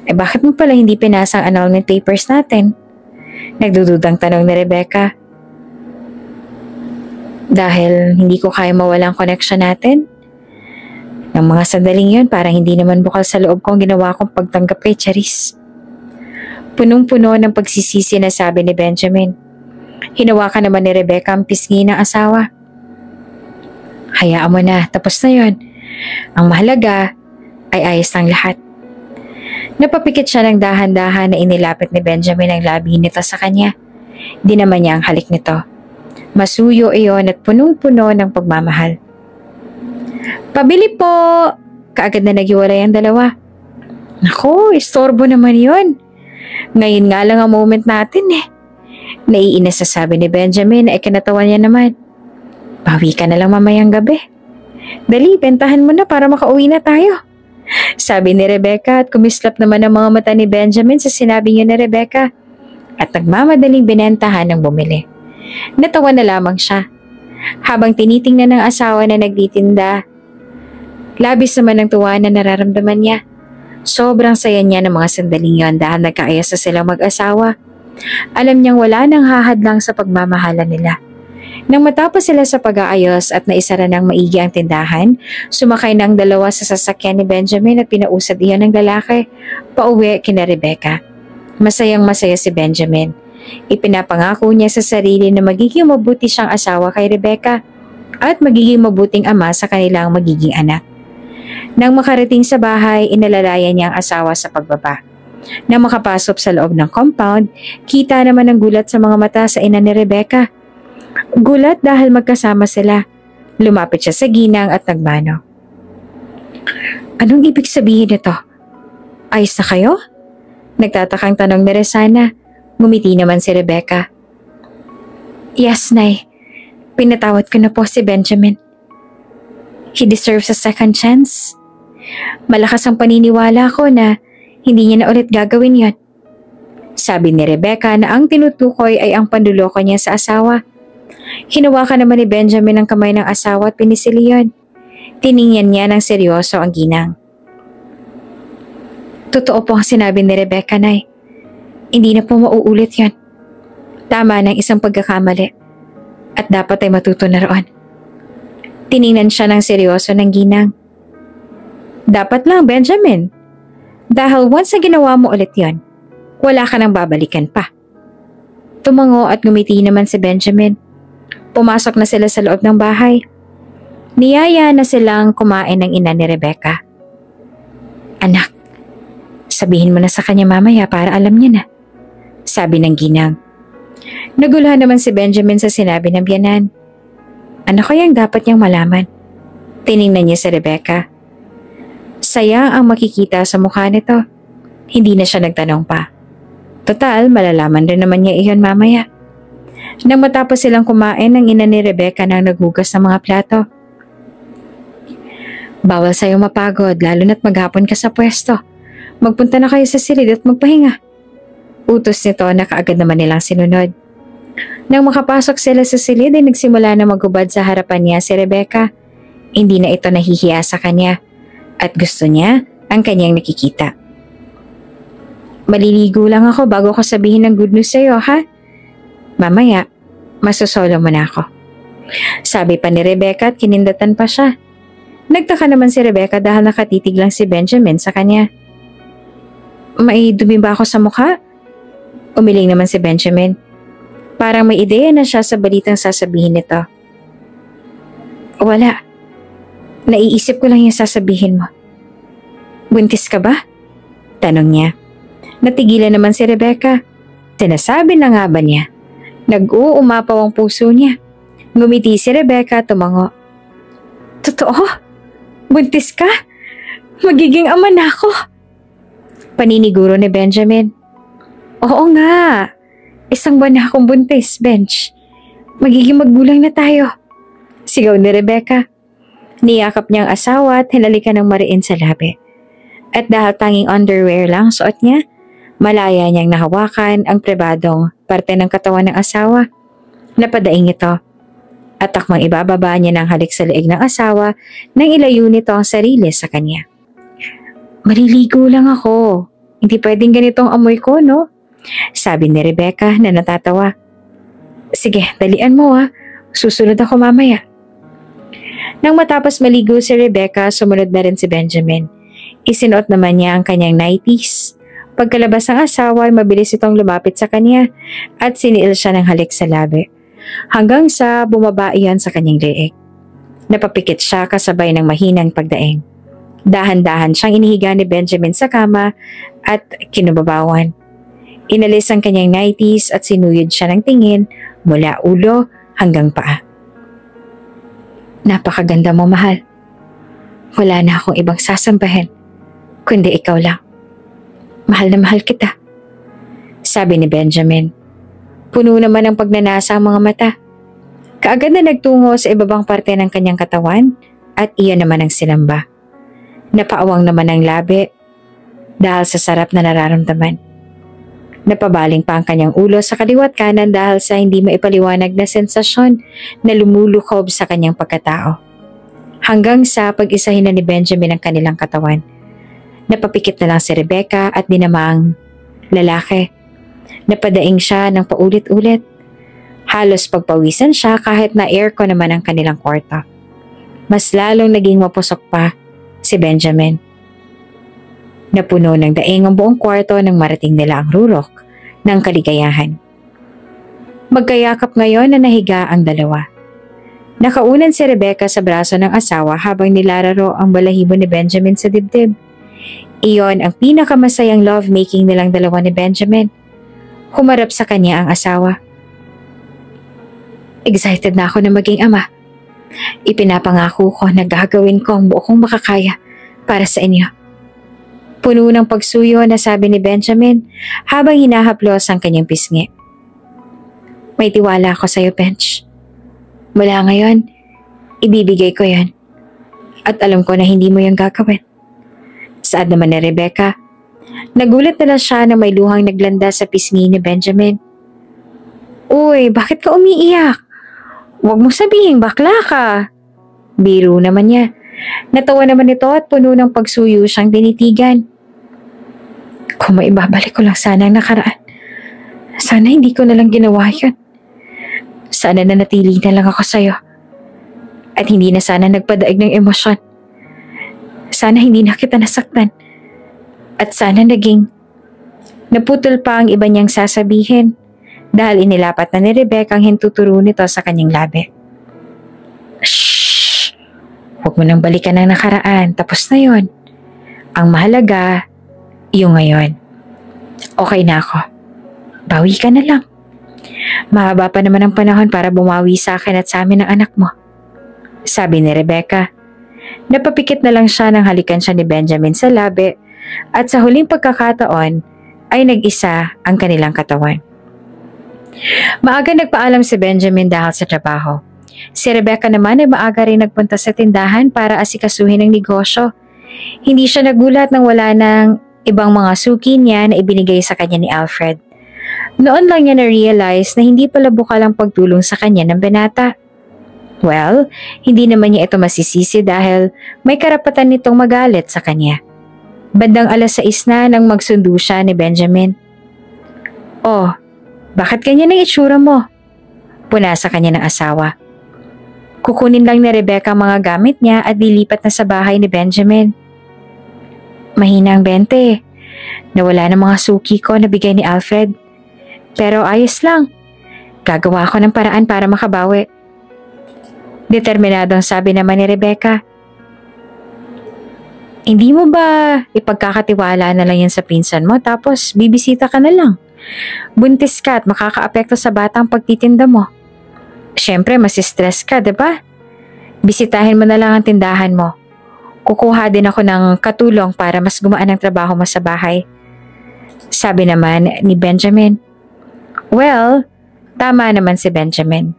Bakit mo pala hindi pinasa ang annulment papers natin? Nagdududang tanong ni Rebecca. Dahil hindi ko kaya mawala ang connection natin? Ng mga sandaling yun, parang hindi naman bukal sa loob ko ang ginawa kong pagtanggap kay Charis. Punong-puno ng pagsisisi na sabi ni Benjamin. Hinawakan naman ni Rebecca ang pisngi ng asawa. Hayaan mo na, tapos na yun. Ang mahalaga ay ayos ng lahat. Napapikit siya ng dahan-dahan na inilapit ni Benjamin ang labi nito sa kanya. Di naman niya ang halik nito. Masuyo iyon at punong-puno ng pagmamahal. Pabili po! Kaagad na naghiwalay ang dalawa. Naku, istorbo naman yon. Ngayon nga lang ang moment natin Naiinis sa sabi ni Benjamin na ikinatawa niya naman. Bawi ka na lang mamayang gabi. Dali, bentahan mo na para makauwi na tayo. Sabi ni Rebecca at kumislap naman ang mga mata ni Benjamin sa sinabi niya ni Rebecca at nagmamadaling binentahan ng bumili. Natawa na lamang siya. Habang tinitingnan ng asawa na nagtitinda, labis naman ng tuwa na nararamdaman niya. Sobrang saya niya ng mga sandaling yon dahil nagkaayos na silang mag-asawa. Alam niyang wala nang hahadlang sa pagmamahala nila. Nang matapos sila sa pag-aayos at naisara ng maigi ang tindahan, sumakay ng dalawa sa sasakyan ni Benjamin at pinausad iyon ng lalaki, pauwi kina Rebecca. Masayang-masaya si Benjamin. Ipinapangako niya sa sarili na magiging mabuti siyang asawa kay Rebecca at magiging mabuting ama sa kanilang magiging anak. Nang makarating sa bahay, inalalayan niya ang asawa sa pagbaba. Nang makapasok sa loob ng compound, kita naman ang gulat sa mga mata sa ina ni Rebecca. Gulat dahil magkasama sila. Lumapit siya sa ginang at nagmano. Anong ibig sabihin nito? Ayos na kayo? Nagtatakang tanong ni Resana. Ngumiti naman si Rebecca. Yes, Nay. Pinatawad ko na po si Benjamin. He deserves a second chance. Malakas ang paniniwala ko na hindi niya na ulit gagawin yon. Sabi ni Rebecca na ang tinutukoy ay ang panluloko niya sa asawa. Hinawakan naman ni Benjamin ang kamay ng asawa at pinisili yon. Tiningnan niya ng seryoso ang ginang. Totoo po ang sinabi ni Rebecca, Nay. Hindi na po mauulit yon. Tama ng isang pagkakamali. At dapat ay matuto na roon. Tiningnan siya ng seryoso ng ginang. Dapat lang, Benjamin. Dahil once na ginawa mo ulit yon, wala ka nang babalikan pa. Tumango at ngumiti naman si Benjamin. Pumasok na sila sa loob ng bahay. Niyaya na silang kumain ng ina ni Rebecca. Anak, sabihin mo na sa kanya mamaya para alam niya na. Sabi ng ginang. Naguluhan naman si Benjamin sa sinabi ng biyanan. Ano kayang dapat niyang malaman? Tiningnan niya si Rebecca. Saya ang makikita sa mukha nito. Hindi na siya nagtanong pa. Total, malalaman rin naman niya iyon mamaya. Nang matapos silang kumain, ang ina ni Rebecca nang naghugas ng mga plato. Bawal sa'yo mapagod, lalo na't maghapon ka sa pwesto. Magpunta na kayo sa silid at magpahinga. Utos nito na kaagad naman nilang sinunod. Nang makapasok sila sa silid ay nagsimula na magubad sa harapan niya si Rebecca. Hindi na ito nahihiya sa kanya at gusto niya ang kanyang nakikita. Maliligo lang ako bago ko sabihin ng good news sa'yo, ha? Mamaya, masusolo mo na ako. Sabi pa ni Rebecca at kinindatan pa siya. Nagtaka naman si Rebecca dahil nakatitig lang si Benjamin sa kanya. May dumi ba ako sa mukha? Umiling naman si Benjamin. Parang may ideya na siya sa balitang sasabihin nito. Wala. Naiisip ko lang yung sasabihin mo. Buntis ka ba? Tanong niya. Natigilan naman si Rebecca. Sinasabi na nga ba niya? Nag-uumapaw ang puso niya. Ngumiti si Rebecca at tumango. Totoo? Buntis ka? Magiging ama na ako. Paniniguro ni Benjamin. Oo nga. Isang buwan na akong buntis, Bench. Magiging maggulang na tayo. Sigaw ni Rebecca. Niyakap niya ang asawa at hinalikan ng mariin sa labi. At dahil tanging underwear lang suot niya, malaya niyang nahawakan ang pribadong parte ng katawan ng asawa. Napadaing ito. At takmang ibababa niya ng halik sa leeg ng asawa nang ilayo nito ang sarili sa kanya. Maliligo lang ako. Hindi pwedeng ganitong amoy ko, no? Sabi ni Rebecca na natatawa. Sige, dalian mo Susunod ako mamaya. Nang matapos maligo si Rebecca, sumunod na rin si Benjamin. Isinuot naman niya ang kanyang nighties. Pagkalabas ng asawa ay mabilis itong lumapit sa kanya at siniil siya ng halik sa labi. Hanggang sa bumaba iyan sa kanyang leeg. Napapikit siya kasabay ng mahinang pagdaing. Dahan-dahan siyang inihiga ni Benjamin sa kama at kinubabawan. Inalis ang kanyang nighties at sinuyod siya ng tingin mula ulo hanggang paa. Napakaganda mo, mahal. Wala na akong ibang sasambahin, kundi ikaw lang. Mahal na mahal kita. Sabi ni Benjamin. Puno naman ang pagnanasa ang mga mata. Kaagad na nagtungo sa ibabang parte ng kanyang katawan at iyon naman ang sinamba. Napaawang naman ang labi dahil sa sarap na nararamdaman. Napabaling pa ang kanyang ulo sa kaliwat kanan dahil sa hindi maipaliwanag na sensasyon na lumulukob sa kanyang pagkatao. Hanggang sa pag-isahin na ni Benjamin ang kanilang katawan. Napapikit na lang si Rebecca at dinamang lalaki. Napadaing siya ng paulit-ulit. Halos pagpawisan siya kahit na aircon naman ang kanilang kwarto. Mas lalong naging mapusok pa si Benjamin. Napuno ng daing ang buong kwarto nang marating nila ang rurok ng kaligayahan. Magkayakap ngayon na nahiga ang dalawa. Nakaunan si Rebecca sa braso ng asawa habang nilararo ang balahibo ni Benjamin sa dibdib. Iyon ang pinakamasayang lovemaking nilang dalawa ni Benjamin. Humarap sa kanya ang asawa. Excited na ako na maging ama. Ipinapangako ko na gagawin ko ang buong makakaya para sa inyo. Puno ng pagsuyo na sabi ni Benjamin habang hinahaplos ang kanyang pisngi. May tiwala ako sa iyo, Bench. Mula ngayon, ibibigay ko yan. At alam ko na hindi mo yung gagawin. Saad naman ni Rebecca. Nagulat na lang siya na may luhang naglanda sa pisngi ni Benjamin. Uy, bakit ka umiiyak? Huwag mo sabihin bakla ka. Biro naman niya. Natawa naman ito at puno ng pagsuyo siyang tinitigan. Kung maibabalik ko lang sana ang nakaraan. Sana hindi ko na lang ginawa yun. Sana nanatili na lang ako sa'yo. At hindi na sana nagpadaig ng emosyon. Sana hindi na kita nasaktan. At sana naging naputol pa ang iba niyang sasabihin dahil inilapat na ni Rebecca ang hintuturo nito sa kanyang labi. Shhh! Huwag mo nang balikan ang nakaraan. Tapos na yon. Ang mahalaga, yung ngayon. Okay na ako. Bawi ka na lang. Mahaba pa naman ang panahon para bumawi sa akin at sa amin ng anak mo. Sabi ni Rebecca. Napapikit na lang siya nang halikan siya ni Benjamin sa labi at sa huling pagkakataon ay nag-isa ang kanilang katawan. Maaga nagpaalam si Benjamin dahil sa trabaho. Si Rebecca naman ay maaga rin nagpunta sa tindahan para asikasuhin ang negosyo. Hindi siya nagulat nang wala ng ibang mga suki niya na ibinigay sa kanya ni Alfred. Noon lang niya na-realize na hindi pala bukal ang pagtulong sa kanya ng binata. Well, hindi naman niya ito masisisi dahil may karapatan nitong magalit sa kanya. Bandang 6:00 na nang magsundo siya ni Benjamin. Oh, bakit ganyan ang itsura mo? Puna sa kanya ng asawa. Kukunin lang ni Rebecca ang mga gamit niya at dilipat na sa bahay ni Benjamin. Mahina ang bente. Nawala ng mga suki ko na bigay ni Alfred. Pero ayos lang. Gagawa ako ng paraan para makabawi. Determinadong sabi naman ni Rebecca. Hindi mo ba ipagkakatiwala na lang yan sa pinsan mo tapos bibisita ka na lang? Buntis ka at makakaapekto sa batang pagtitinda mo. Siyempre, masistress ka, diba? Bisitahin mo na lang ang tindahan mo. Kukuha din ako ng katulong para mas gumaan ang trabaho mo sa bahay. Sabi naman ni Benjamin. Well, tama naman si Benjamin.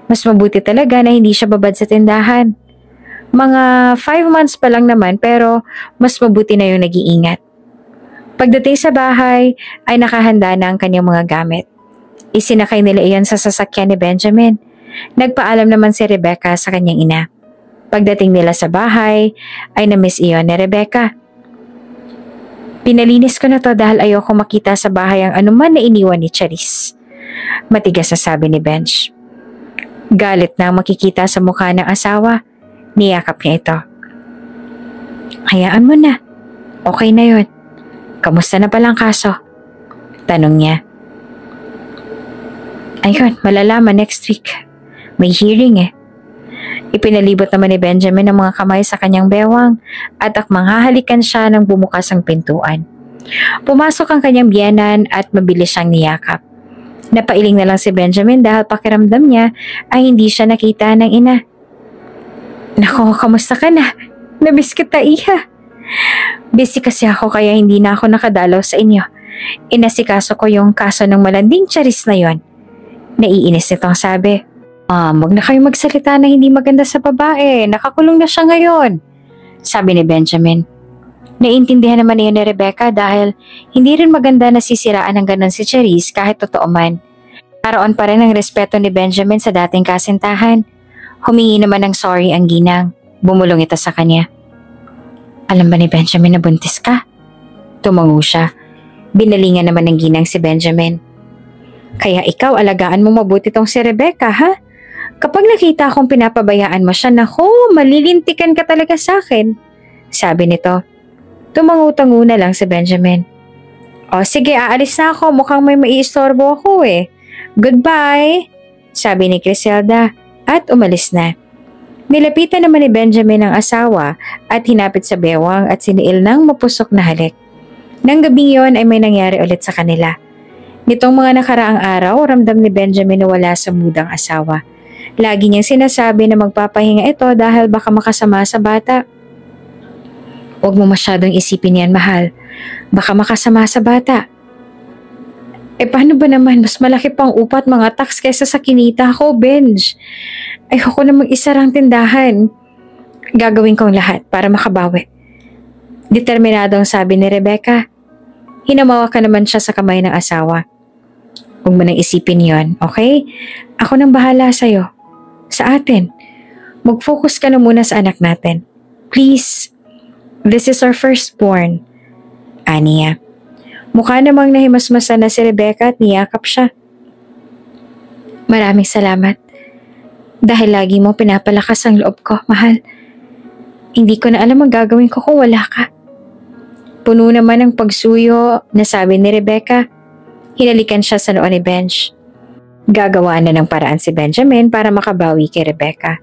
Mas mabuti talaga na hindi siya babad sa tindahan. Mga 5 months pa lang naman pero mas mabuti na yung nag-iingat. Pagdating sa bahay ay nakahanda na ang kanyang mga gamit. Isinakay nila iyon sa sasakyan ni Benjamin. Nagpaalam naman si Rebecca sa kanyang ina. Pagdating nila sa bahay ay na-miss iyon ni Rebecca. Pinalinis ko na to dahil ayoko makita sa bahay ang anuman na iniwan ni Charis. Matigas na sabi ni Bench. Galit na makikita sa mukha ng asawa. Niyakap niya ito. Hayaan mo na. Okay na yun. Kamusta na palang kaso? Tanong niya. Ayun, malalaman next week. May hearing eh. Ipinalibot naman ni Benjamin ang mga kamay sa kanyang bewang at akmang hahalikan siya nang bumukas ang pintuan. Pumasok ang kanyang biyenan at mabilis siyang niyakap. Napailing na lang si Benjamin dahil pakiramdam niya ay hindi siya nakita ng ina. Nako, kamusta ka na? Namiss kita, iha. Busy kasi ako kaya hindi na ako nakadalaw sa inyo. Inasikaso ko yung kaso ng malanding Charis na yon. Naiinis nitong sabi. Wag na kayo magsalita na hindi maganda sa babae. Nakakulong na siya ngayon. Sabi ni Benjamin. Naiintindihan naman niya ni Rebecca dahil hindi rin maganda na sisiraan ng ganon si Charis kahit totoo man. Naroon pa rin ang respeto ni Benjamin sa dating kasintahan. Humingi naman ng sorry ang ginang. Bumulong ito sa kanya. Alam ba ni Benjamin na buntis ka? Tumango siya. Binalingan naman ng ginang si Benjamin. Kaya ikaw alagaan mo mabuti tong si Rebecca, ha? Kapag nakita akong pinapabayaan mo siya, naku, malilintikan ka talaga sa akin. Sabi nito. Tumango-tango na lang si Benjamin. O sige, aalis na ako. Mukhang may maiistorbo ako eh. Goodbye, sabi ni Criselda at umalis na. Nilapitan naman ni Benjamin ang asawa at hinapit sa bewang at siniil ng mapusok na halik. Nang gabing yon ay may nangyari ulit sa kanila. Nitong mga nakaraang araw, ramdam ni Benjamin na wala sa mood ang asawa. Lagi niyang sinasabi na magpapahinga ito dahil baka makasama sa bata. Huwag mo masyadong isipin yan, mahal. Baka makasama sa bata. Paano ba naman? Mas malaki pang upa at mga tax kaysa sa kinita ko, Benj. Ayoko na mag-isarang tindahan. Gagawin kong lahat para makabawi. Determinado ang sabi ni Rebecca. Hinamawa ka naman siya sa kamay ng asawa. Huwag mo nang isipin yon, okay? Ako nang bahala sa'yo. Sa atin. Mag-focus ka na muna sa anak natin. Please. This is our firstborn. Aniya. Mukha namang nahimasmasan na si Rebecca at niyakap siya. Maraming salamat. Dahil lagi mo pinapalakas ang loob ko, mahal. Hindi ko na alam ang gagawin ko kung wala ka. Puno naman ng pagsuyo na sabi ni Rebecca. Hinalikan siya sa noo ni Benj. Gagawa na ng paraan si Benjamin para makabawi kay Rebecca.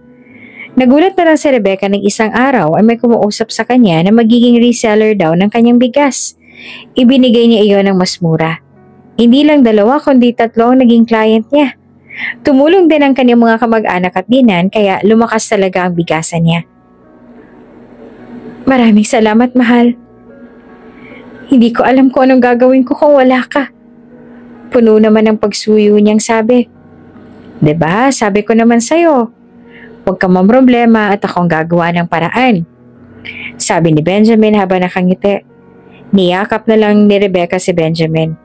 Nagulat na lang si Rebecca ng isang araw ay may kumuusap sa kanya na magiging reseller daw ng kanyang bigas. Ibinigay niya iyon ng mas mura. Hindi lang 2 kundi 3 ang naging client niya. Tumulong din ang kanyang mga kamag-anak at dinan kaya lumakas talaga ang bigasan niya. Maraming salamat, mahal. Hindi ko alam kung anong gagawin ko kung wala ka. Puno naman ng pagsuyo niyang sabi. Diba, sabi ko naman sa'yo. Huwag ka mamroblema at akong gagawa ng paraan. Sabi ni Benjamin habang nakangiti. Niyakap na lang ni Rebecca si Benjamin.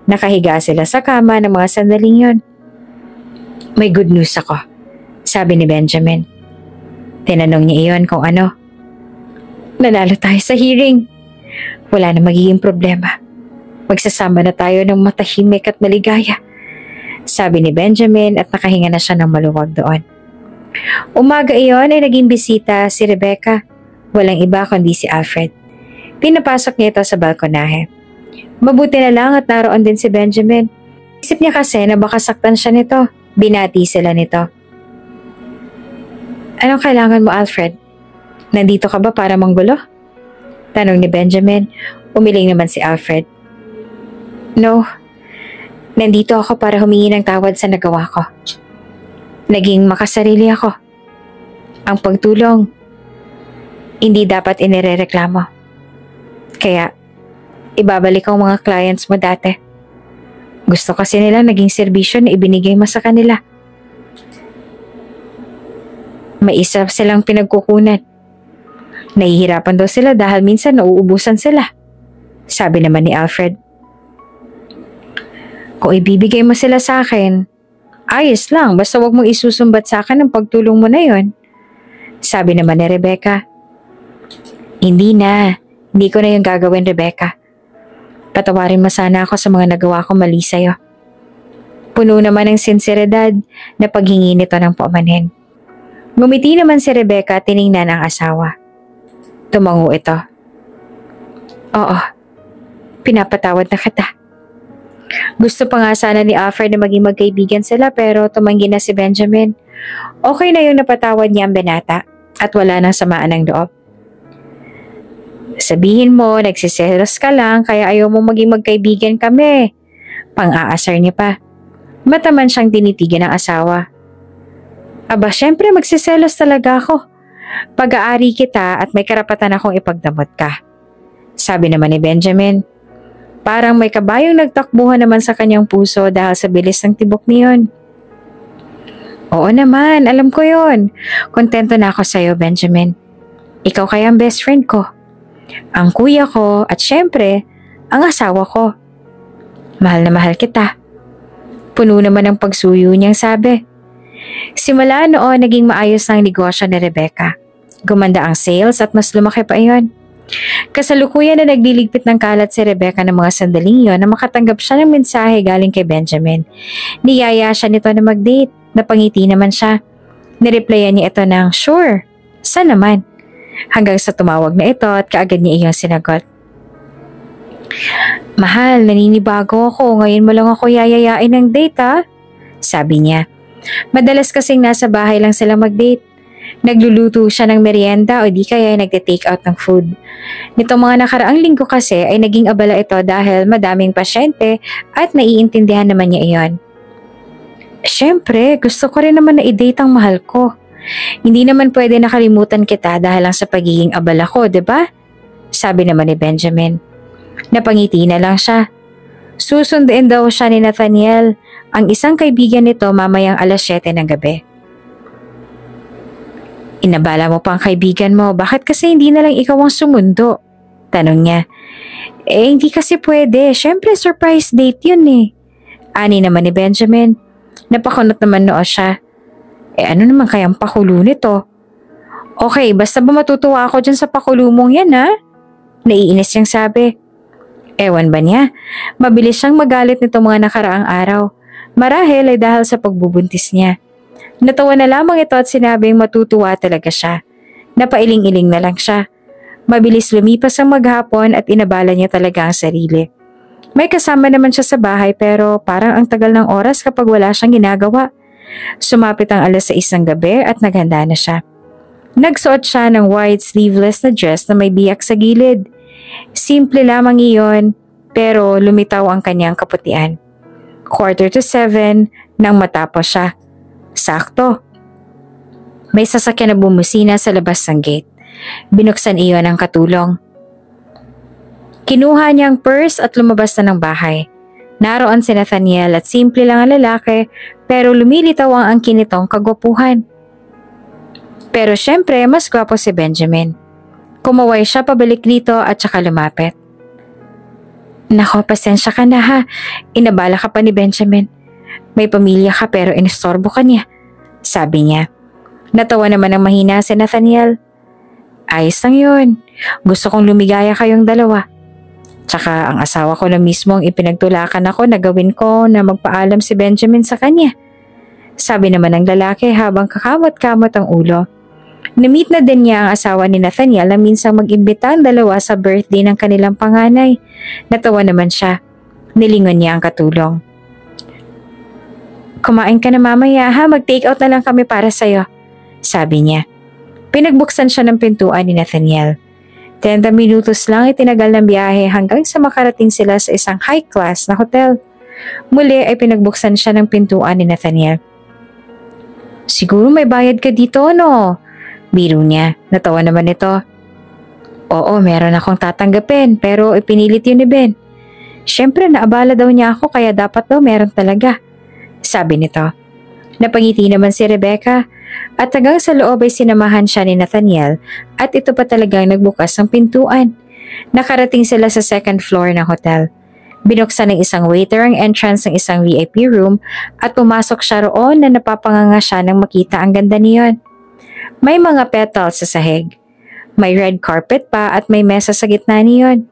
Nakahiga sila sa kama ng mga sandaling yon. May good news ako, sabi ni Benjamin. Tinanong niya iyon kung ano. Nanalo tayo sa hearing. Wala na magiging problema. Magsasama na tayo ng matahimik at maligaya, sabi ni Benjamin at nakahinga na siya ng maluwag doon. Umaga iyon ay naging bisita si Rebecca. Walang iba kundi si Alfred. Pinapasok niya ito sa balkonahe. Mabuti na lang at naroon din si Benjamin. Isip niya kasi na baka saktan siya nito. Binati sila nito. Anong kailangan mo, Alfred? Nandito ka ba para manggulo? Tanong ni Benjamin. Umiling naman si Alfred. No. Nandito ako para humingi ng tawad sa nagawa ko. Naging makasarili ako. Ang pagtulong, hindi dapat inirereklamo. Kaya, ibabalik ang mga clients mo dati. Gusto kasi nila naging serbisyo na ibinigay mo sa kanila. May isa silang pinagkukunan. Nahihirapan daw sila dahil minsan nauubusan sila. Sabi naman ni Alfred. Kung ibibigay mo sila sa akin, ayos lang, basta wag mong isusumbat sa akin ang pagtulong mo na yon. Sabi naman ni Rebecca. Hindi na. Hindi ko na yung gagawin, Rebecca. Patawarin mo sana ako sa mga nagawa ko mali sa'yo. Puno naman ng sinseridad na paghingi nito ng paumanhin. Ngumiti naman si Rebecca at tiningnan ang asawa. Tumango ito. Oo, pinapatawad na kita. Gusto pa nga sana ni Alfred na maging magkaibigan sila pero tumanggi na si Benjamin. Okay na yung napatawad niya ang binata at wala nang samaan ng loob. Sabihin mo, nagsiselos ka lang kaya ayaw mo maging magkaibigan kami. Pang-aasar niya pa. Mataman siyang tinitigan ng asawa. Aba, syempre magsiselos talaga ako. Pag-aari kita at may karapatan akong ipagdamot ka. Sabi naman ni Benjamin. Parang may kabayong nagtakbuhan naman sa kanyang puso dahil sa bilis ng tibok niyon. Oo naman, alam ko yon. Kontento na ako sa'yo, Benjamin. Ikaw kaya ang best friend ko. Ang kuya ko at syempre, ang asawa ko. Mahal na mahal kita. Puno naman ng pagsuyo niyang sabi. Simula noon, naging maayos ang negosyo ni Rebecca. Gumanda ang sales at mas lumaki pa iyon. Kasalukuyan na nagliligpit ng kalat si Rebecca ng mga sandaling iyon na makatanggap siya ng mensahe galing kay Benjamin. Niyaya siya nito na mag-date. Napangiti naman siya. Nireplyan niya ito ng, sure, saan naman? Hanggang sa tumawag na ito at kaagad niya iyong sinagot. Mahal, naninibago ako. Ngayon mo lang ako yayayain ng date ha? Sabi niya. Madalas kasing nasa bahay lang sila mag-date. Nagluluto siya ng merienda o di kaya nagte-take out ng food. Nitong mga nakaraang linggo kasi ay naging abala ito dahil madaming pasyente at naiintindihan naman niya iyon. Siyempre, gusto ko rin naman na i-date ang mahal ko. Hindi naman pwede nakalimutan kita dahil lang sa pagiging abala ko, 'di ba? Sabi naman ni Benjamin. Napangiti na lang siya. Susunduin daw siya ni Nathaniel, ang isang kaibigan nito mamayang 7:00 ng gabi. Inabala mo pa ang kaibigan mo, bakit kasi hindi na lang ikaw ang sumundo? Tanong niya. Hindi kasi pwede, syempre surprise date yun eh. Ani naman ni Benjamin. Napakunot naman noo siya. Ano naman kayang pakulo nito? Okay, basta ba matutuwa ako dyan sa pakulo mong yan ha? Naiinis niyang sabi. Ewan ba niya? Mabilis siyang magalit nito mga nakaraang araw. Marahil ay dahil sa pagbubuntis niya. Natawa na lamang ito at sinabing matutuwa talaga siya. Napailing-iling na lang siya. Mabilis lumipas ang maghapon at inabala niya talaga ang sarili. May kasama naman siya sa bahay pero parang ang tagal ng oras kapag wala siyang ginagawa. Sumapit ang 6:00 ng gabi at naghanda na siya. Nagsuot siya ng white sleeveless na dress na may biyak sa gilid. Simple lamang iyon pero lumitaw ang kanyang kaputian. 6:45 nang matapos siya. Sakto. May sasakyan na bumusina sa labas ng gate. Binuksan iyon ng katulong. Kinuha niya ang purse at lumabas na ng bahay. Naroon si Nathaniel at simple lang ang lalaki pero lumilitaw ang angkin nitong kagwapuhan. Pero syempre mas gwapo si Benjamin. Kumaway siya pabalik dito at saka lumapit. Nako, pasensya ka na ha. Inabala ka pa ni Benjamin. May pamilya ka pero inistorbo ka niya. Sabi niya. Natawa naman ang mahina si Nathaniel. Ayos lang yun. Gusto kong lumigaya kayong dalawa. Tsaka ang asawa ko na mismo ang ipinagtulakan ako na gawin ko na magpaalam si Benjamin sa kanya. Sabi naman ng lalaki habang kakamot-kamot ang ulo. Na-meet na din niya ang asawa ni Nathaniel na minsang mag-imbita ang dalawa sa birthday ng kanilang panganay. Natawa naman siya. Nilingon niya ang katulong. Kumain ka na mamaya ha, mag-take out na lang kami para sa'yo. Sabi niya. Pinagbuksan siya ng pintuan ni Nathaniel. 30 minutos lang itinagal ng biyahe hanggang sa makarating sila sa isang high-class na hotel. Muli ay pinagbuksan siya ng pintuan ni Nathaniel. Siguro may bayad ka dito, no? Biro niya. Natawa naman ito. Oo, meron akong tatanggapin pero ipinilit yun ni Ben. Siyempre naabala daw niya ako kaya dapat daw meron talaga. Sabi nito. Napangiti naman si Rebecca at hanggang sa loob ay sinamahan siya ni Nathaniel at ito pa talagang nagbukas ng pintuan. Nakarating sila sa second floor ng hotel. Binuksan ng isang waiter ang entrance ng isang VIP room at pumasok siya roon na napapanganga siya nang makita ang ganda niyon. May mga petals sa sahig. May red carpet pa at may mesa sa gitna niyon.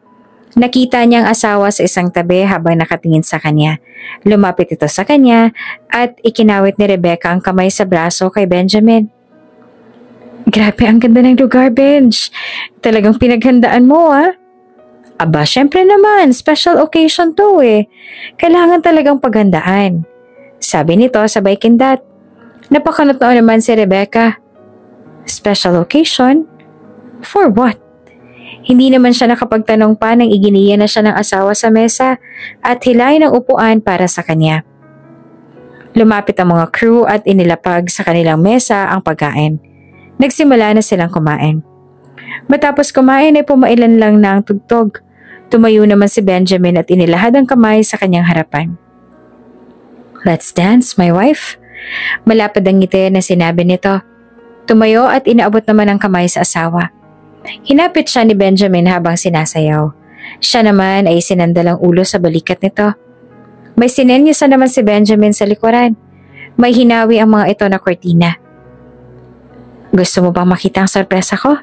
Nakita niya ang asawa sa isang tabi habang nakatingin sa kanya. Lumapit ito sa kanya at ikinawit ni Rebecca ang kamay sa braso kay Benjamin. Grabe, ang ganda ng lugar, Benj. Talagang pinaghandaan mo, ah. Aba, syempre naman, special occasion to eh. Kailangan talagang paghandaan. Sabi nito sabay kindat. Napakanot-noo naman si Rebecca. Special occasion? For what? Hindi naman siya nakapagtanong pa nang iginiya na siya ng asawa sa mesa at hilahin ang upuan para sa kanya. Lumapit ang mga crew at inilapag sa kanilang mesa ang pagkain. Nagsimula na silang kumain. Matapos kumain ay pumailan lang na ang tugtog. Tumayo naman si Benjamin at inilahad ang kamay sa kanyang harapan. Let's dance, my wife. Malapad ang ngiti na sinabi nito. Tumayo at inaabot naman ang kamay sa asawa. Hinapit siya ni Benjamin habang sinasayaw. Siya naman ay sinandal ang ulo sa balikat nito. May sinenyosan naman si Benjamin sa likuran. May hinawi ang mga ito na kortina. Gusto mo bang makita ang sorpresa ko?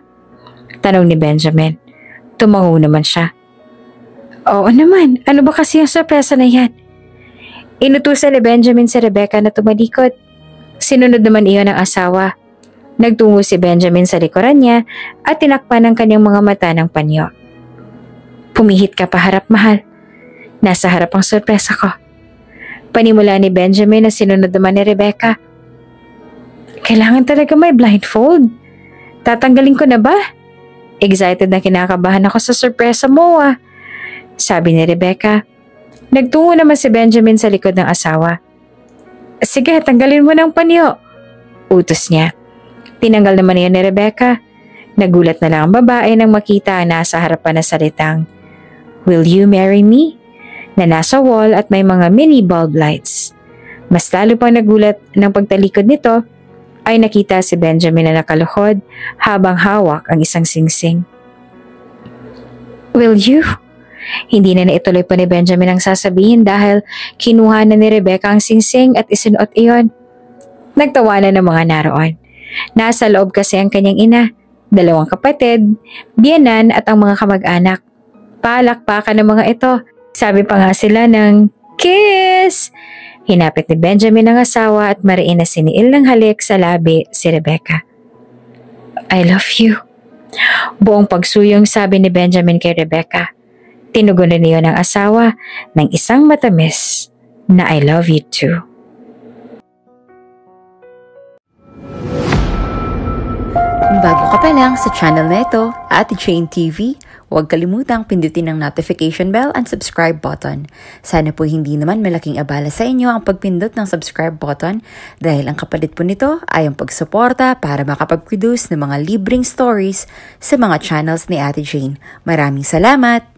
Tanong ni Benjamin. Tumango naman siya. Oo naman, ano ba kasi ang sorpresa na yan? Inutusan ni Benjamin si Rebecca na tumalikod. Sinunod naman iyon ng asawa. Nagtungo si Benjamin sa likuran niya at tinakpan ng kanyang mga mata ng panyo. Pumihit ka pa harap, mahal. Nasa harap ang sorpresa ko. Panimula ni Benjamin na sinunod naman ni Rebecca. Kailangan talaga may blindfold. Tatanggalin ko na ba? Excited na kinakabahan ako sa sorpresa mo ah. Sabi ni Rebecca. Nagtungo naman si Benjamin sa likod ng asawa. Sige, tanggalin mo ng panyo. Utos niya. Tinanggal naman niya ni Rebecca. Nagulat na lang ang babae nang makita ang nasa harapan na salitang, "Will you marry me?" na nasa wall at may mga mini bulb lights. Mas lalo pang nagulat ng pagtalikod nito ay nakita si Benjamin na nakaluhod habang hawak ang isang singsing. "Will you?" Hindi na naituloy pa ni Benjamin ang sasabihin dahil kinuha na ni Rebecca ang singsing at isinuot iyon. Nagtawanan ng mga naroon. Nasa loob kasi ang kanyang ina, 2 kapatid, biyenan at ang mga kamag-anak. Palakpakan ng mga ito. Sabi pa nga sila ng kiss! Hinapit ni Benjamin ang asawa at mariin na siniil ng halik sa labi si Rebecca. "I love you." Buong pagsuyong sabi ni Benjamin kay Rebecca. Tinugunan niyo ng asawa ng isang matamis na "I love you too." Kung bago ka pa lang sa channel na ito, Ate Jane TV, huwag kalimutang pindutin ang notification bell and subscribe button. Sana po hindi naman malaking abala sa inyo ang pagpindot ng subscribe button dahil ang kapalit po nito ay ang pagsuporta para makapag-produce ng mga libreng stories sa mga channels ni Ate Jane. Maraming salamat!